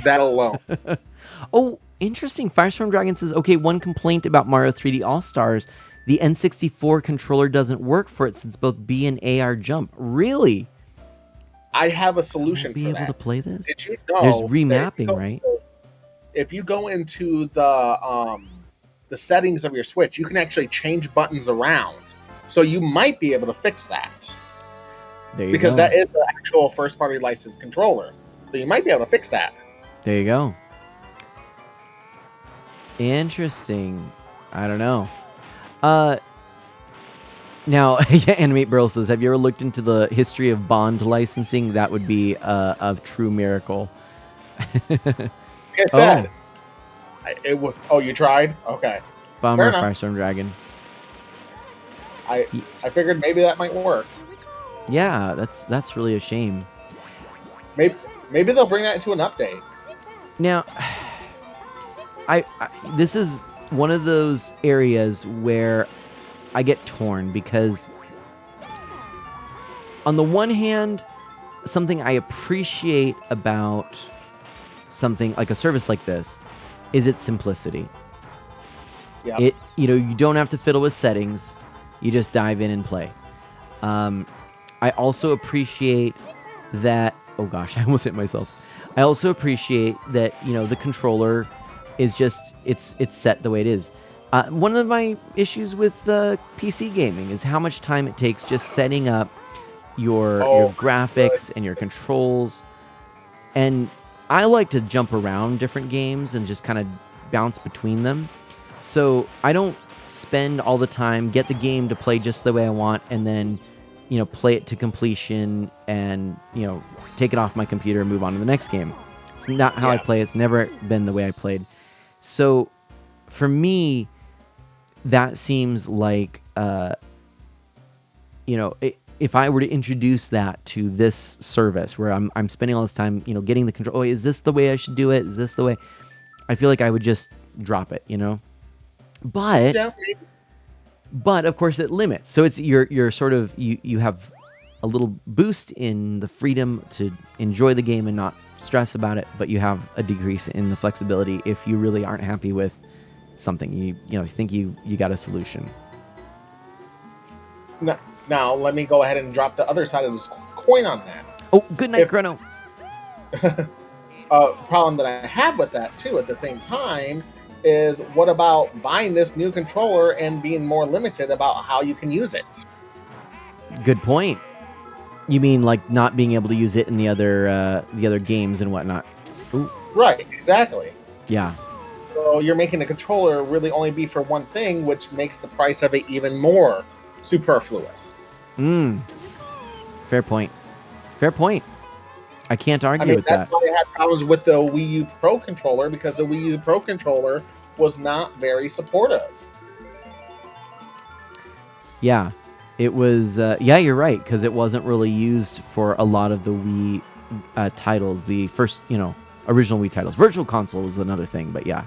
That alone. Oh, interesting. Firestorm Dragon says, okay, one complaint about Mario 3D All-Stars, the N64 controller doesn't work for it since both B and A are jump. Really? I have a solution for that. Be able to play this? Did you know there's remapping, right? If you go into the settings of your Switch, you can actually change buttons around. So you might be able to fix that. Because that is the actual first-party licensed controller. So you might be able to fix that. There you go. Interesting. I don't know. Now, Animate Burl says, have you ever looked into the history of Bond licensing? That would be a true miracle. I said, it was. Oh, you tried? Okay. Bummer, Fair enough. Firestorm Dragon. I figured maybe that might work. Yeah, that's really a shame. Maybe they'll bring that into an update. Now, I this is one of those areas where I get torn because on the one hand, something I appreciate about something like a service like this is its simplicity. Yeah. You don't have to fiddle with settings. You just dive in and play. I also appreciate that. Oh gosh, I almost hit myself. I also appreciate that the controller is just it's set the way it is. One of my issues with PC gaming is how much time it takes just setting up your graphics and your controls. And I like to jump around different games and just kind of bounce between them. So I don't spend all the time, get the game to play just the way I want, and then play it to completion and take it off my computer and move on to the next game. It's not how I play. It's never been the way I played. So for me, that seems like if I were to introduce that to this service where I'm spending all this time getting the control, is this the way I should do it, is this the way, I feel like I would just drop it. But of course it limits. So it's you're sort of you have a little boost in the freedom to enjoy the game and not stress about it, but you have a decrease in the flexibility if you really aren't happy with something. You think you got a solution. Now let me go ahead and drop the other side of this coin on that. Oh, good night, Chrono. Problem that I have with that too at the same time is, what about buying this new controller and being more limited about how you can use it? Good point. You mean like not being able to use it in the other games and whatnot? Ooh. Right, exactly. Yeah. So you're making the controller really only be for one thing, which makes the price of it even more superfluous. Fair point. Fair point. I can't argue with that's that. why I had problems with the Wii U Pro controller, because the Wii U Pro controller was not very supportive. Yeah, it was. Yeah, you're right, because it wasn't really used for a lot of the Wii titles. The first, original Wii titles. Virtual Console was another thing, but yeah.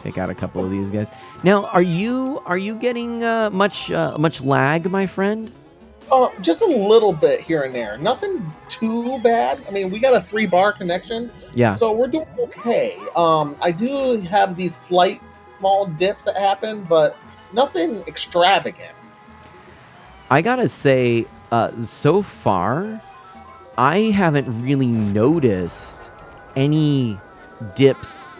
Take out a couple of these guys. Now, are you getting much lag, my friend? Just a little bit here and there. Nothing too bad. I mean, we got a 3-bar connection. Yeah. So we're doing okay. I do have these slight small dips that happen, but nothing extravagant. I gotta say, so far, I haven't really noticed any dips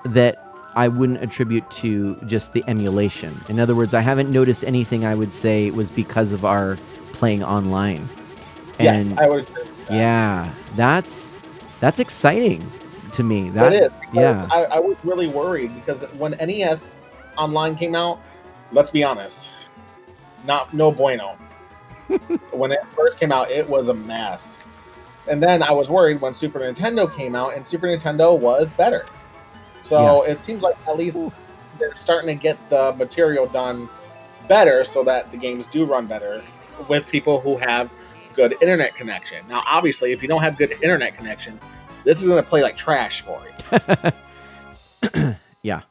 that I wouldn't attribute to just the emulation. In other words, I haven't noticed anything I would say was because of our playing online. And yes, I would agree with that. Yeah, that's exciting to me. That is. Yeah. I was really worried because when NES Online came out, let's be honest, no bueno. When it first came out, it was a mess. And then I was worried when Super Nintendo came out, and Super Nintendo was better. So It seems like at least they're starting to get the material done better so that the games do run better with people who have good internet connection. Now, obviously, if you don't have good internet connection, this is going to play like trash for you. Yeah.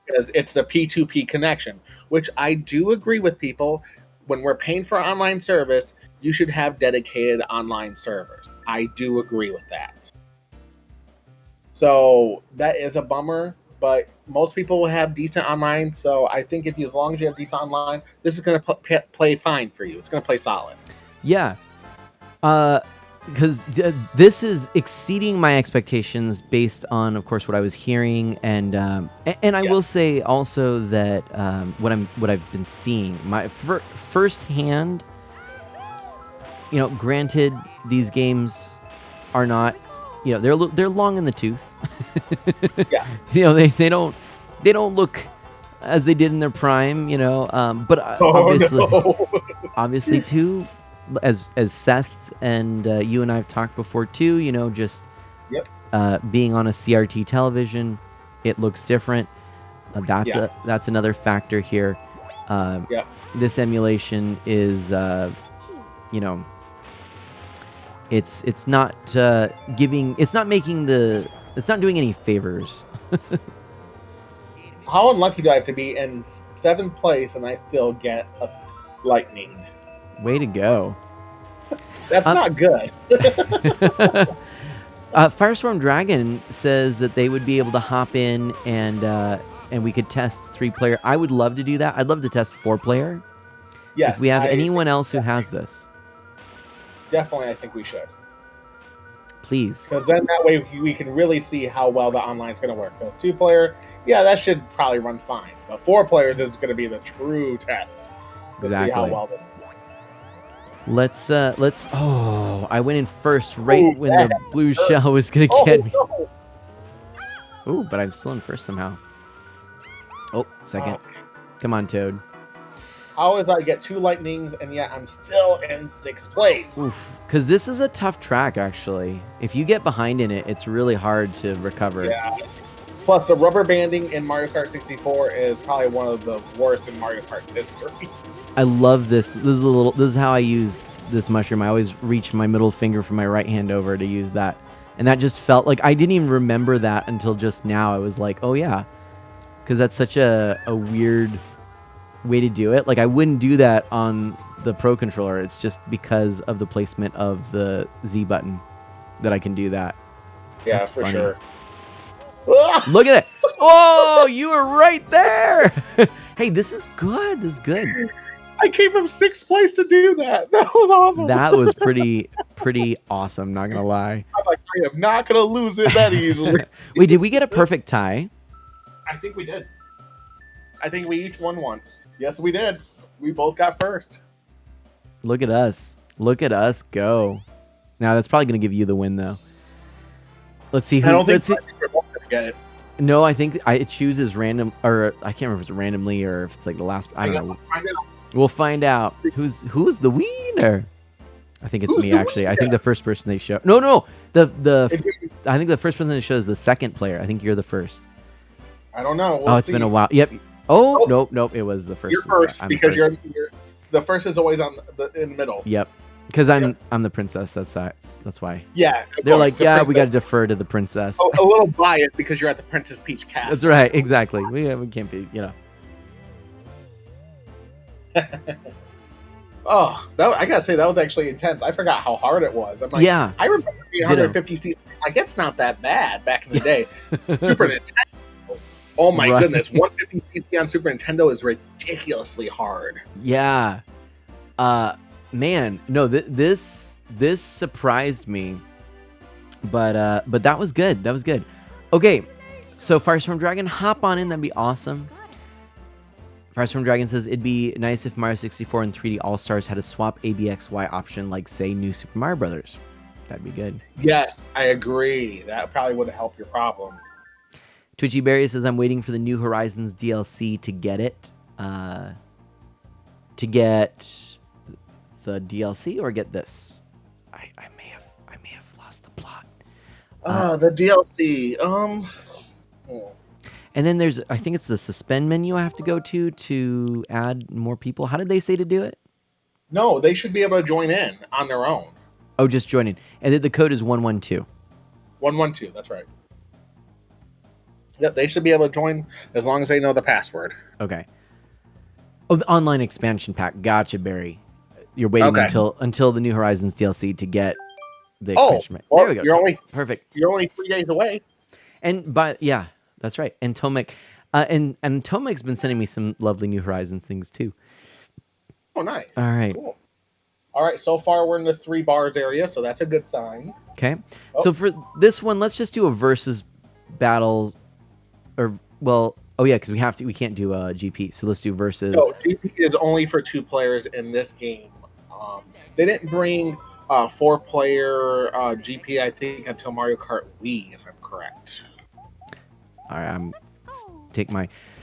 Because it's the P2P connection, which I do agree with people. When we're paying for online service, you should have dedicated online servers. I do agree with that. So that is a bummer, but most people will have decent online. So I think as long as you have decent online, this is going to play fine for you. It's going to play solid. Yeah. Because this is exceeding my expectations based on, of course, what I was hearing, and I will say also that what I've been seeing, my firsthand. Granted, these games are not. They're long in the tooth. Yeah. They don't look as they did in their prime. But obviously too, as Seth and you and I have talked before too, you know, just Yep. being on a CRT television, it looks different. That's another factor here. Yep. This emulation is, you know, it's not it's not doing any favors. How unlucky do I have to be in 7th place and I still get a lightning? Way to go. That's not good. Firestorm Dragon says that they would be able to hop in and we could test 3-player. I would love to do that. I'd love to test 4-player. Yes. If we have anyone else who has this, definitely, I think we should. please. Because then that way we can really see how well the online is going to work. Because 2-player, yeah, that should probably run fine. But 4 players is going to be the true test to see how well they. Let's oh, I went in first right when the blue shell was gonna get me. No. Ooh, but I'm still in first somehow. Oh, second. Come on, Toad. How is I get 2 lightnings and yet I'm still in 6th place? Oof. Because this is a tough track, actually. If you get behind in it, it's really hard to recover. Yeah. Plus, the rubber banding in Mario Kart 64 is probably one of the worst in Mario Kart's history. I love this. This is how I use this mushroom. I always reach my middle finger from my right hand over to use that. And that just felt like I didn't even remember that until just now. I was like, oh yeah. Because that's such a weird way to do it. Like I wouldn't do that on the Pro Controller. It's just because of the placement of the Z button that I can do that. Yeah, That's for funny. sure. Look at it. Oh, you were right there. Hey, this is good. This is good. I came from 6th place to do that. That was awesome. That was pretty awesome, not gonna lie. I'm like, I am not gonna lose it that easily. Wait, did we get a perfect tie? I think we did. I think we each won once. Yes, we did. We both got first. Look at us. Look at us go. Now that's probably gonna give you the win though. Let's see who. I don't think, let's see. I think we're both gonna get it. No, I think it chooses random, or I can't remember if it's randomly or if it's like the last. I don't know. We'll find out who's the winner. I think it's me actually. Winner? I think the first person they show. No. I think the first person they show is the second player. I think you're the first. I don't know. We'll it's been a while. Yep. Oh, nope. It was the first. You're first because you're the first is always on in the middle. Yep. Because I'm the princess. That's why. Yeah. They're like, yeah, we got to defer to the princess. Oh, a little biased because you're at the Princess Peach cast. That's right. Exactly. We can't be, you know. Oh, I gotta say that was actually intense. I forgot how hard it was. I'm like, yeah, I remember being 150 cc. Like, it's not that bad back in the day. Super Nintendo. Oh my goodness, 150 cc on Super Nintendo is ridiculously hard. Yeah, man, no, this surprised me, but that was good. That was good. Okay, so Firestorm Dragon, hop on in. That'd be awesome. Firestorm Dragon says, it'd be nice if Mario 64 and 3D All-Stars had a swap ABXY option like, say, New Super Mario Brothers. That'd be good. Yes, I agree. That probably would help your problem. Twitchy Berry says, I'm waiting for the New Horizons DLC to get it. To get the DLC or get this? I may have lost the plot. The DLC. And then there's, I think it's the suspend menu I have to go to add more people. How did they say to do it? No, they should be able to join in on their own. Oh, just join in. And then the code is 112. 112, that's right. Yep, they should be able to join as long as they know the password. Okay. Oh, the online expansion pack. Gotcha, Barry. You're waiting until the New Horizons DLC to get the expansion pack. Well, there we go. You're only perfect. You're only 3 days away. Yeah, that's right. And Tomek, and Tomek's been sending me some lovely New Horizons things too. Oh, nice. All right. Cool. All right. So far, we're in the 3 bars area, so that's a good sign. Okay. Oh. So for this one, let's just do a versus battle, or because we can't do a GP. So let's do versus. No, GP is only for 2 players in this game. They didn't bring 4-player GP, I think, until Mario Kart Wii, if I'm correct. All right,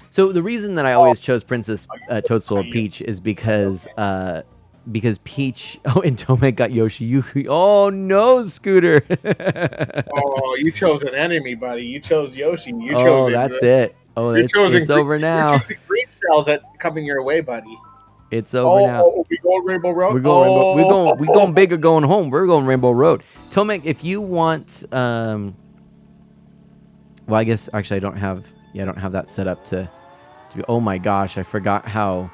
So the reason that I always chose Princess Toadstool Peach is because because Peach. Oh, and Tomek got Yoshi. Oh no, Scooter. Oh, you chose an enemy, buddy. You chose Yoshi. You Oh, chose that's it. Oh, it's over now. You're choosing green shells that coming your way, buddy. It's over now. We going Rainbow Road. We're going Rainbow. We going big or going home. We're going Rainbow Road. Tomek, if you want, well, I guess actually I don't have that set up to be. Oh my gosh, I forgot how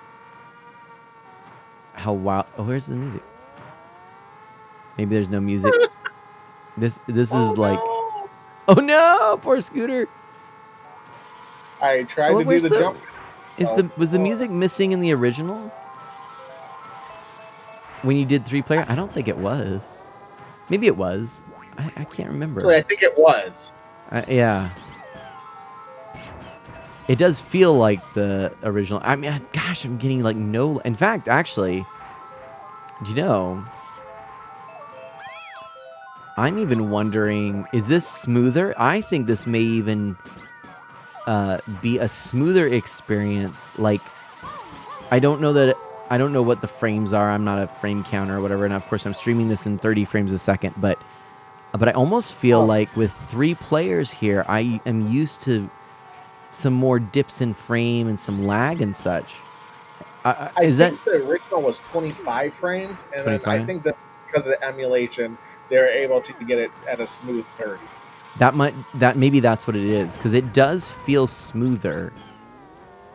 wild. Oh, where's the music? Maybe there's no music. This is like. No. Oh no, poor Scooter. I tried to do the jump. Was the music missing in the original? When you did 3-player? I don't think it was. Maybe it was. I can't remember. Actually, I think it was. Yeah. It does feel like the original. I mean, gosh, I'm getting like no. In fact, actually, do you know? I'm even wondering, is this smoother? I think this may even be a smoother experience. Like, I don't know what the frames are. I'm not a frame counter or whatever. And of course, I'm streaming this in 30 frames a second. But I almost feel like with 3 players here, I am used to some more dips in frame and some lag and such. I think the original was 25 frames, and 25? Then I think that because of the emulation, they were able to get it at a smooth 30. Maybe that's what it is, because it does feel smoother.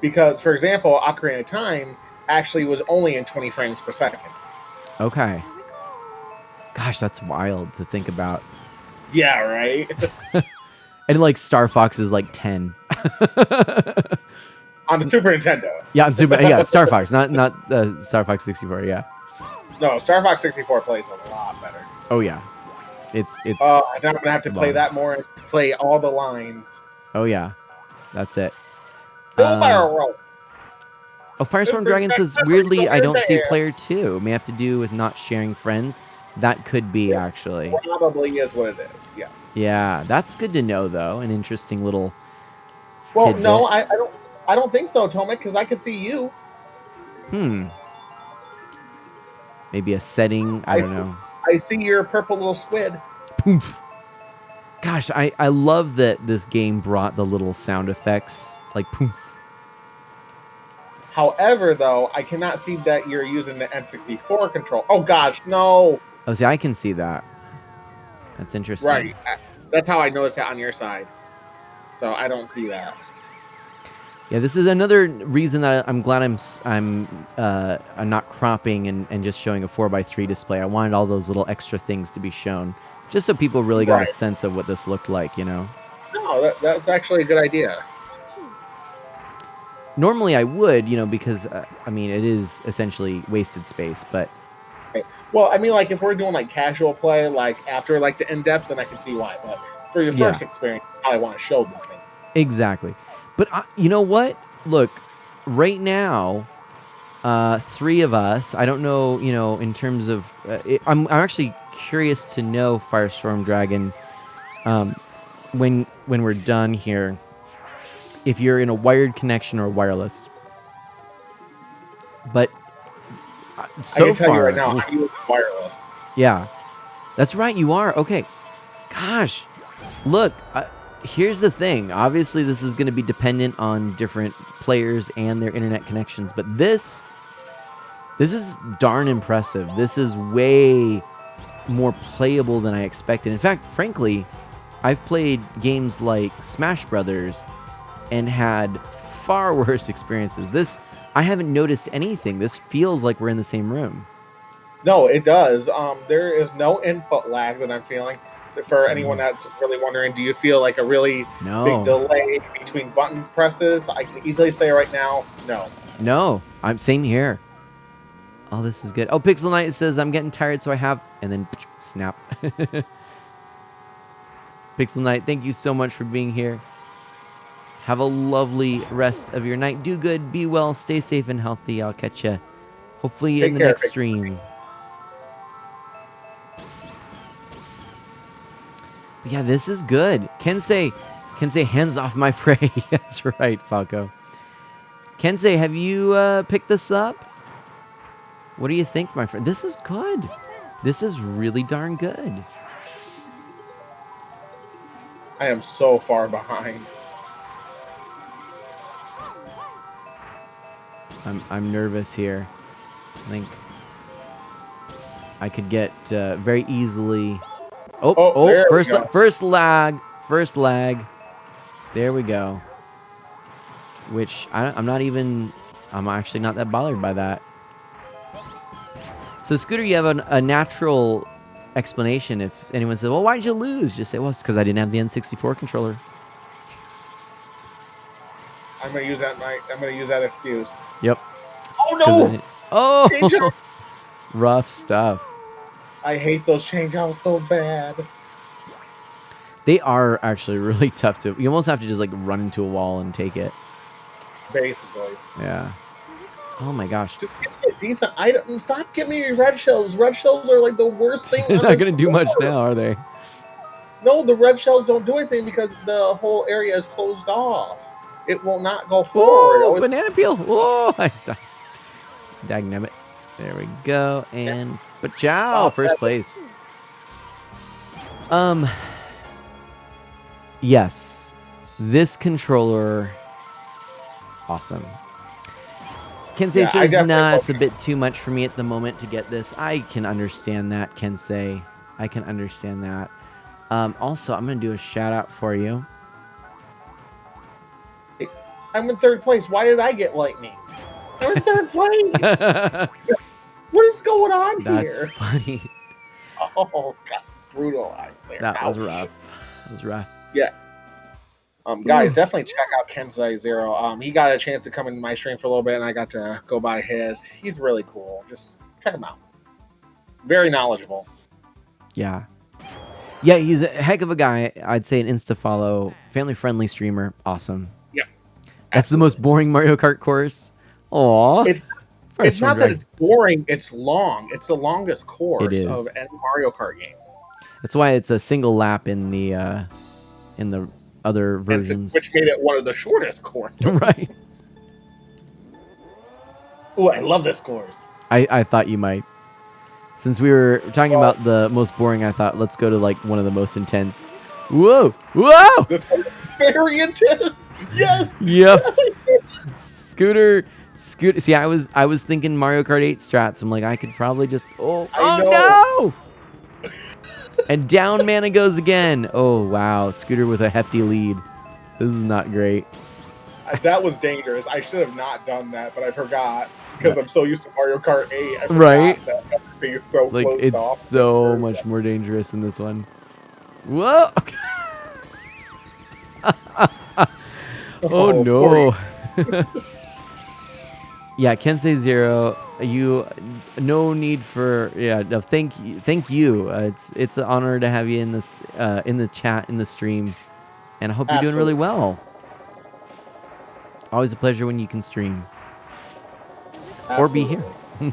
Because, for example, Ocarina of Time actually was only in 20 frames per second. Okay. Gosh, that's wild to think about. Yeah, right? And like Star Fox is like 10. On the Super Nintendo. Yeah, Star Fox, not Star Fox 64, yeah. No, Star Fox 64 plays a lot better. Oh yeah. It's now I'm going to have to play that more and play all the lines. Oh yeah. That's it. Barrel. Oh, Firestorm Dragon says, weirdly, I don't see player 2. May have to do with not sharing friends. That could be, actually. Probably is what it is, yes. Yeah, that's good to know, though. An interesting little tidbit. No, I don't think so, Tomek, because I can see you. Maybe a setting, I don't know. I see your purple little squid. Poof. Gosh, I love that this game brought the little sound effects, like poof. However, though, I cannot see that you're using the N64 control. Oh, gosh, no. Oh, see, I can see that. That's interesting. Right. That's how I noticed that on your side. So I don't see that. Yeah, this is another reason that I'm glad I'm not cropping and just showing a 4:3 display. I wanted all those little extra things to be shown, just so people really got a sense of what this looked like, you know? No, that's actually a good idea. Normally I would, you know, because, I mean, it is essentially wasted space, but... Well, I mean, like, if we're doing, like, casual play, like, after, like, the in-depth, then I can see why. But for your first experience, I want to show this thing. Exactly. But you know what? Look, right now, 3 of us, I don't know, you know, in terms of... I'm actually curious to know, Firestorm Dragon, when we're done here, if you're in a wired connection or wireless. But so I can tell far, you right now, I'm using wireless. Yeah, that's right. You are. Okay. Gosh, look, here's the thing. Obviously, this is going to be dependent on different players and their internet connections. But this is darn impressive. This is way more playable than I expected. In fact, frankly, I've played games like Smash Brothers and had far worse experiences. I haven't noticed anything. This feels like we're in the same room. No, it does. There is no input lag that I'm feeling. For anyone that's really wondering, do you feel like a really big delay between buttons presses? I can easily say right now, no. No, I'm same here. Oh, this is good. Oh, Pixel Knight says, I'm getting tired, so I have... And then snap. Pixel Knight, thank you so much for being here. Have a lovely rest of your night. Do good, be well, stay safe and healthy. I'll catch you hopefully in the next stream. But yeah, this is good. Kensei, hands off my prey. That's right, Falco. Kensei, have you picked this up? What do you think, my friend? This is good. This is really darn good. I am so far behind. I'm nervous here. I think I could get very easily. There we go. First lag. There we go. Which I'm not even. I'm actually not that bothered by that. So Scooter, you have a natural explanation. If anyone says, "Well, why'd you lose?" Just say, "Well, it's because I didn't have the N64 controller." I'm gonna use that excuse. Yep. Oh no! Change Oh, up. rough stuff. I hate those change-outs so bad. They are actually really tough to. You almost have to just like run into a wall and take it. Basically. Yeah. Oh my gosh. Just give me a decent item. Stop giving me your red shells. Red shells are like the worst thing. They're not gonna do much now, are they? No, the red shells don't do anything because the whole area is closed off. It will not go forward. Oh, banana peel. Oh, I stopped. Dagnabbit. There we go. And Pachow, first place. Yes. This controller, awesome. Kensei says, nah, it's a bit too much for me at the moment to get this. I can understand that, Kensei. I can understand that. Also, I'm going to do a shout out for you. I'm in third place. Why did I get lightning? I'm in third place. What is going on here? That's funny. Oh, God. Brutalized there. That was rough. That was rough. Yeah. Guys, definitely check out Kensei Zero. He got a chance to come into my stream for a little bit, and I got to go by his. He's really cool. Just check him out. Very knowledgeable. Yeah. Yeah, he's a heck of a guy. I'd say an insta-follow, family-friendly streamer. Awesome. Yeah. That's the most boring Mario Kart course. Aw. It's not that it's boring. It's long. It's the longest course of any Mario Kart game. That's why it's a single lap in the other versions, which made it one of the shortest courses. Right. Oh, I love this course. I thought you might. Since we were talking about the most boring, I thought let's go to like one of the most intense. Whoa! Whoa! This one is very intense. Yes. Yep. Scooter. See, I was thinking Mario Kart 8 strats. I'm like, I could probably just. Oh no! And down Mana goes again. Oh wow, Scooter with a hefty lead. This is not great. That was dangerous. I should have not done that, but I forgot because I'm so used to Mario Kart 8. I forgot right? That everything is so like closed it's off. so much more dangerous in this one. Whoa! Oh no! Yeah, Kensei Zero. You no need for no, thank you. It's an honor to have you in this in the chat in the stream, and I hope you're doing really well. Always a pleasure when you can stream or be here. All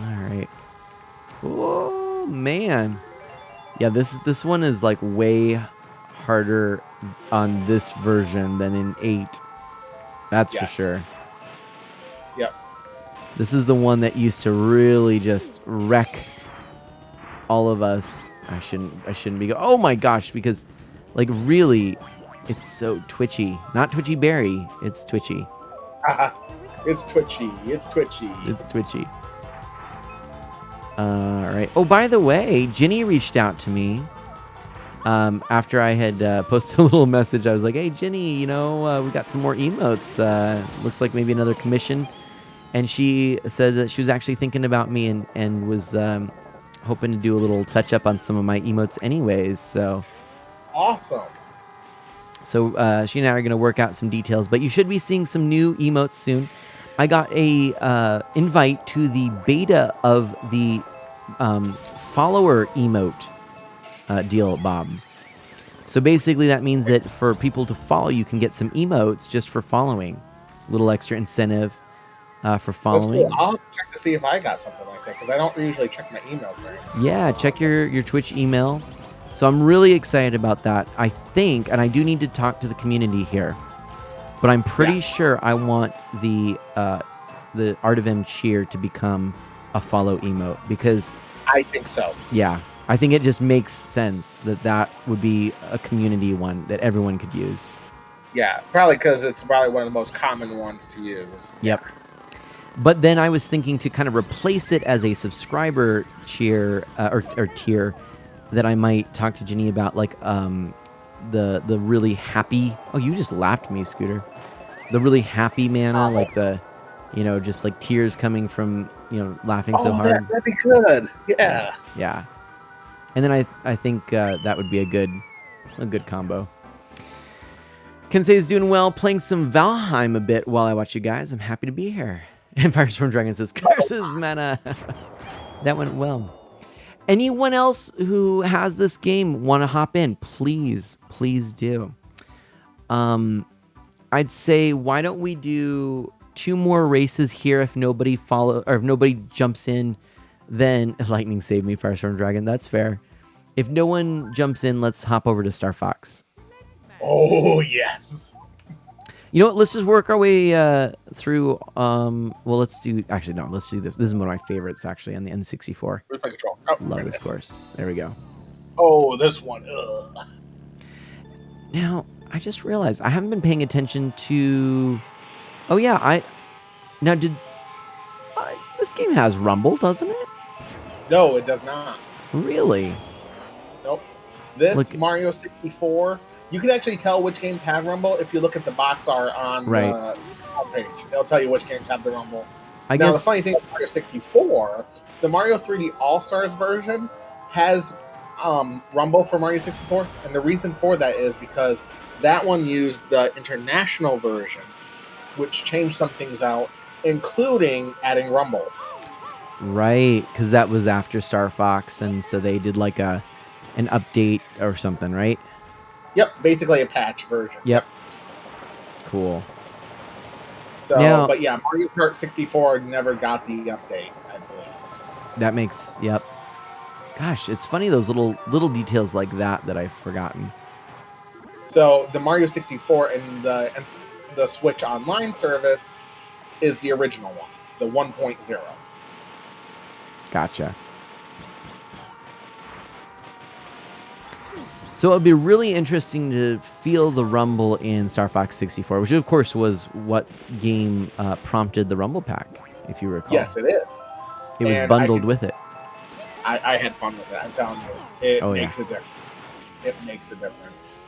right. Oh man, yeah. This one is like way harder on this version than in 8. That's for sure. Yep. This is the one that used to really just wreck all of us. I shouldn't be oh my gosh, because like really it's so twitchy. Not Twitchy Berry, it's twitchy. It's twitchy. It's twitchy. It's twitchy. All right. Oh, by the way, Ginny reached out to me after I had posted a little message. I was like, hey, Ginny, we got some more emotes. Looks like maybe another commission. And she said that she was actually thinking about me and was hoping to do a little touch up on some of my emotes anyways. So awesome. So she and I are going to work out some details, but you should be seeing some new emotes soon. I got a invite to the beta of the follower emote deal, Bob. So basically that means that for people to follow, you can get some emotes just for following. A little extra incentive for following. Cool. I'll check to see if I got something like that because I don't usually check my emails very much. Yeah, check your Twitch email. So I'm really excited about that. I think, and I do need to talk to the community here, but I'm pretty sure I want the the Art of M cheer to become a follow emote, because I think so. yeah, I think it just makes sense that that would be a community one that everyone could use. Yeah, probably because it's probably one of the most common ones to use. Yep. But then I was thinking to kind of replace it as a subscriber cheer or tier, that I might talk to Ginny about, like the really happy. Oh, you just laughed at me, Scooter. The really happy mana, like the, just like tears coming from laughing so hard. That'd be good. Yeah. Yeah. And then I think that would be a good combo. Kensei's doing well, playing some Valheim a bit while I watch you guys. I'm happy to be here. And Firestorm Dragon says, curses, mana. That went well. Anyone else who has this game want to hop in? Please do. I'd say, why don't we do 2 more races here if nobody if nobody jumps in, then Lightning saved me, Firestorm Dragon. That's fair. If no one jumps in, let's hop over to Star Fox. Oh, yes. You know what? Let's just work our way through. Well, let's do this. This is one of my favorites, actually, on the N64. Where's my control? Oh, Love this course. There we go. Oh, this one. Ugh. Now, I just realized I haven't been paying attention to... Oh, yeah. This game has Rumble, doesn't it? No, it does not. Really? Nope. This Mario 64, you can actually tell which games have Rumble if you look at the box art on the homepage. They'll tell you which games have the Rumble. I guess the funny thing about Mario 64, the Mario 3D All-Stars version has Rumble for Mario 64, and the reason for that is because that one used the international version, which changed some things out, including adding Rumble. Right, because that was after Star Fox, and so they did like an update or something, right? Yep, basically a patch version. Yep. Cool. So, now, but yeah, Mario Kart 64 never got the update, I believe. That makes, yep. Gosh, it's funny, those little details like that I've forgotten. So the Mario 64 and the Switch Online service is the original one, the 1.0. Gotcha. So it'd be really interesting to feel the Rumble in Star Fox 64, which of course was what game prompted the Rumble pack, if you recall. Yes, it is. It was bundled with it. I had fun with it. I'm telling you, it makes a difference. It makes a difference.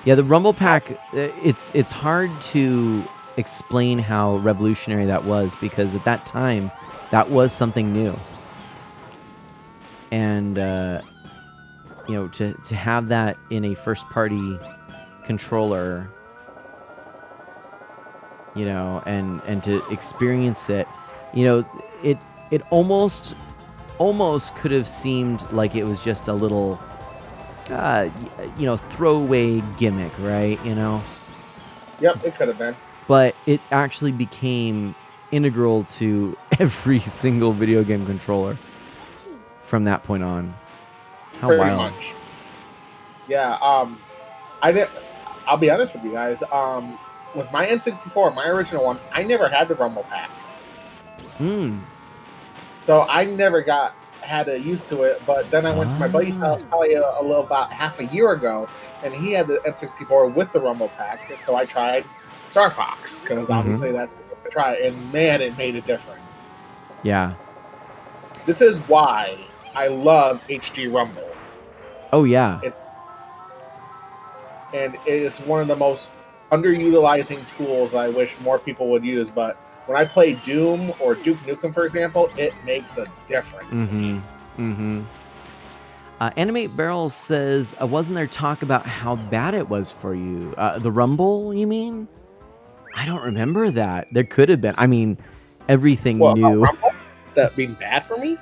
Yeah, the Rumble pack. It's hard to explain how revolutionary that was, because at that time, that was something new. And to have that in a first-party controller, and to experience it, it almost could have seemed like it was just a little, throwaway gimmick, right? Yep, it could have been. But it actually became integral to every single video game controller from that point on. How Pretty wild. much. Yeah, I'll be honest with you guys. With my N64, my original one, I never had the Rumble pack. So I never had used to it, but then I went to my buddy's house probably about half a year ago, and he had the N64 with the Rumble pack, so I tried Star Fox, because obviously that's what I try, and man, it made a difference. Yeah. This is why I love HD Rumble. Oh, yeah. And it is one of the most underutilizing tools I wish more people would use, but when I play Doom or Duke Nukem, for example, it makes a difference to me. Animate Barrel says, wasn't there talk about how bad it was for you? The Rumble, you mean? I don't remember that. There could have been. I mean, everything new. Rumble? That being bad for me?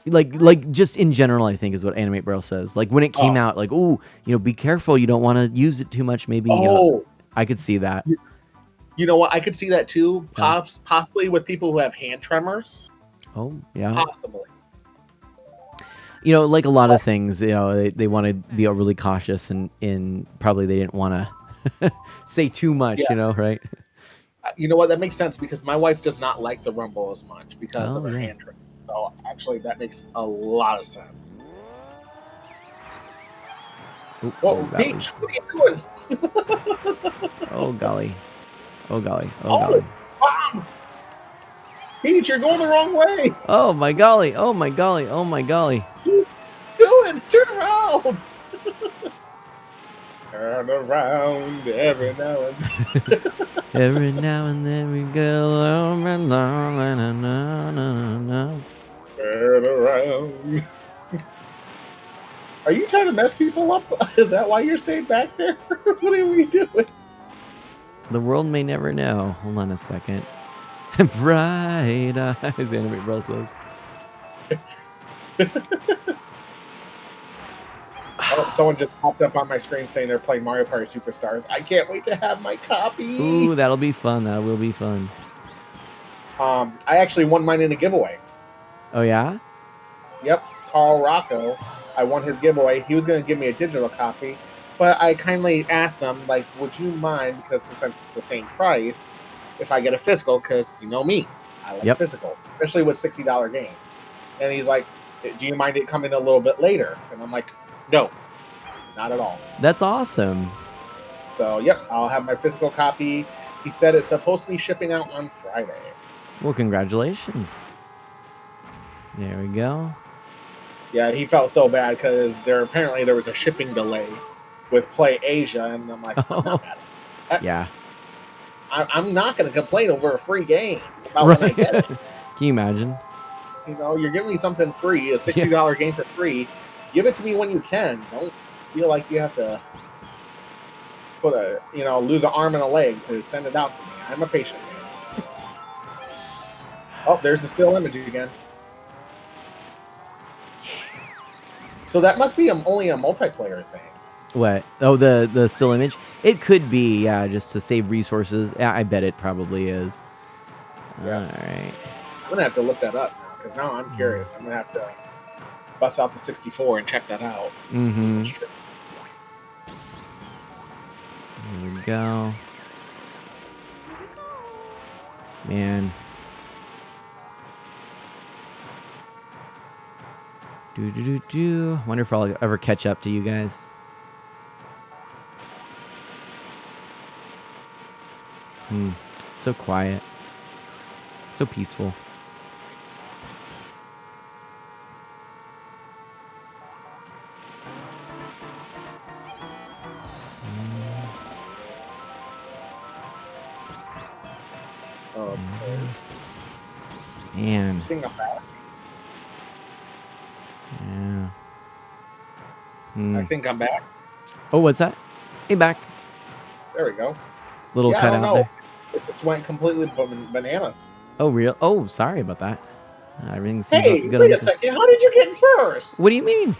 Like just in general, I think is what Animate Barrel says. Like when it came out, like, be careful. You don't want to use it too much. Maybe. I could see that. You know what? I could see that too. Possibly with people who have hand tremors. Oh, yeah. Possibly. Like a lot of things, they want to be really cautious, and probably they didn't want to say too much, Yeah. right? You know what? That makes sense because my wife does not like the rumble as much because Oh, of her yeah. hand training. So actually, that makes a lot of sense. Oop, Well, that Peach, was. what are you doing? Oh golly. Oh golly. Oh Oh, golly. Mom! Peach, you're going the wrong way. Oh my golly. Oh my golly. Oh my golly. What are you doing? Turn around. Turn around every now and then. Every now and then we go over long and no. Turn around. Are you trying to mess people up? Is that why you're staying back there? What are we doing? The world may never know. Hold on a second. Bright eyes, Animate Brussels. Oh, someone just popped up on my screen saying they're playing Mario Party Superstars. I can't wait to have my copy. Ooh, that'll be fun. That will be fun. I actually won mine in a giveaway. Oh yeah? Yep, Carl Rocco. I won his giveaway. He was going to give me a digital copy, but I kindly asked him, like, would you mind, because since it's the same price, if I get a physical? Because you know me, I like physical, especially with $60 games. And he's like, do you mind it coming a little bit later? And I'm like, no, not at all. That's awesome. So, yep, I'll have my physical copy. He said it's supposed to be shipping out on Friday. Well, congratulations. There we go. Yeah, he felt so bad because there was a shipping delay with Play Asia, and I'm like, I'm not mad at that. Yeah. I'm not going to complain over a free game about when I get it. Can you imagine? You know, you're giving me something free, a $60 game for free. Give it to me when you can. Don't feel like you have to lose an arm and a leg to send it out to me. I'm a patient man. Oh, there's the still image again. So that must be only a multiplayer thing. What? Oh, the still image? It could be, yeah, just to save resources. Yeah, I bet it probably is. Yeah. All right. I'm going to have to look that up now, because now I'm curious. I'm going to have to bust out the 64 and check that out. Mm-hmm. Here we go. Man. Do. Wonder if I'll ever catch up to you guys. So quiet. So peaceful. Man. I think I'm back. Yeah. I think I'm back. Oh, what's that? Hey, back. There we go. Little I cut don't out know. there. It just went completely bananas. Oh, real? Oh, sorry about that. Everything seems Hey, good. wait a second. How did you get in first? What do you mean?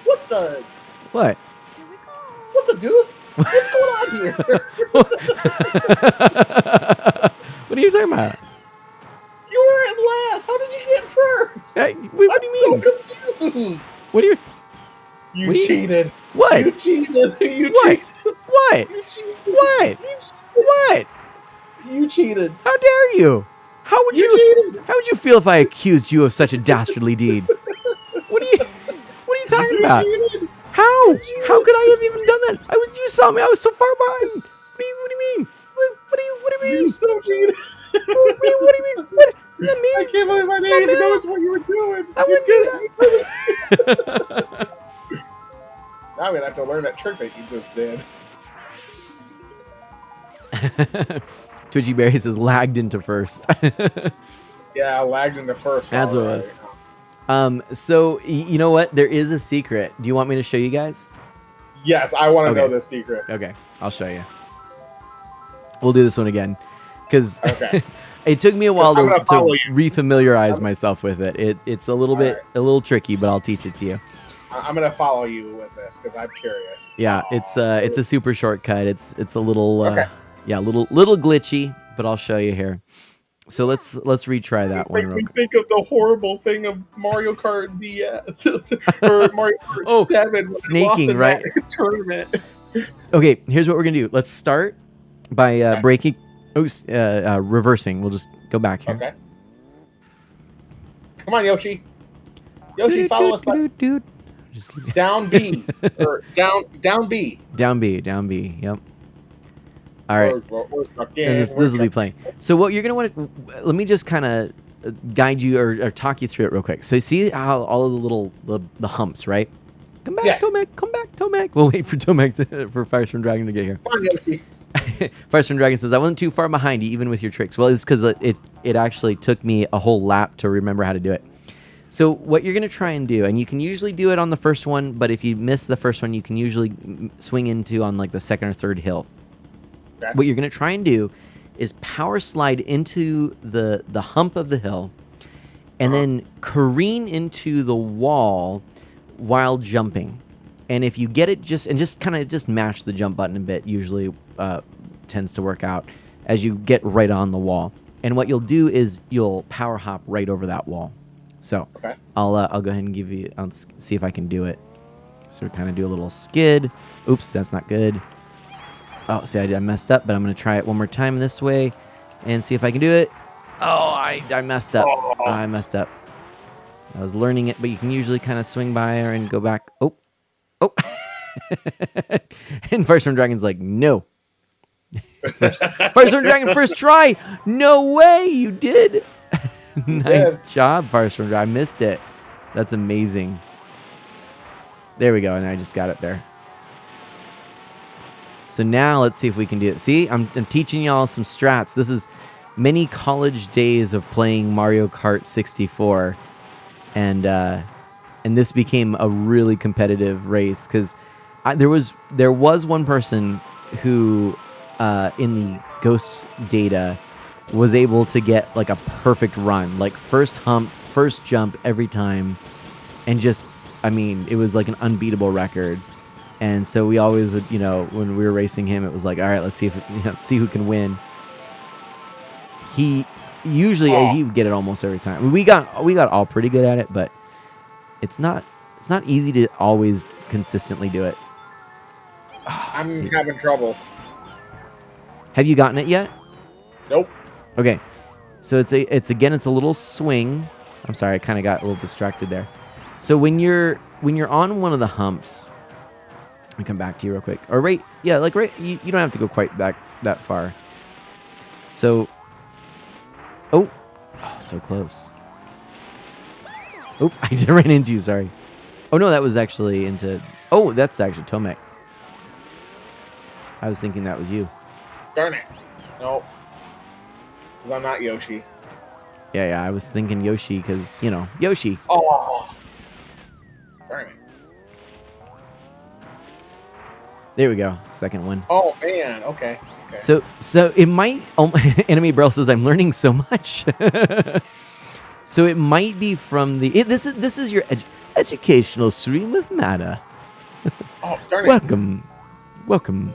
What the? What? What the deuce? What's going on here? What are you talking about? You were in last. How did you get in first? What do you mean? I'm so confused. What do you? You what do you- cheated. What? You cheated. You What? cheated. What? You cheated. What? You cheated. What? You cheated. How dare you? How would You cheated. How would you feel if I accused you of such a dastardly deed? What are you talking about? Cheated. How? How could I have even done that? You saw me. I was so far behind. What do you mean? What do you mean? You so cheated. What do you mean? What? Not me. I can't believe I didn't even notice what you were doing. I wouldn't do that. Now I'm gonna have to learn that trick that you just did. Twitchy Berry says lagged into first. Yeah, I lagged in the first. That's what it was. So you know what? There is a secret. Do you want me to show you guys? Yes, I want to know Okay. this secret. Okay, I'll show you. We'll do this one again, because Okay. it took me a while I'm gonna to follow you. refamiliarize myself with it. It's a little bit a little tricky, but I'll teach it to you. I'm gonna follow you with this because I'm curious. Yeah, it's a super shortcut. It's a little Okay. little glitchy, but I'll show you here. So let's retry that one Makes real me quick. think of the horrible thing of Mario Kart DS or Mario Kart 7. when we snaking, lost in right? that tournament. Okay, here's what we're gonna do. Let's start by breaking. Reversing. We'll just go back here. Okay. Come on, Yoshi. Yoshi, follow us. Dude. Just kidding. Down B or down B. Down B. Yep. All right. We're stuck in. And this will be playing. So what you're gonna want to let me just kind of guide you or talk you through it real quick. So you see how all of the little the humps, right? Come back, Yes. Tomek. Come back, Tomek. We'll wait for Tomek for Firestorm Dragon to get here. Come on, Yoshi. Firestorm Dragon says, I wasn't too far behind you, even with your tricks. Well, it's because it actually took me a whole lap to remember how to do it. So what you're going to try and do, and you can usually do it on the first one, but if you miss the first one, you can usually swing into on like the second or third hill. Okay. What you're going to try and do is power slide into the hump of the hill and then careen into the wall while jumping. And if you get it just kind of just mash the jump button a bit, usually tends to work out as you get right on the wall. And what you'll do is you'll power hop right over that wall. So Okay. I'll go ahead and I'll see if I can do it. So we kind of do a little skid. Oops, that's not good. Oh, see, I messed up, but I'm going to try it one more time this way and see if I can do it. Oh, I messed up. Oh. I messed up. I was learning it, but you can usually kind of swing by her and go back. Oh. And Firestorm Dragon's like, no. Firestorm Dragon, first try. No way, you did. Nice job, Firestorm Dragon. I missed it. That's amazing. There we go, and I just got it there. So now let's see if we can do it. See, I'm teaching y'all some strats. This is many college days of playing Mario Kart 64, and this became a really competitive race because there was one person who in the Ghost data was able to get like a perfect run, like first hump, first jump every time, and just, I mean, it was like an unbeatable record. And so we always would, when we were racing him, it was like, all right, let's see see who can win. He would get it almost every time. We got all pretty good at it, but it's not easy to always consistently do it. I'm having trouble. Have you gotten it yet? Nope. Okay, so it's a little swing. I'm sorry, I kind of got a little distracted there. So when you're on one of the humps, let me come back to you real quick. Or right, you don't have to go quite back that far. So, oh, so close. Oh, I just ran into you. Sorry. Oh no, that was actually into. Oh, that's actually Tomek. I was thinking that was you. Darn it. Nope. Because I'm not Yoshi. Yeah, I was thinking Yoshi because, Yoshi. Oh. Darn it. There we go. Second one. Oh, man. Okay. So it might... Enemy Barrel says, I'm learning so much. So it might be from the... This is your educational stream with Mata. Oh, darn it. Welcome.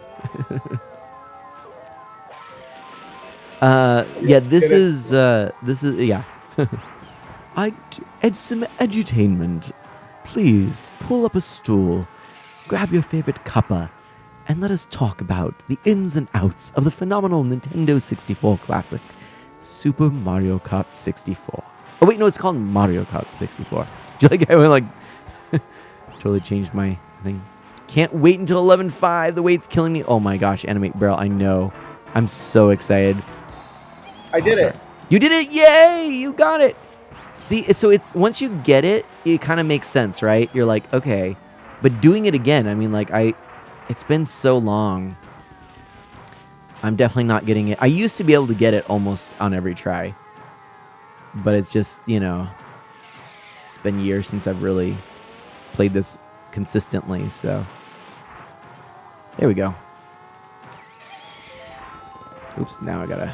This is yeah. I'd some edutainment. Please pull up a stool, grab your favorite cuppa, and let us talk about the ins and outs of the phenomenal Nintendo 64 classic, Super Mario Kart 64. Oh wait, no, it's called Mario Kart 64. Do you like how I went like totally changed my thing? Can't wait until 11.5. The wait's killing me. Oh my gosh, Animate Barrel, I know. I'm so excited. I did it. You did it! Yay! You got it! See, so it's once you get it, it kind of makes sense, right? You're like, okay. But doing it again, I mean, like, it's been so long. I'm definitely not getting it. I used to be able to get it almost on every try. But it's just, it's been years since I've really played this consistently, so. There we go. Oops, now I gotta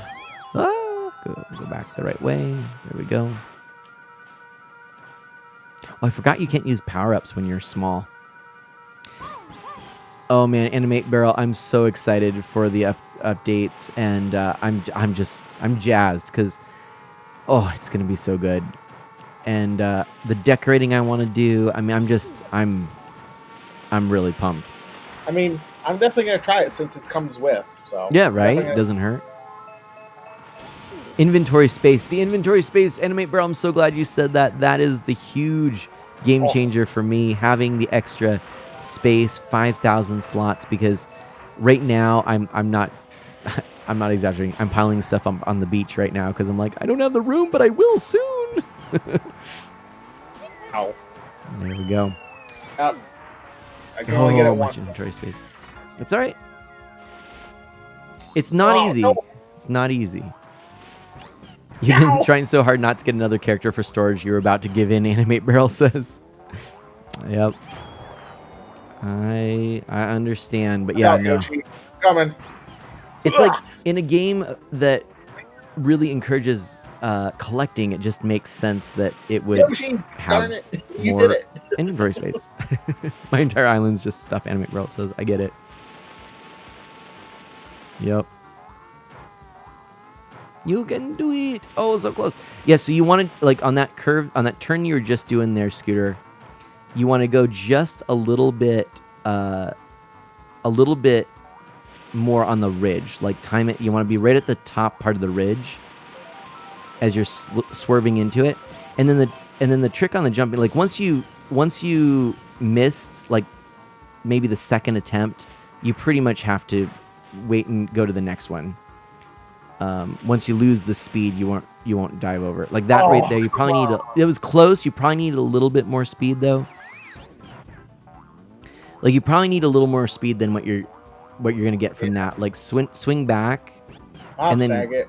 go back the right way. There we go. Oh, I forgot you can't use power-ups when you're small. Oh man, Animate Barrel, I'm so excited for the updates, and I'm jazzed because it's gonna be so good. And the decorating I want to do, I mean, I'm really pumped. I mean, I'm definitely gonna try it since it comes with. So Yeah, I'm right? definitely gonna- Doesn't hurt. Inventory space. The inventory space, Animate Barrel, I'm so glad you said that. That is the huge game changer for me, having the extra space, 5,000 slots, because right now I'm not I'm not exaggerating. I'm piling stuff on the beach right now because I'm like, I don't have the room, but I will soon. Ow. There we go. Yep. So can only get it much once. inventory space. It's all right. It's not Oh, easy. no. It's not easy. You've been trying so hard not to get another character for storage. You're about to give in, Animate Barrel says. Yep. I understand, but yeah, no. Yoshi. Coming. It's like in a game that really encourages collecting, it just makes sense that it would Yoshi, have darn it. You more did it. inventory space. My entire island's just stuff, Animate Barrel says. I get it. Yep. You can do it. Oh, so close. Yeah, so you want to, like, on that curve, on that turn you were just doing there, Scooter, you want to go just a little bit more on the ridge. Like, time it. You want to be right at the top part of the ridge as you're swerving into it. And then the trick on the jumping, like, once you missed, like, maybe the second attempt, you pretty much have to wait and go to the next one. Once you lose the speed, you won't dive over. Like that right there, you probably need it was close. You probably need a little bit more speed though. Like you probably need a little more speed than what you're gonna get from that. Like swing back, and then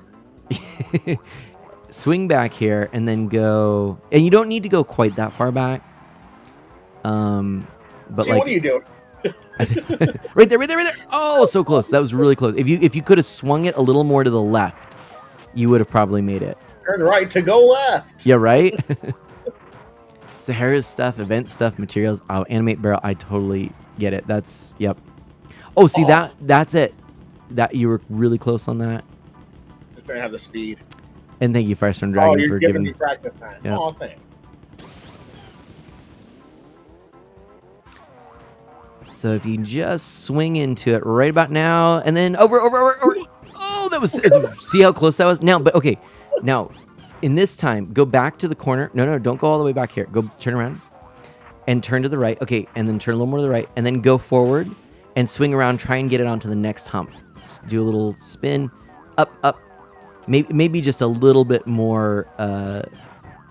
swing back here, and then go. And you don't need to go quite that far back. But See, like, what are you doing? right there. Oh, so close. That was really close. If you could have swung it a little more to the left, you would have probably made it. Turn right to go left. Yeah, right? Sahara's stuff, event stuff, materials. Oh, Animate Barrel. I totally get it. That's, yep. Oh, see, that's it. That you were really close on that. Just didn't have the speed. And thank you, Firestorm Dragon, you're for giving giving me practice time. Yeah. Oh, thanks. So if you just swing into it right about now, and then over. Oh, that was, see how close that was? Now, but okay. Now, in this time, go back to the corner. No, don't go all the way back here. Go turn around and turn to the right. Okay, and then turn a little more to the right, and then go forward and swing around. Try and get it onto the next hump. Just do a little spin, up. Maybe just a little bit more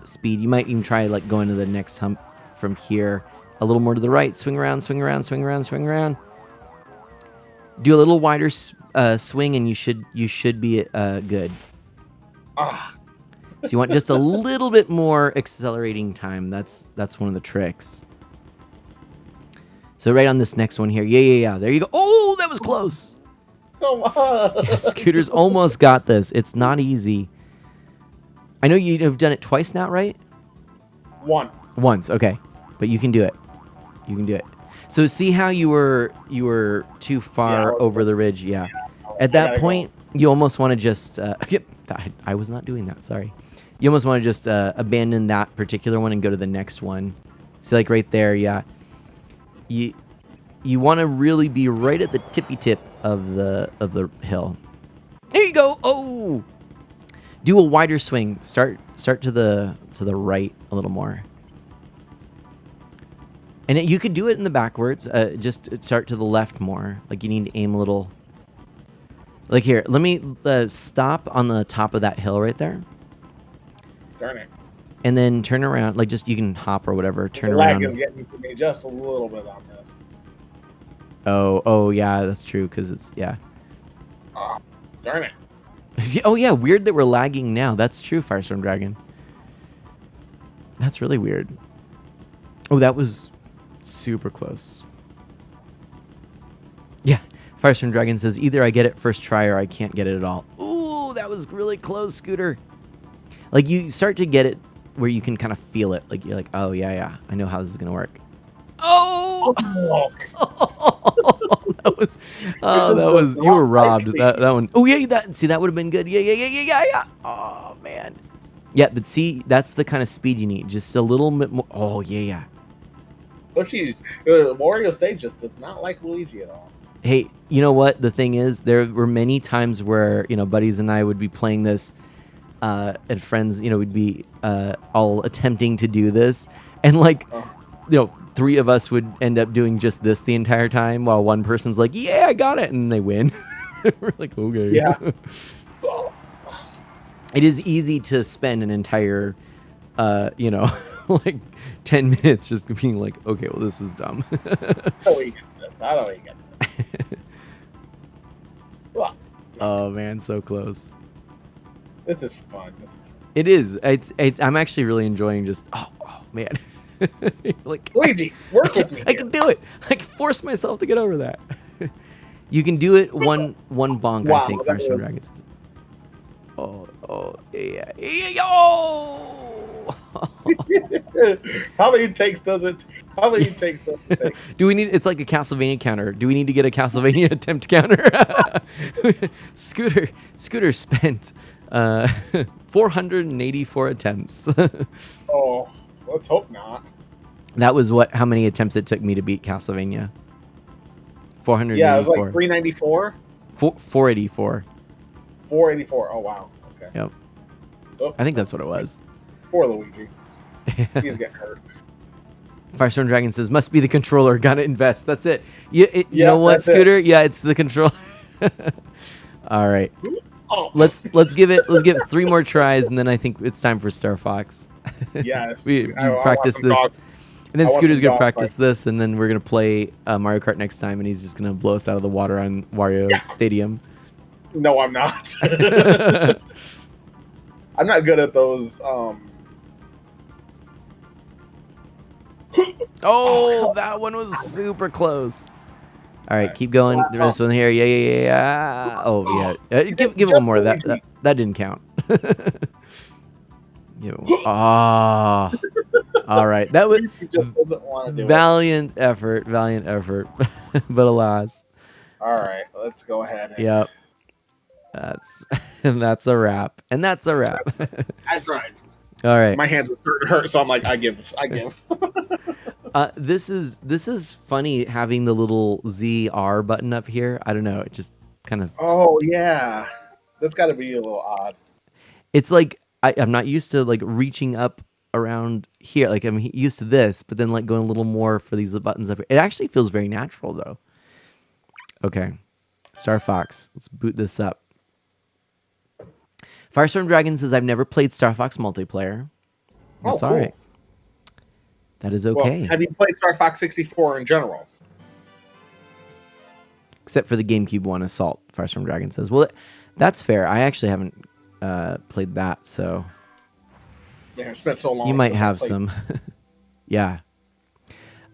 speed. You might even try like going to the next hump from here. A little more to the right. Swing around. Do a little wider swing, and you should be good. So you want just a little bit more accelerating time. That's one of the tricks. So right on this next one here. Yeah. There you go. Oh, that was close. Come on. Yeah, Scooter's almost got this. It's not easy. I know you've done it twice now, right? Once. Okay. But you can do it. So see how you were too far over the ridge? Yeah. At that point, you almost want to just... I was not doing that. Sorry. You almost want to just abandon that particular one and go to the next one. See, like right there, yeah. You want to really be right at the tippy tip of the hill. There you go. Oh. Do a wider swing. Start to the right a little more. And you could do it in the backwards. Just start to the left more. Like you need to aim a little. Like here, let me stop on the top of that hill right there. Darn it. And then turn around. Like just, you can hop or whatever. Turn the around. lag is getting to me just a little bit on this. Oh, yeah, that's true. Because it's, yeah. Oh, darn it. Oh, yeah, weird that we're lagging now. That's true, Firestorm Dragon. That's really weird. Oh, that was super close. Yeah, Firestorm Dragon says, either I get it first try or I can't get it at all. Ooh, that was really close, Scooter. Like, you start to get it where you can kind of feel it. Like, you're like, oh, yeah, I know how this is going to work. Oh! that was, you were robbed. That one. Oh, yeah, that would have been good. Yeah. Oh, man. Yeah, but see, that's the kind of speed you need. Just a little bit more. Oh, yeah. Wario Stage just does not like Luigi at all. Hey, you know what? The thing is, there were many times where, buddies and I would be playing this, and friends, would be all attempting to do this. And, like, 3 of us would end up doing just this the entire time while one person's like, yeah, I got it. And they win. We're like, okay. Yeah. It is easy to spend an entire, like 10 minutes just being like, okay, well, this is dumb. I don't get this. Oh man, so close. This is fun. It is. I'm actually really enjoying just. Oh man. Like Luigi, work with me. I can do it. I can force myself to get over that. You can do it one bonk. Wow, I think. that First from was- Dragons. Oh yeah. Oh. How many takes does it take? Do we need? It's like a Castlevania counter. Do we need to get a Castlevania attempt counter? Scooter spent 484 attempts. Oh, let's hope not. That was how many attempts it took me to beat Castlevania. 484. Yeah, it was like 394. 484. 484. Oh wow. Okay. Yep. Oh, I think that's what it was. poor Luigi. He's getting hurt. Firestorm Dragon says, must be the controller. Gotta invest. That's it. You know what, that's it. Scooter? Yeah, it's the controller. All right. Oh. Let's give it 3 more tries, and then I think it's time for Star Fox. Yes. we I want practice some this. dog- And then I want Scooter's some gonna dog practice fight. this, and then we're gonna play Mario Kart next time, and he's just gonna blow us out of the water on Wario Stadium. No, I'm not. I'm not good at those. Oh, that one was super close. All right, keep going. so This one here, yeah. Oh yeah, give it one more. That didn't count. Ah, all right. That was He just doesn't want to do it. valiant effort, but alas. All right, let's go ahead. Yep. That's a wrap, and that's a wrap. I tried. All right. My hands were starting to hurt, so I'm like, I give. This is funny having the little ZR button up here. I don't know. It just kind of. Oh yeah, that's got to be a little odd. It's like I'm not used to like reaching up around here. Like I'm used to this, but then like going a little more for these buttons up here. It actually feels very natural though. Okay, Star Fox. Let's boot this up. Firestorm Dragon says, I've never played Star Fox multiplayer. That's Oh, all cool. right. That is okay. Well, have you played Star Fox 64 in general? Except for the GameCube one, Assault, Firestorm Dragon says. Well, that's fair. I actually haven't played that, so Yeah, it's been so long. you might since I have played. some. Yeah.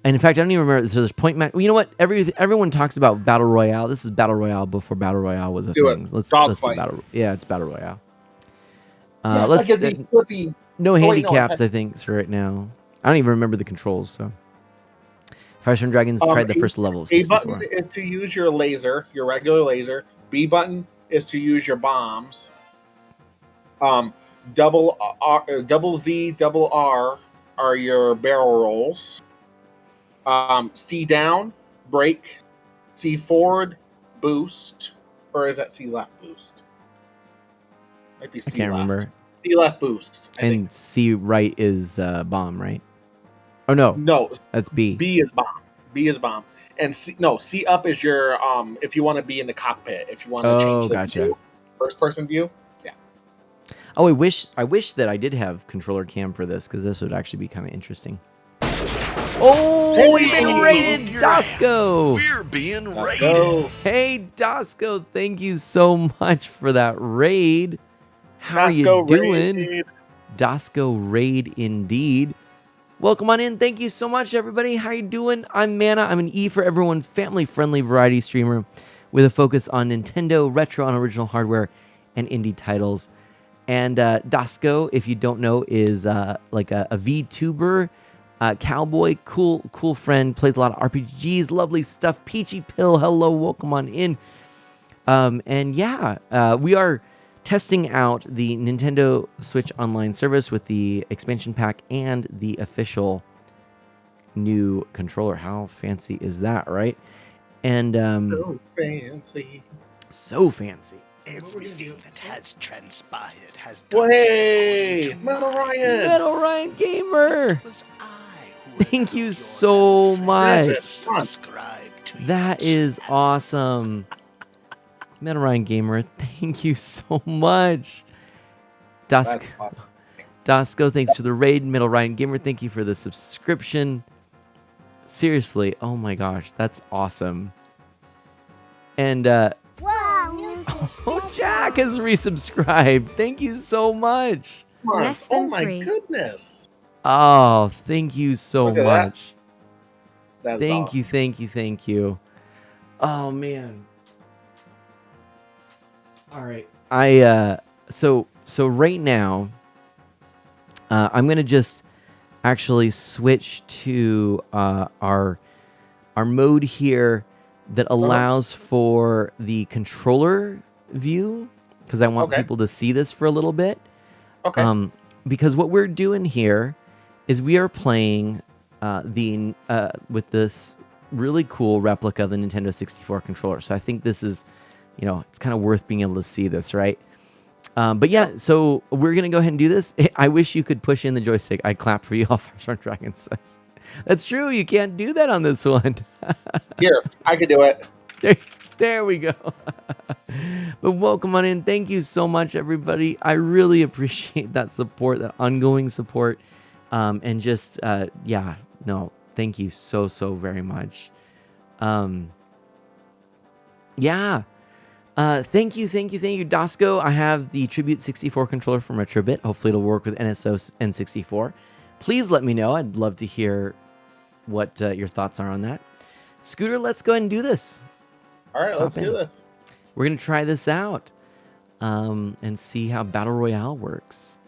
And in fact, I don't even remember. So there's point match. Well, you know what? Everyone talks about Battle Royale. This is Battle Royale before Battle Royale was a Do it. thing. Let's Dog do fight. Battle. Yeah, it's Battle Royale. Yes, Let's I could be flippy. no wait, no, handicaps. I think so right now. I don't even remember the controls. So Firestorm Dragons tried the first level of A 64. button is to use your laser, your regular laser. B button is to use your bombs. Double Z, double R are your barrel rolls. C down, brake. C forward, boost. Or is that C left boost? Might be C I can't left. remember. C left boost. I think. And C right is bomb, right? Oh no, No, that's B. B is bomb. B is bomb. And C up is your if you want to be in the cockpit, if you want to change the gotcha. view, first person view. Yeah. Oh, I wish that I did have controller cam for this because this would actually be kind of interesting. Oh, we've been raided, Dasco. We're being Let's raided. go. Hey, Dasco, thank you so much for that raid. How are you Dasco doing? raid. Dasco raid indeed. Welcome on in. Thank you so much, everybody. How you doing? I'm Mana. I'm an E for everyone, family-friendly variety streamer with a focus on Nintendo, retro and original hardware, and indie titles. And Dasco, if you don't know, is like a VTuber, cowboy, cool friend, plays a lot of RPGs, lovely stuff. Peachy Pill, hello, welcome on in. And yeah, we are testing out the Nintendo Switch Online service with the expansion pack and the official new controller. How fancy is that, right? And So fancy. so fancy. Everything that has transpired has Well, done hey, according to Metal my Ryan. Metal Ryan Gamer. It was I who Thank you allowed your so metal much. friends to Fun. subscribe to That your is channel. awesome. Metal Ryan Gamer, thank you so much. That's Dusk. fun. Dasco, thanks for the raid. Metal Ryan Gamer, thank you for the subscription. Seriously, oh my gosh, that's awesome. And oh, Jack has resubscribed. Thank you so much. Less Oh than my 3. goodness. Oh, thank you so Look at that. much. That is Thank awesome. you, thank you, thank you. Oh man. All right. So right now, I'm gonna just actually switch to our mode here that allows for the controller view, because I want Okay. people to see this for a little bit. Okay. Because what we're doing here is we are playing with this really cool replica of the Nintendo 64 controller. So I think this is, it's kind of worth being able to see this, right? But yeah, so we're going to go ahead and do this. I wish you could push in the joystick. I'd clap for you, all Fire Dragon says. That's true. You can't do that on this one. Here, I can do it. There we go. But welcome on in. Thank you so much, everybody. I really appreciate that support, that ongoing support. And just, thank you so very much. Thank you, Dasco. I have the Tribute 64 controller from Retrobit. Hopefully it'll work with NSO N64. Please let me know. I'd love to hear what your thoughts are on that. Scooter, let's go ahead and do this. All right, let's hop do in. this. We're going to try this out and see how Battle Royale works.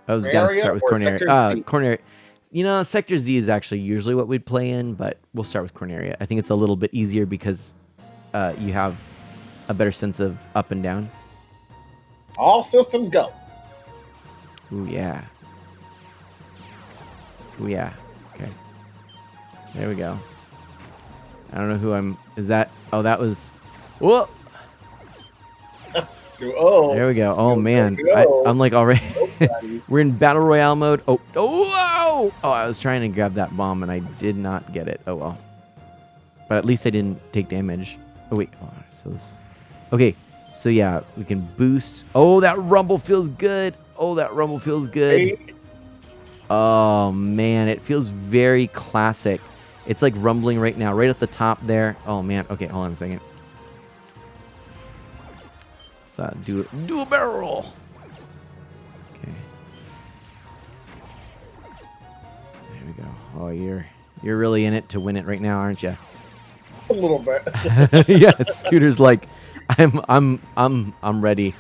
Oh, we've got to start with Corneria. Corneria. Sector Z is actually usually what we'd play in, but we'll start with Corneria. I think it's a little bit easier because you have a better sense of up and down. All systems go. Ooh, yeah. Ooh, yeah. Okay. There we go. I don't know who I'm... Is that... Oh, that was... Whoa! Oh. There we go. Oh, man. I'm like already... We're in Battle Royale mode. Oh, whoa! Oh, I was trying to grab that bomb, and I did not get it. Oh, well. But at least I didn't take damage. Oh, wait. Oh, so this... Okay. So, yeah, we can boost... Oh, that rumble feels good. Oh, that rumble feels good. Hey. Oh, man. It feels very classic. It's like rumbling right now, right at the top there. Oh, man. Okay, hold on a second. So, do a barrel roll. Okay. There we go. Oh, you're really in it to win it right now, aren't you? A little bit. Yeah, Scooter's like, I'm ready.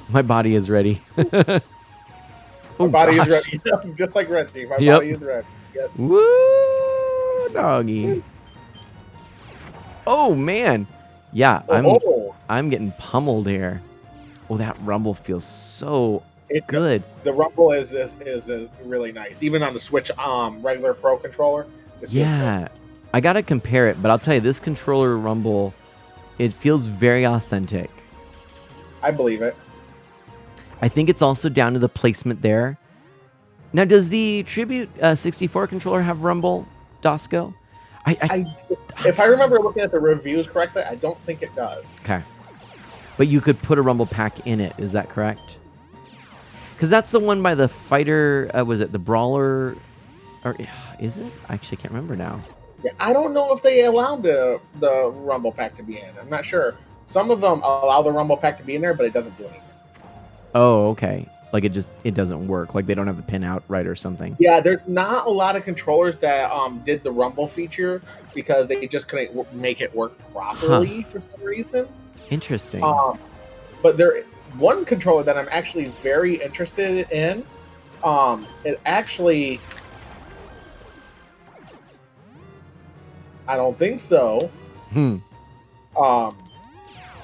My body is ready. My body is ready. Just like Reggie. My body is ready. Yes. Woo, doggy. Oh man. Yeah, I'm getting pummeled here. Oh, that rumble feels so good. The rumble is really nice. Even on the Switch regular Pro controller. Yeah. I gotta compare it, but I'll tell you, this controller rumble, it feels very authentic. I believe it. I think it's also down to the placement there. Now, does the Tribute 64 controller have rumble, Dasco? If I remember looking at the reviews correctly, I don't think it does. Okay. But you could put a rumble pack in it, is that correct? Because that's the one by the fighter, was it the Brawler? Or is it? I actually can't remember now. Yeah, I don't know if they allowed the rumble pack to be in. I'm not sure. Some of them allow the rumble pack to be in there, but it doesn't do anything. Oh, okay. Like it doesn't work. Like they don't have the pin out right or something. Yeah, there's not a lot of controllers that did the rumble feature because they just couldn't make it work properly for some reason. Interesting. But one controller that I'm actually very interested in. It actually, I don't think so.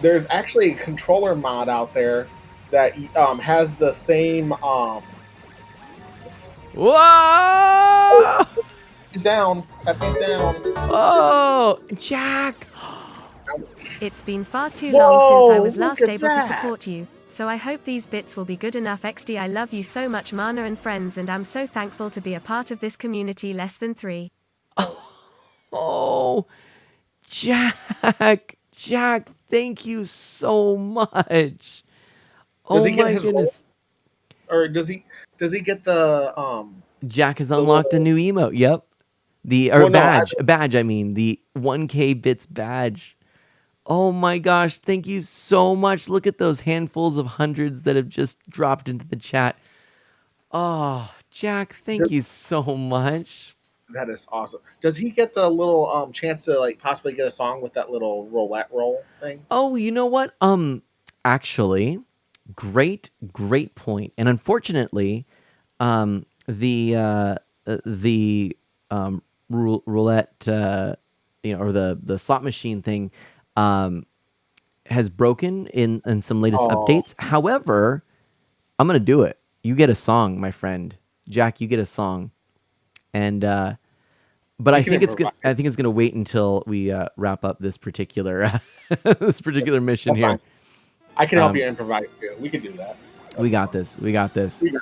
There's actually a controller mod out there that has the same Whoa! He's down. That man's down. Oh, Jack. It's been far too long since I was Whoa, look last at able to that. support you, so I hope these bits will be good enough. XD, I love you so much, Mana and friends, and I'm so thankful to be a part of this community. Less than 3. Oh, Jack. Jack, thank you so much. Does Oh he get my his roll? goodness. Or does he get the Jack has the unlocked a little, new emote. Yep. well, no, Badge, I mean, the 1K bits badge. Oh my gosh, thank you so much. Look at those handfuls of hundreds that have just dropped into the chat. Oh, Jack, thank you so much. that is awesome. Does he get the little chance to like possibly get a song with that little roulette roll thing? Oh, you know what? Actually, great point. And unfortunately, the roulette, or the slot machine thing, has broken in some latest Oh, updates. However, I'm gonna do it. You get a song, my friend. Jack, you get a song. And but we I can think improvise. it's gonna wait until we wrap up this particular this particular mission That's here. fine. I can help Um, you improvise too. We can do that. we got this. We got this. We,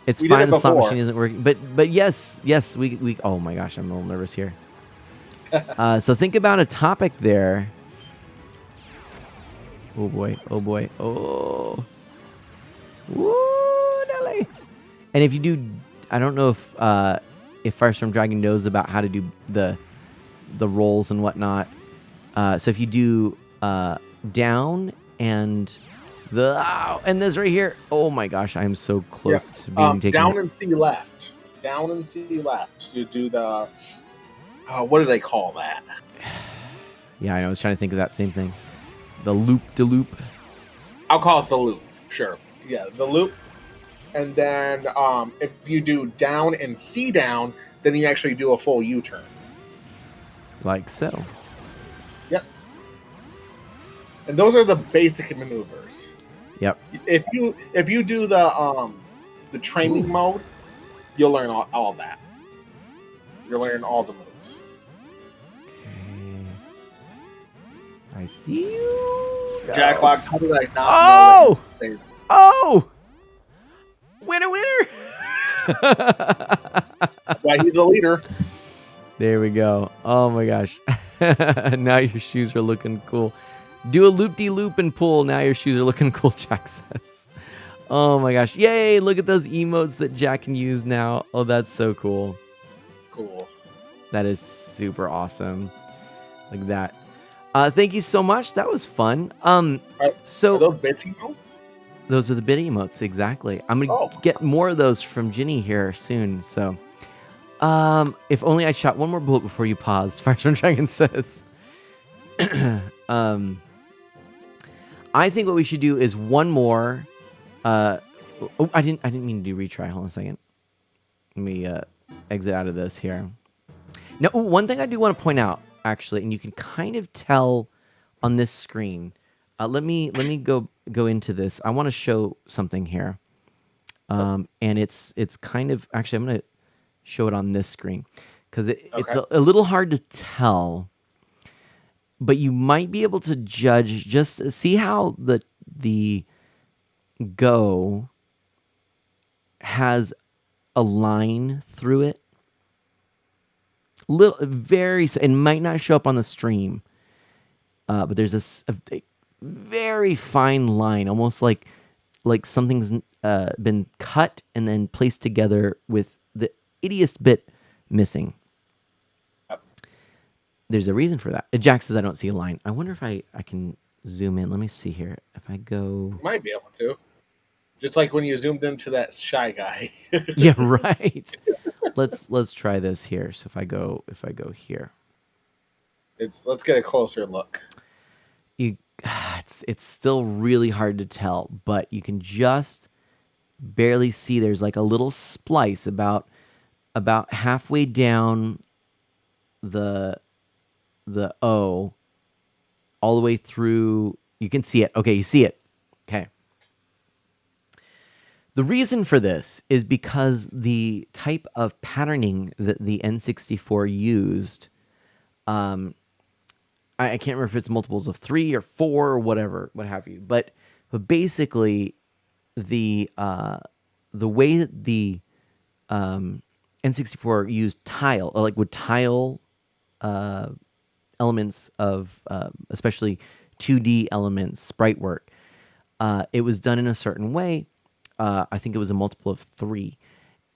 It's we did fine. it The slot before. machine isn't working, but yes. We. Oh my gosh, I'm a little nervous here. So think about a topic there. Oh boy. Oh boy. Oh. Woo, Nelly. And if you do, I don't know if Firestorm Dragon knows about how to do the rolls and whatnot. So if you do down and and this right here. Oh my gosh, I am so close to being taken. Down and C left. Down and C left. You do the what do they call that? Yeah, I know. I was trying to think of that same thing. The loop de loop. I'll call it the loop. Sure. Yeah, the loop. And then if you do down and C down, then you actually do a full U-turn. Like so. Yep. And those are the basic maneuvers. Yep. If you do the training mode, you'll learn all that. You'll learn all the moves. Okay. I see you. Jacklocks, how did I not Oh! know that you say Oh! Winner, winner! why he's a leader? There we go. Oh my gosh. Now your shoes are looking cool. Do a loop-de-loop and pull. Now your shoes are looking cool, Jack says. Oh my gosh. Yay! Look at those emotes that Jack can use now. Oh, that's so cool. Cool. That is super awesome. Like that. Thank you so much. That was fun. So Are those bits emotes? those are the bit emotes, exactly. I'm gonna get more of those from Ginny here soon. So, if only I shot one more bullet before you paused. Firestorm Dragon says. I think what we should do is one more. Oh, I didn't mean to do retry. Hold on a second. Let me exit out of this here. Now, one thing I do want to point out, actually, and you can kind of tell on this screen. Let me go into this. I want to show something here, and it's kind of actually I'm going to show it on this screen because it's a little hard to tell, but you might be able to judge. Just see how the Go has a line through it. It might not show up on the stream, but there's a very fine line, almost like something's been cut and then placed together with the ittiest bit missing. There's a reason for that. Jack says I don't see a line. I wonder if I can zoom in. Let me see here. If I go, You might be able to. Just like when you zoomed into that shy guy. yeah, right. Let's try this here. So if I go here, Let's get a closer look. It's still really hard to tell, but you can just barely see there's like a little splice about halfway down the O all the way through. You can see it. Okay, you see it. Okay. The reason for this is because the type of patterning that the N64 used, I can't remember if it's multiples of 3 or 4 or whatever, what have you. But basically, the way that the N64 used tile, or like would tile elements of especially 2D elements, sprite work, it was done in a certain way. I think it was a multiple of 3.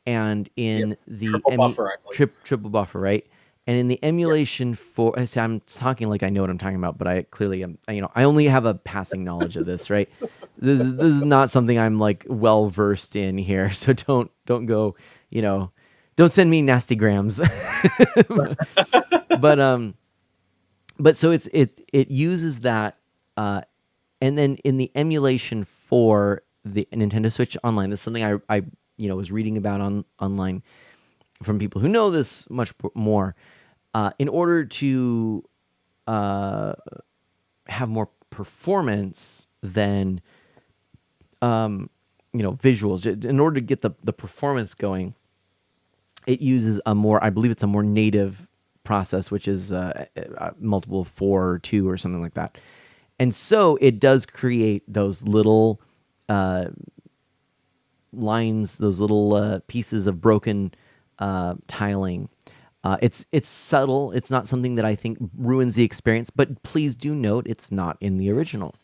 And in the Triple buffer, I believe. triple buffer, right? And in the emulation for, I say I'm talking like I know what I'm talking about, but I clearly am. I only have a passing knowledge of this, right? This is not something I'm like well versed in here. So don't go, don't send me nasty grams. but so it uses that, and then in the emulation for the Nintendo Switch Online, this is something I was reading about online from people who know this much more. In order to have more performance than visuals, in order to get the performance going, it uses I believe it's a more native process, which is a multiple of 4 or 2 or something like that. And so it does create those little lines, those little pieces of broken tiling. It's subtle. It's not something that I think ruins the experience, but please do note it's not in the original.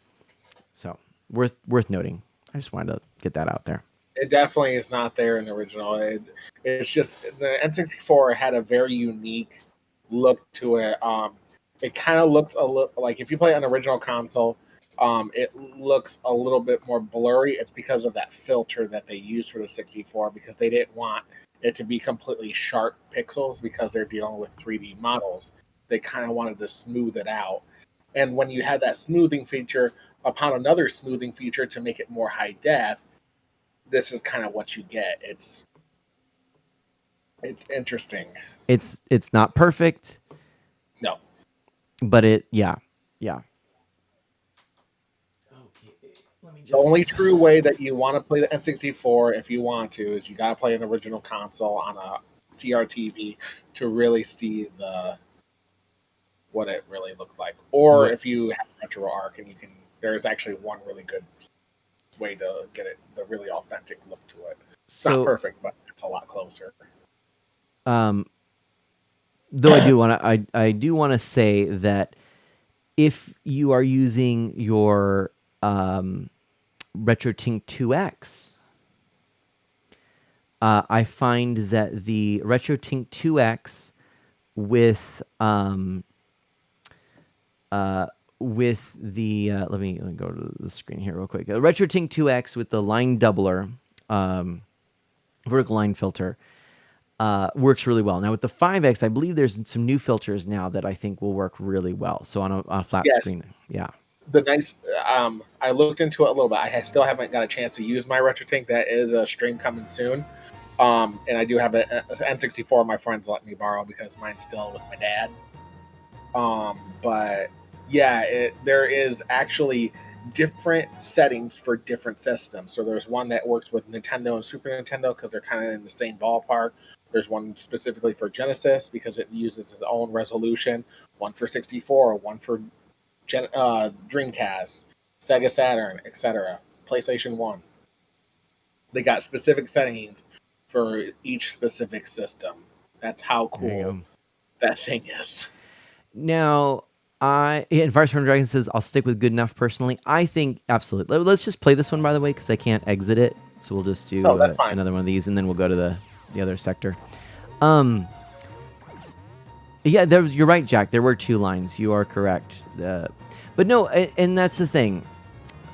So worth noting. I just wanted to get that out there. It definitely is not there in the original. It's just the N64 had a very unique look to it. It kind of looks a little like if you play an original console, it looks a little bit more blurry. It's because of that filter that they used for the 64, because they didn't want it to be completely sharp pixels because they're dealing with 3D models. They kind of wanted to smooth it out. And when you had that smoothing feature upon another smoothing feature to make it more high def, this is kind of what you get. It's interesting. It's not perfect. No. But yeah. The only true way that you want to play the N64, if you want to, is you got to play an original console on a CRTV to really see what it really looked like. Or if you have RetroArch, and there's actually one really good way to get the really authentic look to it. It's not perfect, but it's a lot closer. Though I do want to say that if you are using your RetroTink 2X, I find that the RetroTink 2X with the let me go to the screen here real quick. RetroTink 2X with the line doubler, vertical line filter, works really well. Now with the 5X, I believe there's some new filters now that I think will work really well. So on a flat screen, yeah. The nice, I looked into it a little bit. I still haven't got a chance to use my RetroTink. That is a stream coming soon. And I do have an N64 my friends let me borrow because mine's still with my dad. But yeah, there is actually different settings for different systems. So there's one that works with Nintendo and Super Nintendo because they're kind of in the same ballpark. There's one specifically for Genesis because it uses its own resolution. One for 64, one for Dreamcast, Sega Saturn, etc. PlayStation 1. They got specific settings for each specific system. That's how cool that thing is. Now, Vice from Dragon says, I'll stick with good enough personally. I think, absolutely. Let's just play this one, by the way, because I can't exit it. So we'll just do another one of these, and then we'll go to the other sector. Yeah, you're right, Jack. There were 2 lines. You are correct. But no, and that's the thing.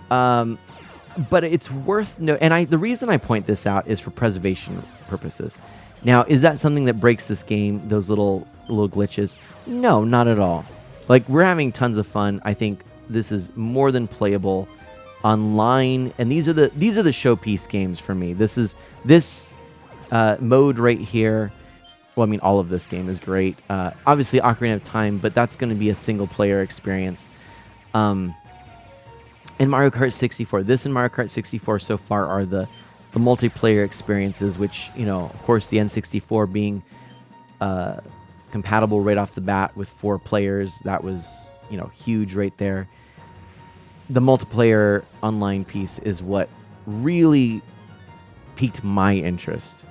But it's worth and the reason I point this out is for preservation purposes. Now, is that something that breaks this game? Those little glitches? No, not at all. Like, we're having tons of fun. I think this is more than playable online, and these are the showpiece games for me. This mode right here. Well, I mean, all of this game is great. Obviously, Ocarina of Time, but that's going to be a single-player experience. And Mario Kart 64. This and Mario Kart 64 so far are the the multiplayer experiences, which, you know, of course, the N64 being compatible right off the bat with 4 players, that was, you know, huge right there. The multiplayer online piece is what really piqued my interest.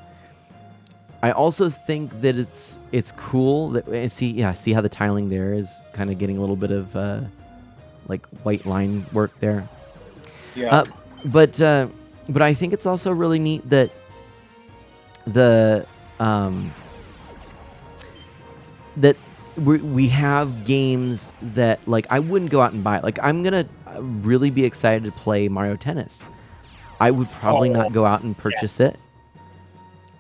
I also think that it's cool that see how the tiling there is kind of getting a little bit of like white line work there. Yeah. But I think it's also really neat that that we have games that, like, I wouldn't go out and buy it. Like, I'm gonna really be excited to play Mario Tennis. I would probably not go out and purchase it.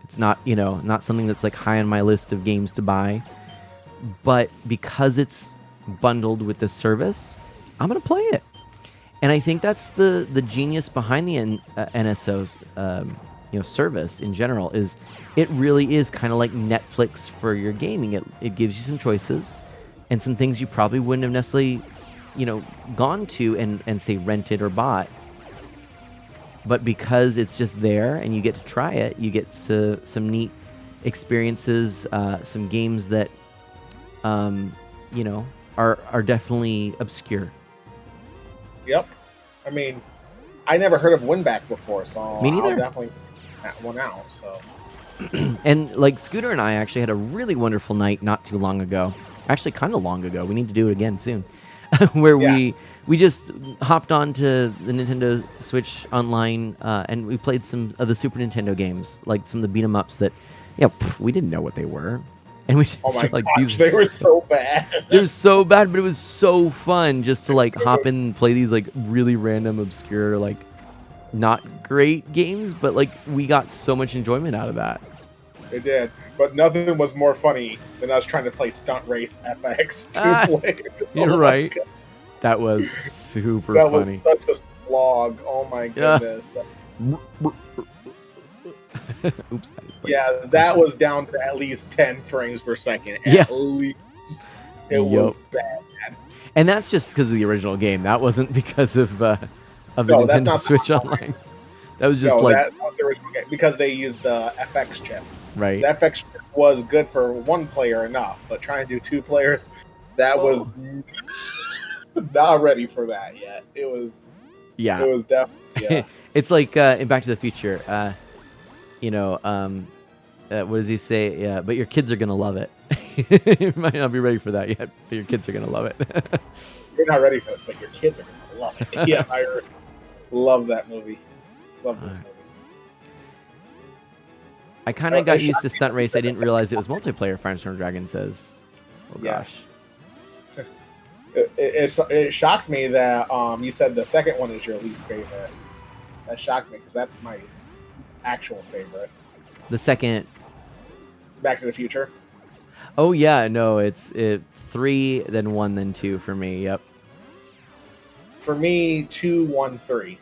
It's not, you know, not something that's like high on my list of games to buy. But because it's bundled with this service, I'm gonna play it. And I think that's the genius behind the NSO service in general. Is it really is kind of like Netflix for your gaming. It gives you some choices and some things you probably wouldn't have necessarily, you know, gone to and say rented or bought. But because it's just there and you get to try it, you get some neat experiences, some games that, you know, are definitely obscure. Yep. I mean, I never heard of Winback before, so Me neither. I'll definitely that one out. So. And like Scooter and I actually had a really wonderful night not too long ago. Actually, kind of long ago. We need to do it again soon. Where we just hopped onto the Nintendo Switch online and we played some of the Super Nintendo games, like some of the beat 'em ups that, we didn't know what they were, and we just were like, gosh, they were so bad. They were so bad, but it was so fun just to like hop in and play these like really random, obscure, like not great games, but like we got so much enjoyment out of that. It did, but nothing was more funny than us trying to play Stunt Race FX 2 player. You're right. That was super that funny. Was such a slog. Oh my goodness. Oops. Yeah, that was down to at least 10 frames per second. At least. It was bad. And that's just because of the original game. That wasn't because of the No, Nintendo Switch Online. That was just that was the original game because they used the FX chip. Right. The FX chip was good for one player enough, but trying to do 2 players, that was not ready for that yet. It was. Yeah. It was definitely. Yeah. It's like in Back to the Future. What does he say? Yeah, but your kids are gonna love it. You might not be ready for that yet, but your kids are gonna love it. You're not ready for it, but your kids are gonna love it. Yeah, I love that movie. Love those movies. I kind of got used to Stunt Race. I didn't realize it was multiplayer. Fire Storm Dragon says, "Oh gosh." It shocked me that you said the second one is your least favorite. That shocked me because that's my actual favorite. The second. Back to the Future. Oh yeah, no, it's 3, then 1, then 2 for me. Yep. For me, 2, 1, 3.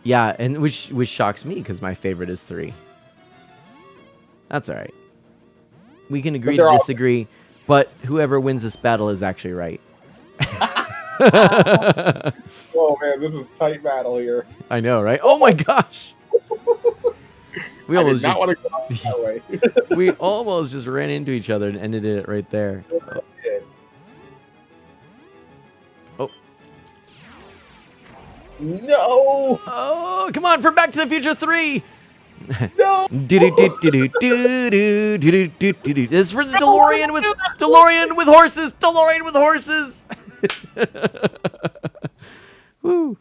Yeah, and which shocks me because my favorite is 3. That's all right. We can agree to disagree, but whoever wins this battle is actually right. Oh man, this is tight battle here. I know, right? Oh my gosh. We almost not want to go that way. We almost just ran into each other and ended it right there. Oh. No! Oh, come on for Back to the Future 3! No! This is for the DeLorean with horses! DeLorean with horses! Woo.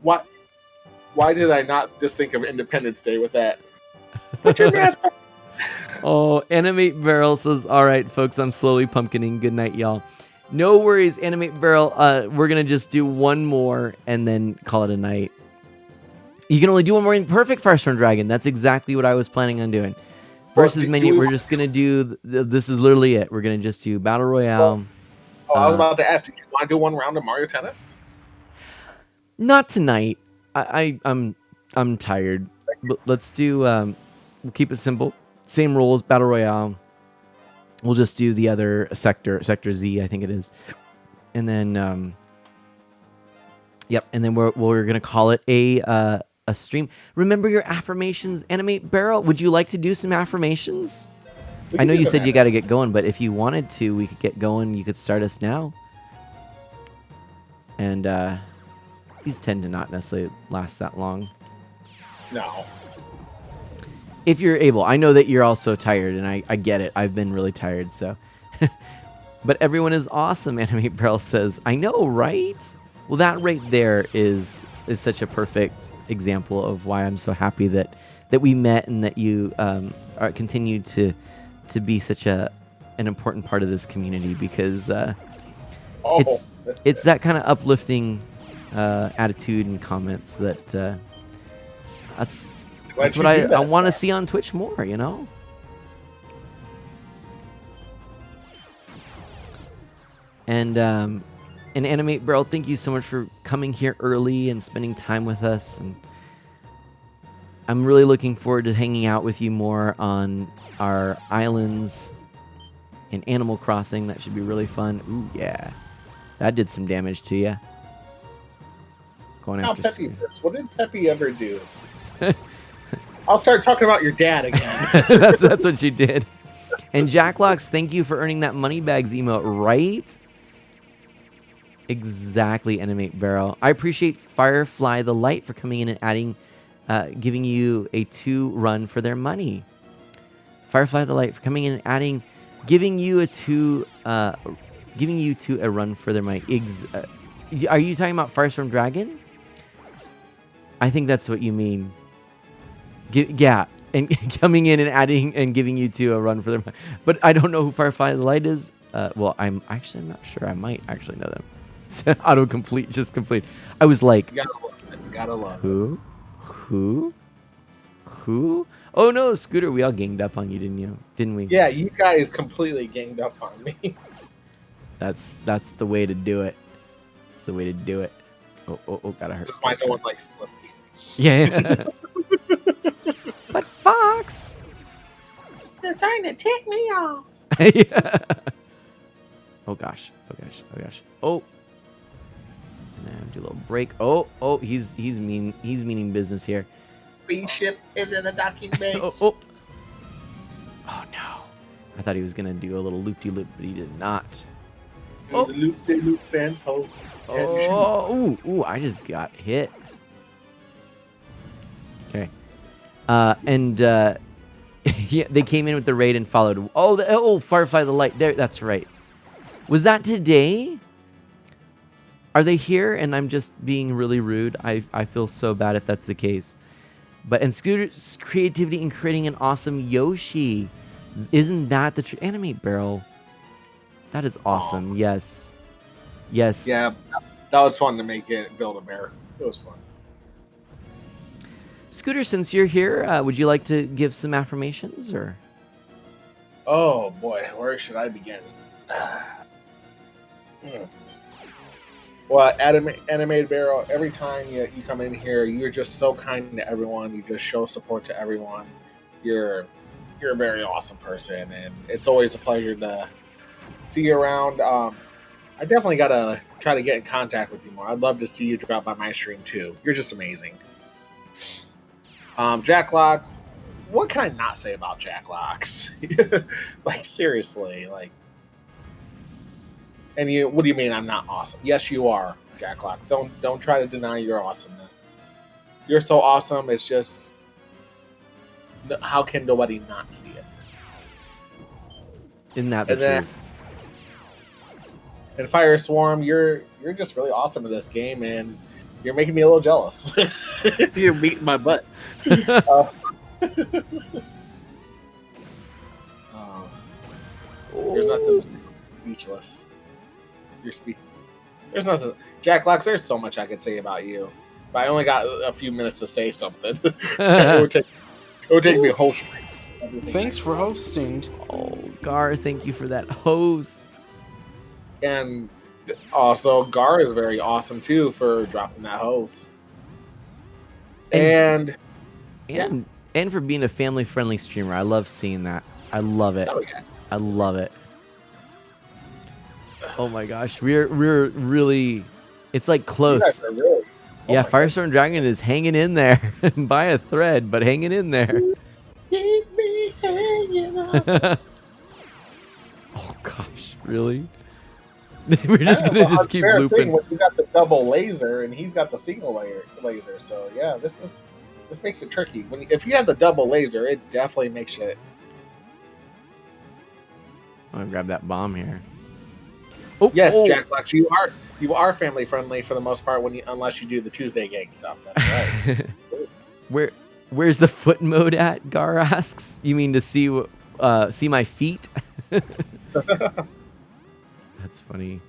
Why did I not just think of Independence Day with that? Put your mask on. Oh, Animate Barrel says, all right, folks, I'm slowly pumpkining. Good night, y'all. No worries, Animate Barrel. We're going to just do one more and then call it a night. You can only do one more in perfect Firestorm Dragon. That's exactly what I was planning on doing. Versus menu, we're just going to do, this is literally it. We're going to just do Battle Royale. I was about to ask, do you want to do one round of Mario Tennis? Not tonight. I'm tired. But let's do, we'll keep it simple. Same rules, Battle Royale. We'll just do the other Sector Z, I think it is. And then, yep. And then we're going to call it a a stream. Remember your affirmations, Animate Barrel. Would you like to do some affirmations? I know you said you got to get going, but if you wanted to, we could get going. You could start us now. And these tend to not necessarily last that long. No. If you're able. I know that you're also tired, and I get it. I've been really tired, so. But everyone is awesome, Animate Barrel says. I know, right? Well, that right there is such a perfect example of why I'm so happy that we met and that you continue to be such an important part of this community, because it's that kind of uplifting attitude and comments that that's what I want to see on Twitch more, you know? And Animate Barrel, thank you so much for coming here early and spending time with us. And I'm really looking forward to hanging out with you more on our islands in Animal Crossing. That should be really fun. Ooh, yeah. That did some damage to you. Going after Peppy first. What did Peppy ever do? I'll start talking about your dad again. that's what she did. And Jacklocks, thank you for earning that Moneybags emote, right? Exactly, Animate Barrel. I appreciate Firefly the Light for coming in and adding, giving you a 2 run for their money. Firefly the Light for coming in and adding, giving you a 2 a run for their money. Are you talking about Firestorm Dragon? I think that's what you mean. Yeah, and coming in and adding and giving you 2 a run for their money. But I don't know who Firefly the Light is. Well, I'm not sure. I might actually know them. Autocomplete, just complete. I was like, gotta love who? Oh no, Scooter, we all ganged up on you, didn't we? Yeah, you guys completely ganged up on me. That's the way to do it. It's the way to do it. Oh, gotta hurt. That's why no one likes Slippy. Yeah. But Fox is trying to take me off. Yeah. Oh gosh. Oh. And then do a little break. Oh, he's meaning business here. Speed ship is in the docking bay. Oh no. I thought he was gonna do a little loop-de-loop, but he did not. Oh. Loop-de-loop and poke. Ooh, I just got hit. Okay. And yeah, they came in with the raid and followed. Firefly the Light. There, that's right. Was that today? Are they here? And I'm just being really rude. I feel so bad if that's the case. But and Scooter's creativity in creating an awesome Yoshi. Isn't that the Animate Barrel? That is awesome. Yes. Yes. Yeah, that was fun to make it build a bear. It was fun. Scooter, since you're here, would you like to give some affirmations or? Oh boy, where should I begin? Well, Animated Barrel, every time you come in here, you're just so kind to everyone. You just show support to everyone. You're a very awesome person, and it's always a pleasure to see you around. I definitely gotta try to get in contact with you more. I'd love to see you drop by my stream too. You're just amazing. Jacklocks, what can I not say about Jacklocks? Like seriously, like. And you, what do you mean I'm not awesome? Yes, you are, Jacklocks. Don't try to deny your awesomeness. You're so awesome. It's just, how can nobody not see it? Isn't that the truth? And Fire Swarm, you're just really awesome in this game, and you're making me a little jealous. You're beating my butt. There's nothing speechless. You're speaking. There's nothing. Jacklocks, there's so much I could say about you, but I only got a few minutes to say something. It would take me a whole stream. Thanks for hosting. Oh, Gar, thank you for that host. And also, Gar is very awesome too for dropping that host. And for being a family-friendly streamer. I love seeing that. I love it. Oh, yeah. I love it. Oh my gosh, we're really. It's like close. You guys are really Yeah, my Firestorm Dragon is hanging in there by a thread, but hanging in there. Keep me hanging on. Oh gosh, really? We're just Kind of gonna an just keep unfair thing looping. when you got the double laser and he's got the single laser. So yeah, this makes it tricky. If you have the double laser, it definitely makes it. I'm gonna grab that bomb here. Oh, Yes, oh. Jack Black, you are family friendly for the most part unless you do the Tuesday gang stuff. That's right. Where's the foot mode at? Gar asks. You mean to see my feet? That's funny.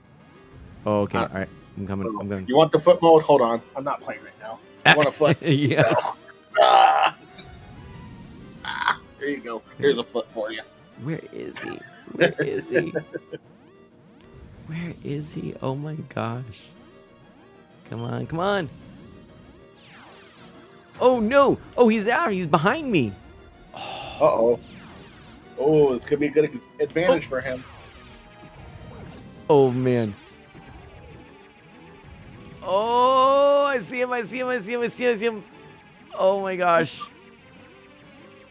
Oh, okay. All right. I'm coming. I'm going. You want the foot mode? Hold on. I'm not playing right now. You want a foot? Yes. Ah. There you go. Here's a foot for you. Where is he? Where is he? Where is he? Oh my gosh. Come on, come on. Oh no. Oh, he's out. He's behind me. Uh-oh. Oh, this could be a good advantage for him. Oh man. Oh, I see him. I see him. I see him. I see him. I see him. Oh my gosh.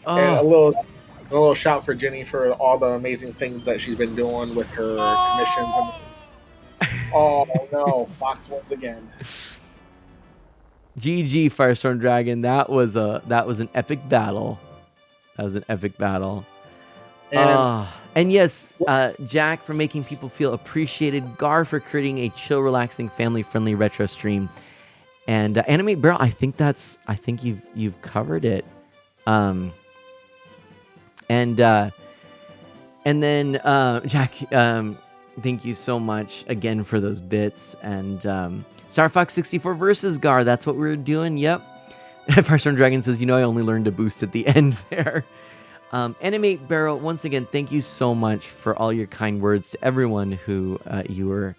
And a Oh. little shout for Jenny for all the amazing things that she's been doing with her commissions. Oh no, Fox wins again. GG Firestorm Dragon. That was an epic battle. That was an epic battle. And yes, Jack for making people feel appreciated. Gar for creating a chill, relaxing, family-friendly retro stream. And Animate Barrel, I think you've covered it. And then Jack, thank you so much again for those bits. And Star Fox 64 versus Gar, that's what we're doing. Yep. Firestorm Dragon says, I only learned to boost at the end there. Animate Barrel, once again, thank you so much for all your kind words to everyone who you were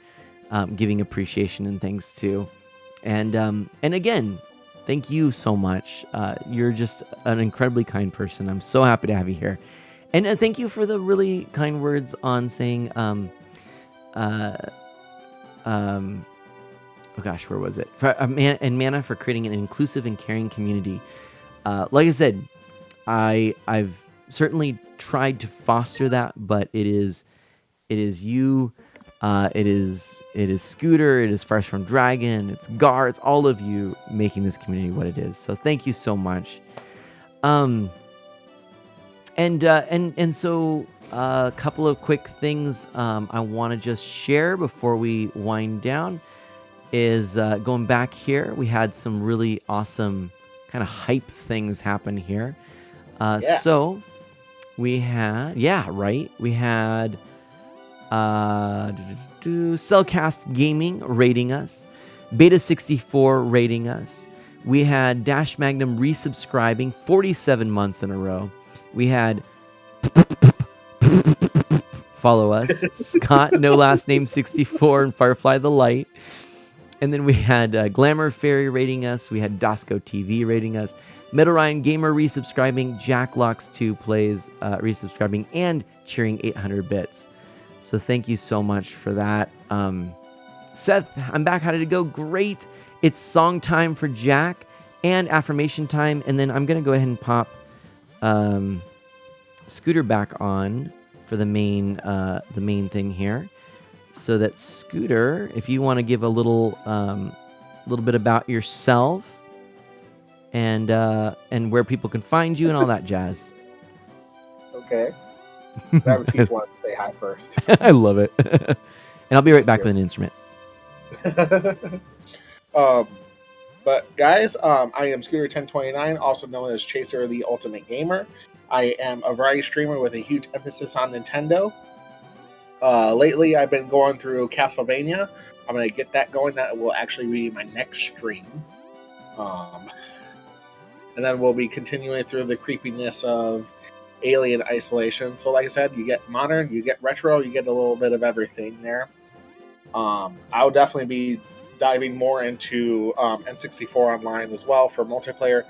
giving appreciation and thanks to. And again, thank you so much. You're just an incredibly kind person. I'm so happy to have you here. And thank you for the really kind words on saying, oh gosh, where was it? Mana for creating an inclusive and caring community. Like I said, I've certainly tried to foster that, but it is you, it is Scooter, it is Firestorm Dragon, it's Gar, it's all of you making this community what it is. So thank you so much. And so a couple of quick things I want to just share before we wind down is going back here. We had some really awesome kind of hype things happen here. So we had, we had Cellcast Gaming rating us, Beta 64 rating us. We had Dash Magnum resubscribing 47 months in a row. We had follow us, Scott, no last name 64, and Firefly the Light. And then we had Glamour Fairy rating us. We had Dosco TV rating us. Metal Ryan Gamer resubscribing. Jacklocks2 plays resubscribing and cheering 800 bits. So thank you so much for that. Seth, I'm back. How did it go? Great. It's song time for Jack and affirmation time. And then I'm going to go ahead and pop Scooter back on for the main thing here. So that Scooter, if you want to give a little bit about yourself and where people can find you and all that jazz. Okay. Rabbit wanted to say hi first. I love it. And I'll be right back with an instrument. But guys, I am Scooter1029, also known as Chaser the Ultimate Gamer. I am a variety streamer with a huge emphasis on Nintendo. Lately, I've been going through Castlevania. I'm going to get that going. That will actually be my next stream. And then we'll be continuing through the creepiness of Alien Isolation. So like I said, you get modern, you get retro, you get a little bit of everything there. I'll definitely be diving more into N64 online as well for multiplayer.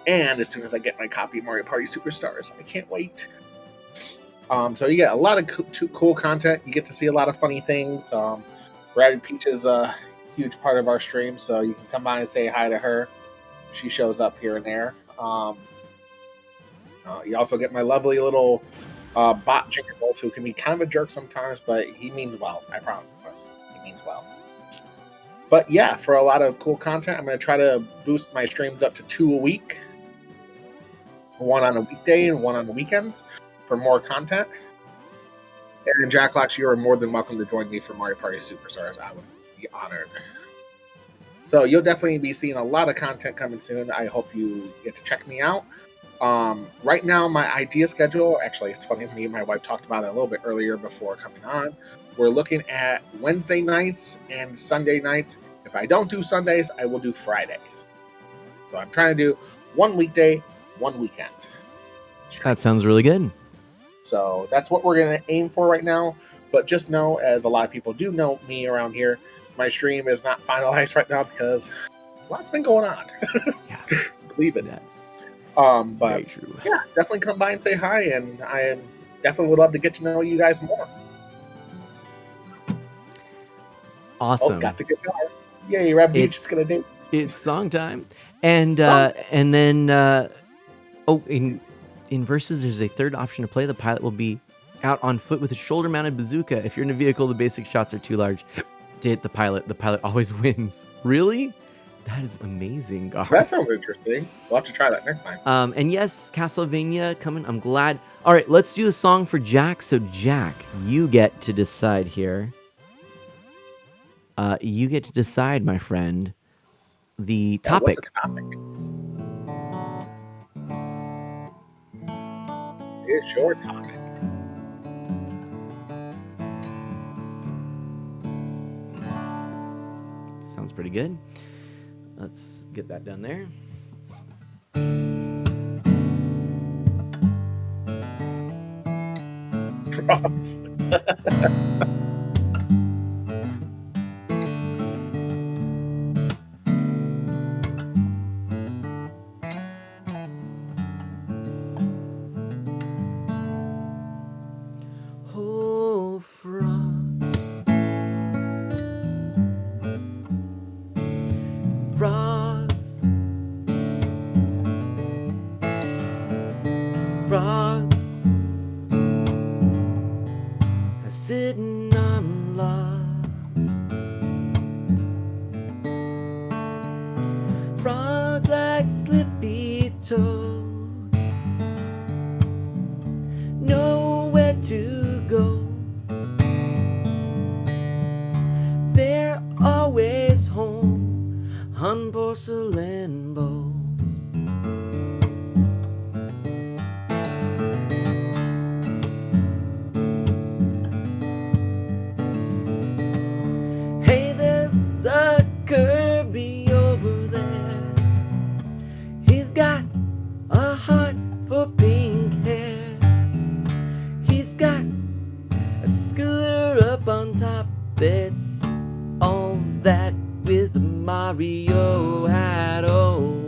And as soon as I get my copy of Mario Party Superstars, I can't wait. So you get a lot of cool content. You get to see a lot of funny things. Rabbit Peach's huge part of our stream, so you can come by and say hi to her. She shows up here and there. You also get my lovely little bot Jingle, who can be kind of a jerk sometimes, but he means well. I promise, he means well. But yeah, for a lot of cool content, I'm going to try to boost my streams up to 2 a week. One on a weekday and one on the weekends for more content. And Jacklocks, you are more than welcome to join me for Mario Party Superstars. I would be honored. So you'll definitely be seeing a lot of content coming soon. I hope you get to check me out. Right now, my idea schedule, actually, it's funny, me and my wife talked about it a little bit earlier before coming on. We're looking at Wednesday nights and Sunday nights. If I don't do Sundays, I will do Fridays. So I'm trying to do one weekday, one weekend. That sounds really good. So that's what we're going to aim for right now. But just know, as a lot of people do know me around here, my stream is not finalized right now because a lot's been going on. Yeah. Believe it. That's but very true. Yeah, definitely come by and say hi, and I definitely would love to get to know you guys more. Awesome. Oh, got the guitar. Yay, Rap Beach is gonna dance. It's song time. And then in verses there's a third option to play. The pilot will be out on foot with a shoulder-mounted bazooka. If you're in a vehicle, the basic shots are too large to hit the pilot. The pilot always wins. Really? That is amazing, Gar. That sounds interesting. We'll have to try that next time. And yes, Castlevania coming. I'm glad. All right, let's do the song for Jack. So Jack, you get to decide here. You get to decide, my friend, the topic. What's the topic? Here's your topic. Sounds pretty good. Let's get that done there. Drops. Oh, frogs. Frogs. Frogs are sitting on logs. Frogs like slippy toes, nowhere to go. They're always home on porcelain bowls. Hey, there's a Kirby over there. He's got a heart for pink hair. He's got a scooter up on top. It's all that with Mario hat. Oh,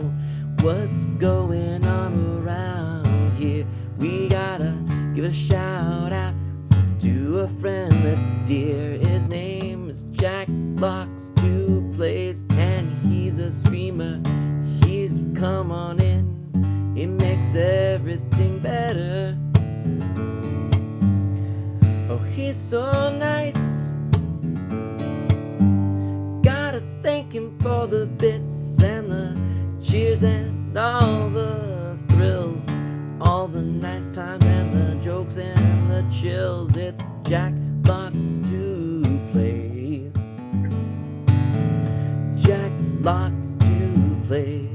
what's going on around here? We gotta give a shout out to a friend that's dear. His name is Jack Locks 2 Plays, and he's a streamer. He's come on in, he makes everything better. Oh, he's so nice. Gotta thank him for the bits and the cheers and all the thrills, all the nice times and the jokes and the chills. It's Jack Locks 2 Plays. Jack Locks 2 Plays.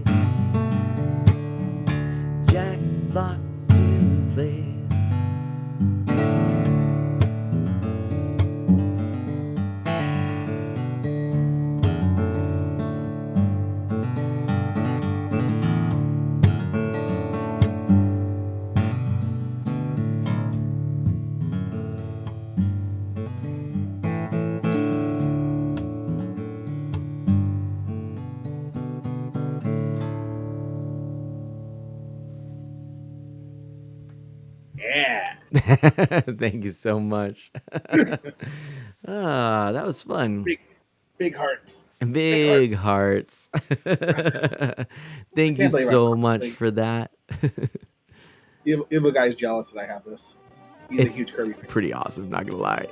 Jack Locks 2 Plays. Yeah. Thank you so much. That was fun. Big hearts. Big hearts. Thank you believe I'm so much actually- for that. Evil guy's jealous that I have this. He's It's a huge Kirby fan. pretty awesome, not gonna lie.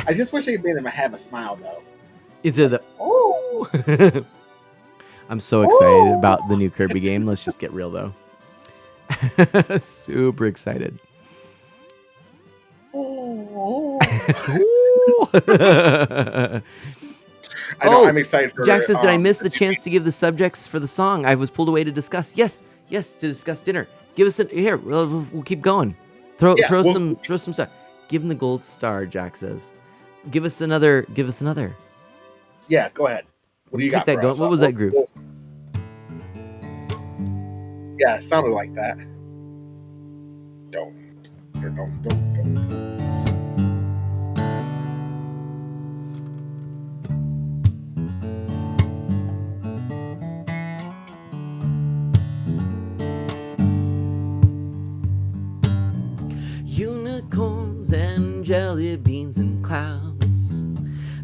I just wish they made him have a smile though. Is it the Oh, I'm so excited about the new Kirby game. Let's just get real though. Super excited. oh. I know. Oh, I'm excited for Jack says, did I miss the the chance to give the subjects for the song? I was pulled away to discuss. Yes, to discuss dinner. Give us here. We'll keep going. Throw some stuff. Give him the gold star. Jack says, give us another. Yeah, go ahead. What do you Keep got that for going. us? What was that groove? Yeah, it sounded like that. Don't. Unicorns and jelly beans and clouds,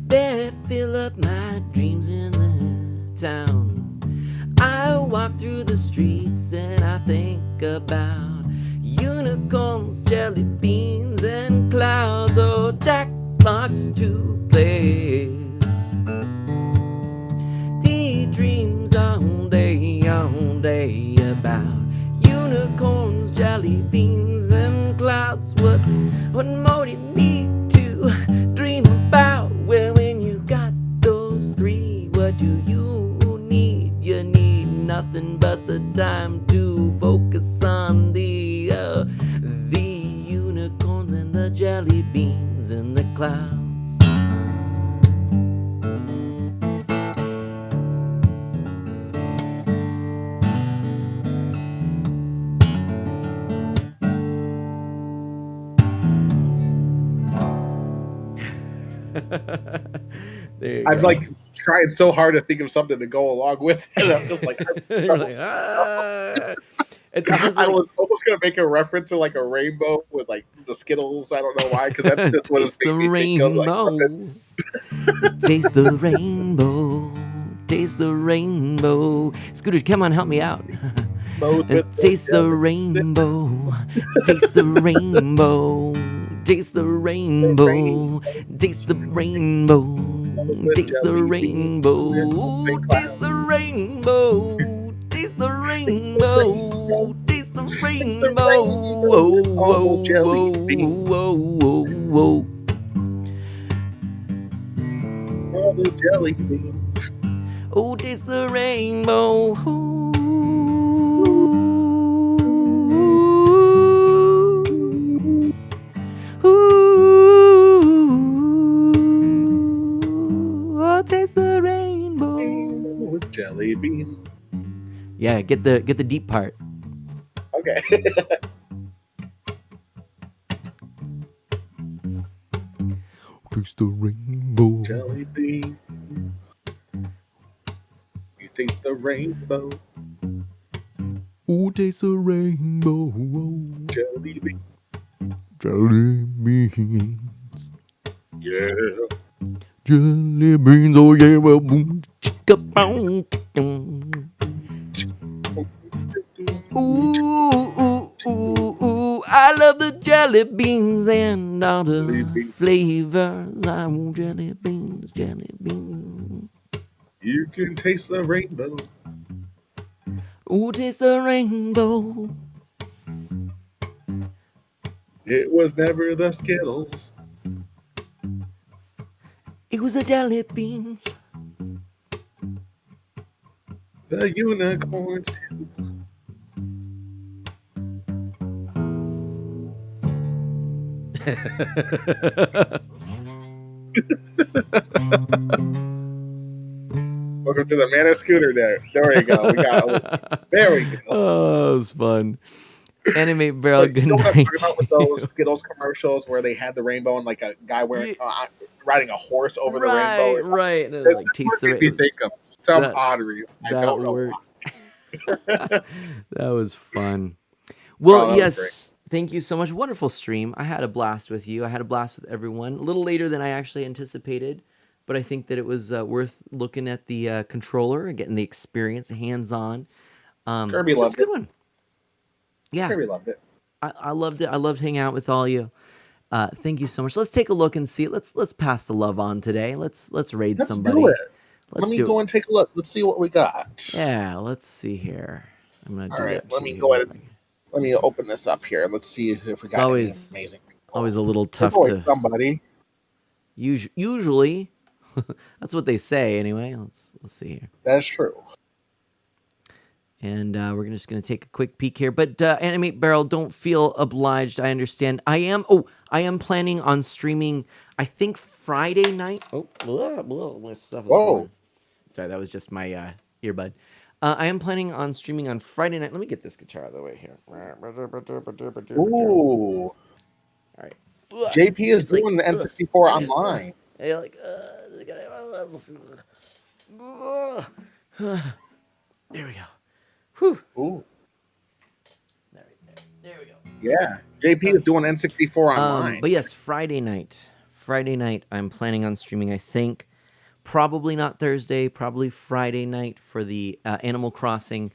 they fill up my dreams in the town. I walk through the streets and I think about unicorns, jelly beans, and clouds. Oh, Jack likes to play the dreams all day about unicorns, jelly beans, and clouds. What more do you need to dream about? Well, when you got those three, what do you need? You need nothing but the time to focus on the unicorns and the jelly beans and the clouds. There you I'm go. like trying so hard to think of something to go along with it. I'm just like, You're like, ah. I I was almost gonna make a reference to like a rainbow with like the Skittles. I don't know why, because that's just what it's Taste the making me think of. Like, rainbow. Taste the rainbow. Taste the rainbow. Scooter, come on, help me out. Taste the rainbow. Taste the rainbow. Taste the rainbow. Taste the rainbow. Taste the rainbow. Taste the rainbow. Taste the rainbow. Taste the rainbow. Whoa, whoa, whoa, whoa, whoa, whoa. all the jelly beans. Oh, taste the rainbow. Oh, taste the rainbow. With jelly bean. Yeah, get the deep part. Okay. Taste the rainbow. Jelly beans. You taste the rainbow. Oh, taste the rainbow. Jelly beans. Jelly beans. Yeah. Jelly beans, oh yeah, well, boom, chicka, boom, boom. Ooh, I love the jelly beans and all the flavors. I want jelly beans. You can taste the rainbow. Ooh, taste the rainbow. It was never the Skittles. It was the jelly beans. The unicorns. Welcome to the Mana Scooter there. There we go. There we go. Oh, it was fun. Animate Barrel, good You know what I'm night. talking about with those Skittles commercials where they had the rainbow and like a guy wearing riding a horse over the rainbow? Or something? Right. And it was like That's taste what the made me rainbow. think of some That- odd reason. I That don't know works. why. That was fun. Well, that was yes. Thank you so much. Wonderful stream. I had a blast with you. I had a blast with everyone. A little later than I actually anticipated. but I think that it was worth looking at the controller and getting the experience hands-on. Kirby It's just loved a good it. one. Yeah, Kirby loved it. I loved it. I loved hanging out with all you. Thank you so much. Let's take a look and see. Let's pass the love on today. Let's raid Let's somebody. do it. Let's Let me do go it. and take a look. Let's see what we got. Yeah, let's see here. I'm gonna All do right, that. let to me you go here. ahead and let me open this up here. Let's see if we It's got any always amazing. always a little There's tough always to. somebody. Usually, that's what they say anyway. Let's see here. That's true. And we're just going to take a quick peek here. But Animate Barrel, don't feel obliged. I understand. I am planning on streaming, I think Friday night. Oh, my stuff is Whoa. falling. Sorry, that was just my earbud. I am planning on streaming on Friday night. Let me get this guitar out of the way here. Ooh. All right. JP is It's like, doing the N64 online. You're like, there we go. Whew. Ooh. There we go. Yeah. JP is doing N64 online. But yes, Friday night. Friday night, I'm planning on streaming, I think. Probably not Thursday, probably Friday night for the Animal Crossing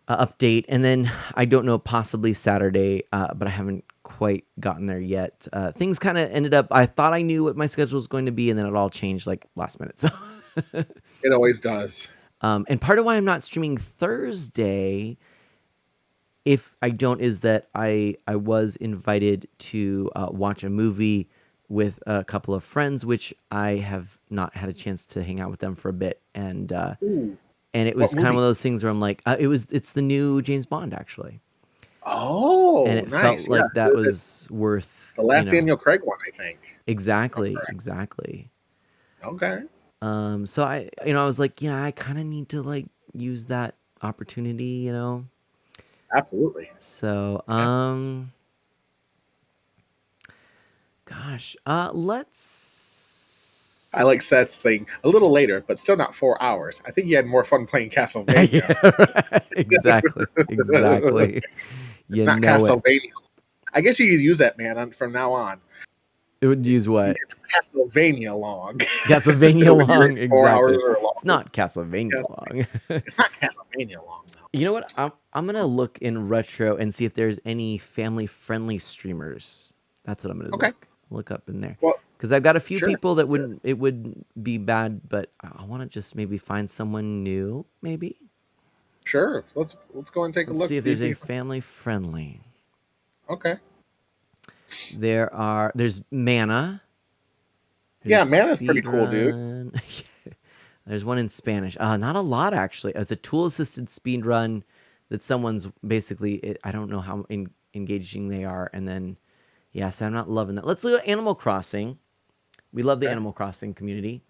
update. And then I don't know, possibly Saturday, but I haven't quite gotten there yet. Things kind of ended up, I thought I knew what my schedule was going to be, and then it all changed like last minute. So It always does. and part of why I'm not streaming Thursday, if I don't, is that I was invited to watch a movie with a couple of friends, which I have not had a chance to hang out with them for a bit, and it was kind of one of those things where I'm like, it's the new James Bond actually, Oh, and it nice. felt like Yeah. that was worth The last you know, Daniel Craig one, I think. exactly. Okay. So I was like, I kind of need to like use that opportunity, Absolutely. So, gosh, let's. I like Seth's saying a little later, but still not 4 hours. I think he had more fun playing Castlevania. Yeah, right. Exactly. You Not know it. Castlevania. I guess you could use that, man, from now on. It would use what? It's Castlevania long. Castlevania long. 4 hours Exactly. or long. It's not Castlevania long. It's not Castlevania long, though. You know what? I'm gonna look in retro and see if there's any family-friendly streamers. That's what I'm gonna look up in there. Well, because I've got a few sure, people that it wouldn't be bad, but I want to just maybe find someone new, maybe. Sure. Let's go and take a look. See if there's any family-friendly. Okay. There's Mana. Yeah, Mana's pretty cool, dude. There's one in Spanish. Not a lot, actually. It's a tool-assisted speed run that someone's basically... I don't know how engaging they are. And then, so I'm not loving that. Let's look at Animal Crossing. We love the Animal Crossing community.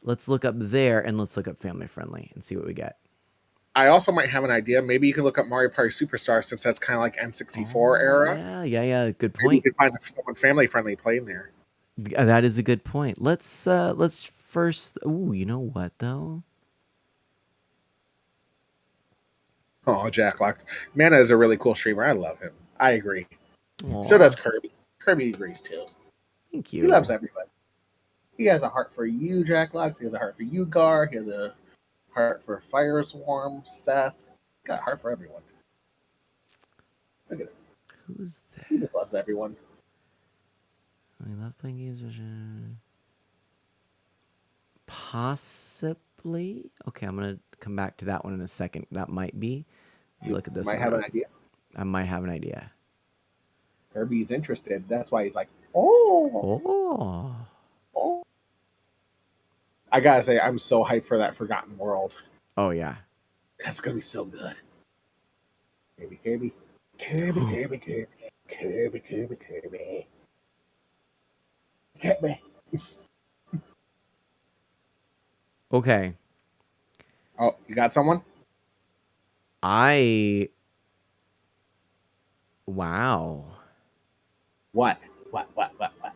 Let's look up there, and let's look up family-friendly and see what we get. I also might have an idea. Maybe you can look up Mario Party Superstar, since that's kind of like N64 era. Yeah. Good point. Maybe you can find someone family-friendly playing there. That is a good point. Let's first. Ooh, you know what though? Oh, Jack Locks. Mana is a really cool streamer. I love him. I agree. Aww. So does Kirby. Kirby agrees too. Thank you. He loves everybody. He has a heart for you, Jack Locks. He has a heart for you, Gar. He has a heart for Fireswarm, Seth. Got a heart for everyone. Look at it. Who's this? He just loves everyone. I love playing games. Possibly. Okay, I'm gonna come back to that one in a second. That might be. Look at this. Might have an idea. I might have an idea. Kirby's interested. That's why he's like, oh. I gotta say, I'm so hyped for that Forgotten World. Oh yeah. That's gonna be so good. Kirby. Get me. Okay. Oh, you got someone? Wow. What?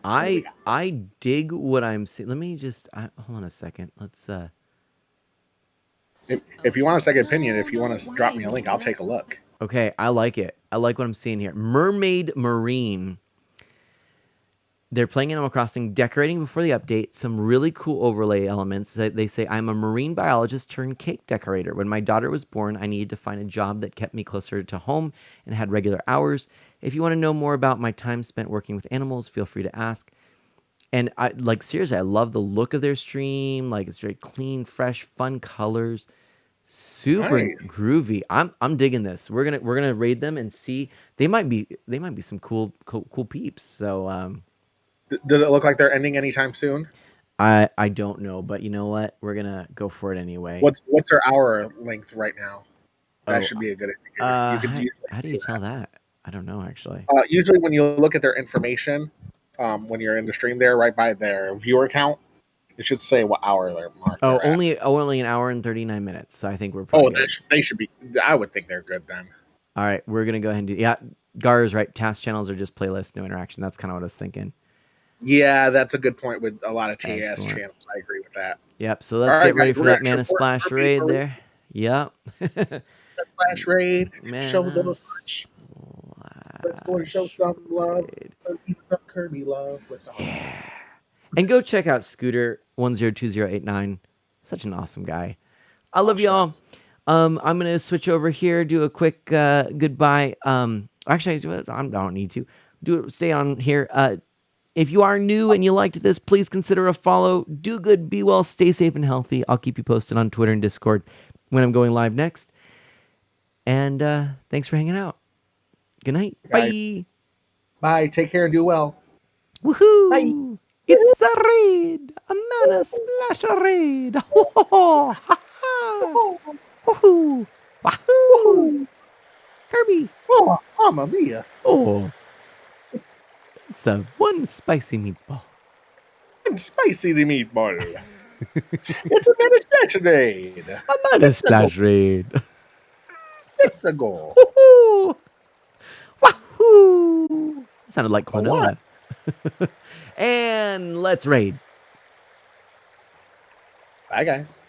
I dig what I'm seeing. Let me just hold on a second. Let's If you want a second opinion, if you want to drop me a link, I'll take a look. Okay, I like it. I like what I'm seeing here. Mermaid Marine. they're playing Animal Crossing, decorating before the update. Some really cool overlay elements. They say, I'm a marine biologist turned cake decorator. When my daughter was born, I needed to find a job that kept me closer to home and had regular hours. If you want to know more about my time spent working with animals, feel free to ask. And I like seriously, I love the look of their stream. Like it's very clean, fresh, fun colors, super Nice. groovy. I'm digging this. We're gonna raid them and see. They might be some cool peeps. So Does it look like they're ending anytime soon? I don't know, but you know what? We're gonna go for it anyway. What's their hour length right now? That Oh, should be a good indicator. You could how do you tell that? I don't know actually. usually when you look at their information, when you're in the stream there, right by their viewer count, it should say what hour they're marked. Oh, they're at. only an hour and 39 minutes. So I think we're Oh, probably good. they should be. I would think they're good then. All right, we're gonna go ahead and do. Yeah, Gar is right. Task channels are just playlists, no interaction. That's kind of what I was thinking. Yeah, that's a good point with a lot of TAS Excellent. channels. I agree with that. Yep. So let's All right, get ready guys, for we're that gonna mana support splash for raid people. there. Yep. Splash raid. Show Mana those. Let's go and show some love. Some Kirby love. Yeah. And go check out Scooter 102089. Such an awesome guy. I love y'all. I'm gonna switch over here, do a quick goodbye. Actually, I don't need to stay on here. If you are new and you liked this, please consider a follow. Do good, be well, stay safe and healthy. I'll keep you posted on Twitter and Discord when I'm going live next. And thanks for hanging out. Good night. Bye. Bye. Take care and do well. Woohoo! Bye. It's a raid! A mana splash raid! Ho ha ha! Woohoo! Wahoo! Kirby! Oh, Mamma Mia! Oh, that's one spicy meatball. Spicy the meatball. It's a mana splash raid. A mana splash raid. Let's go. Woohoo! Wahoo! Sounded like Klonoa. And let's raid. Bye, guys.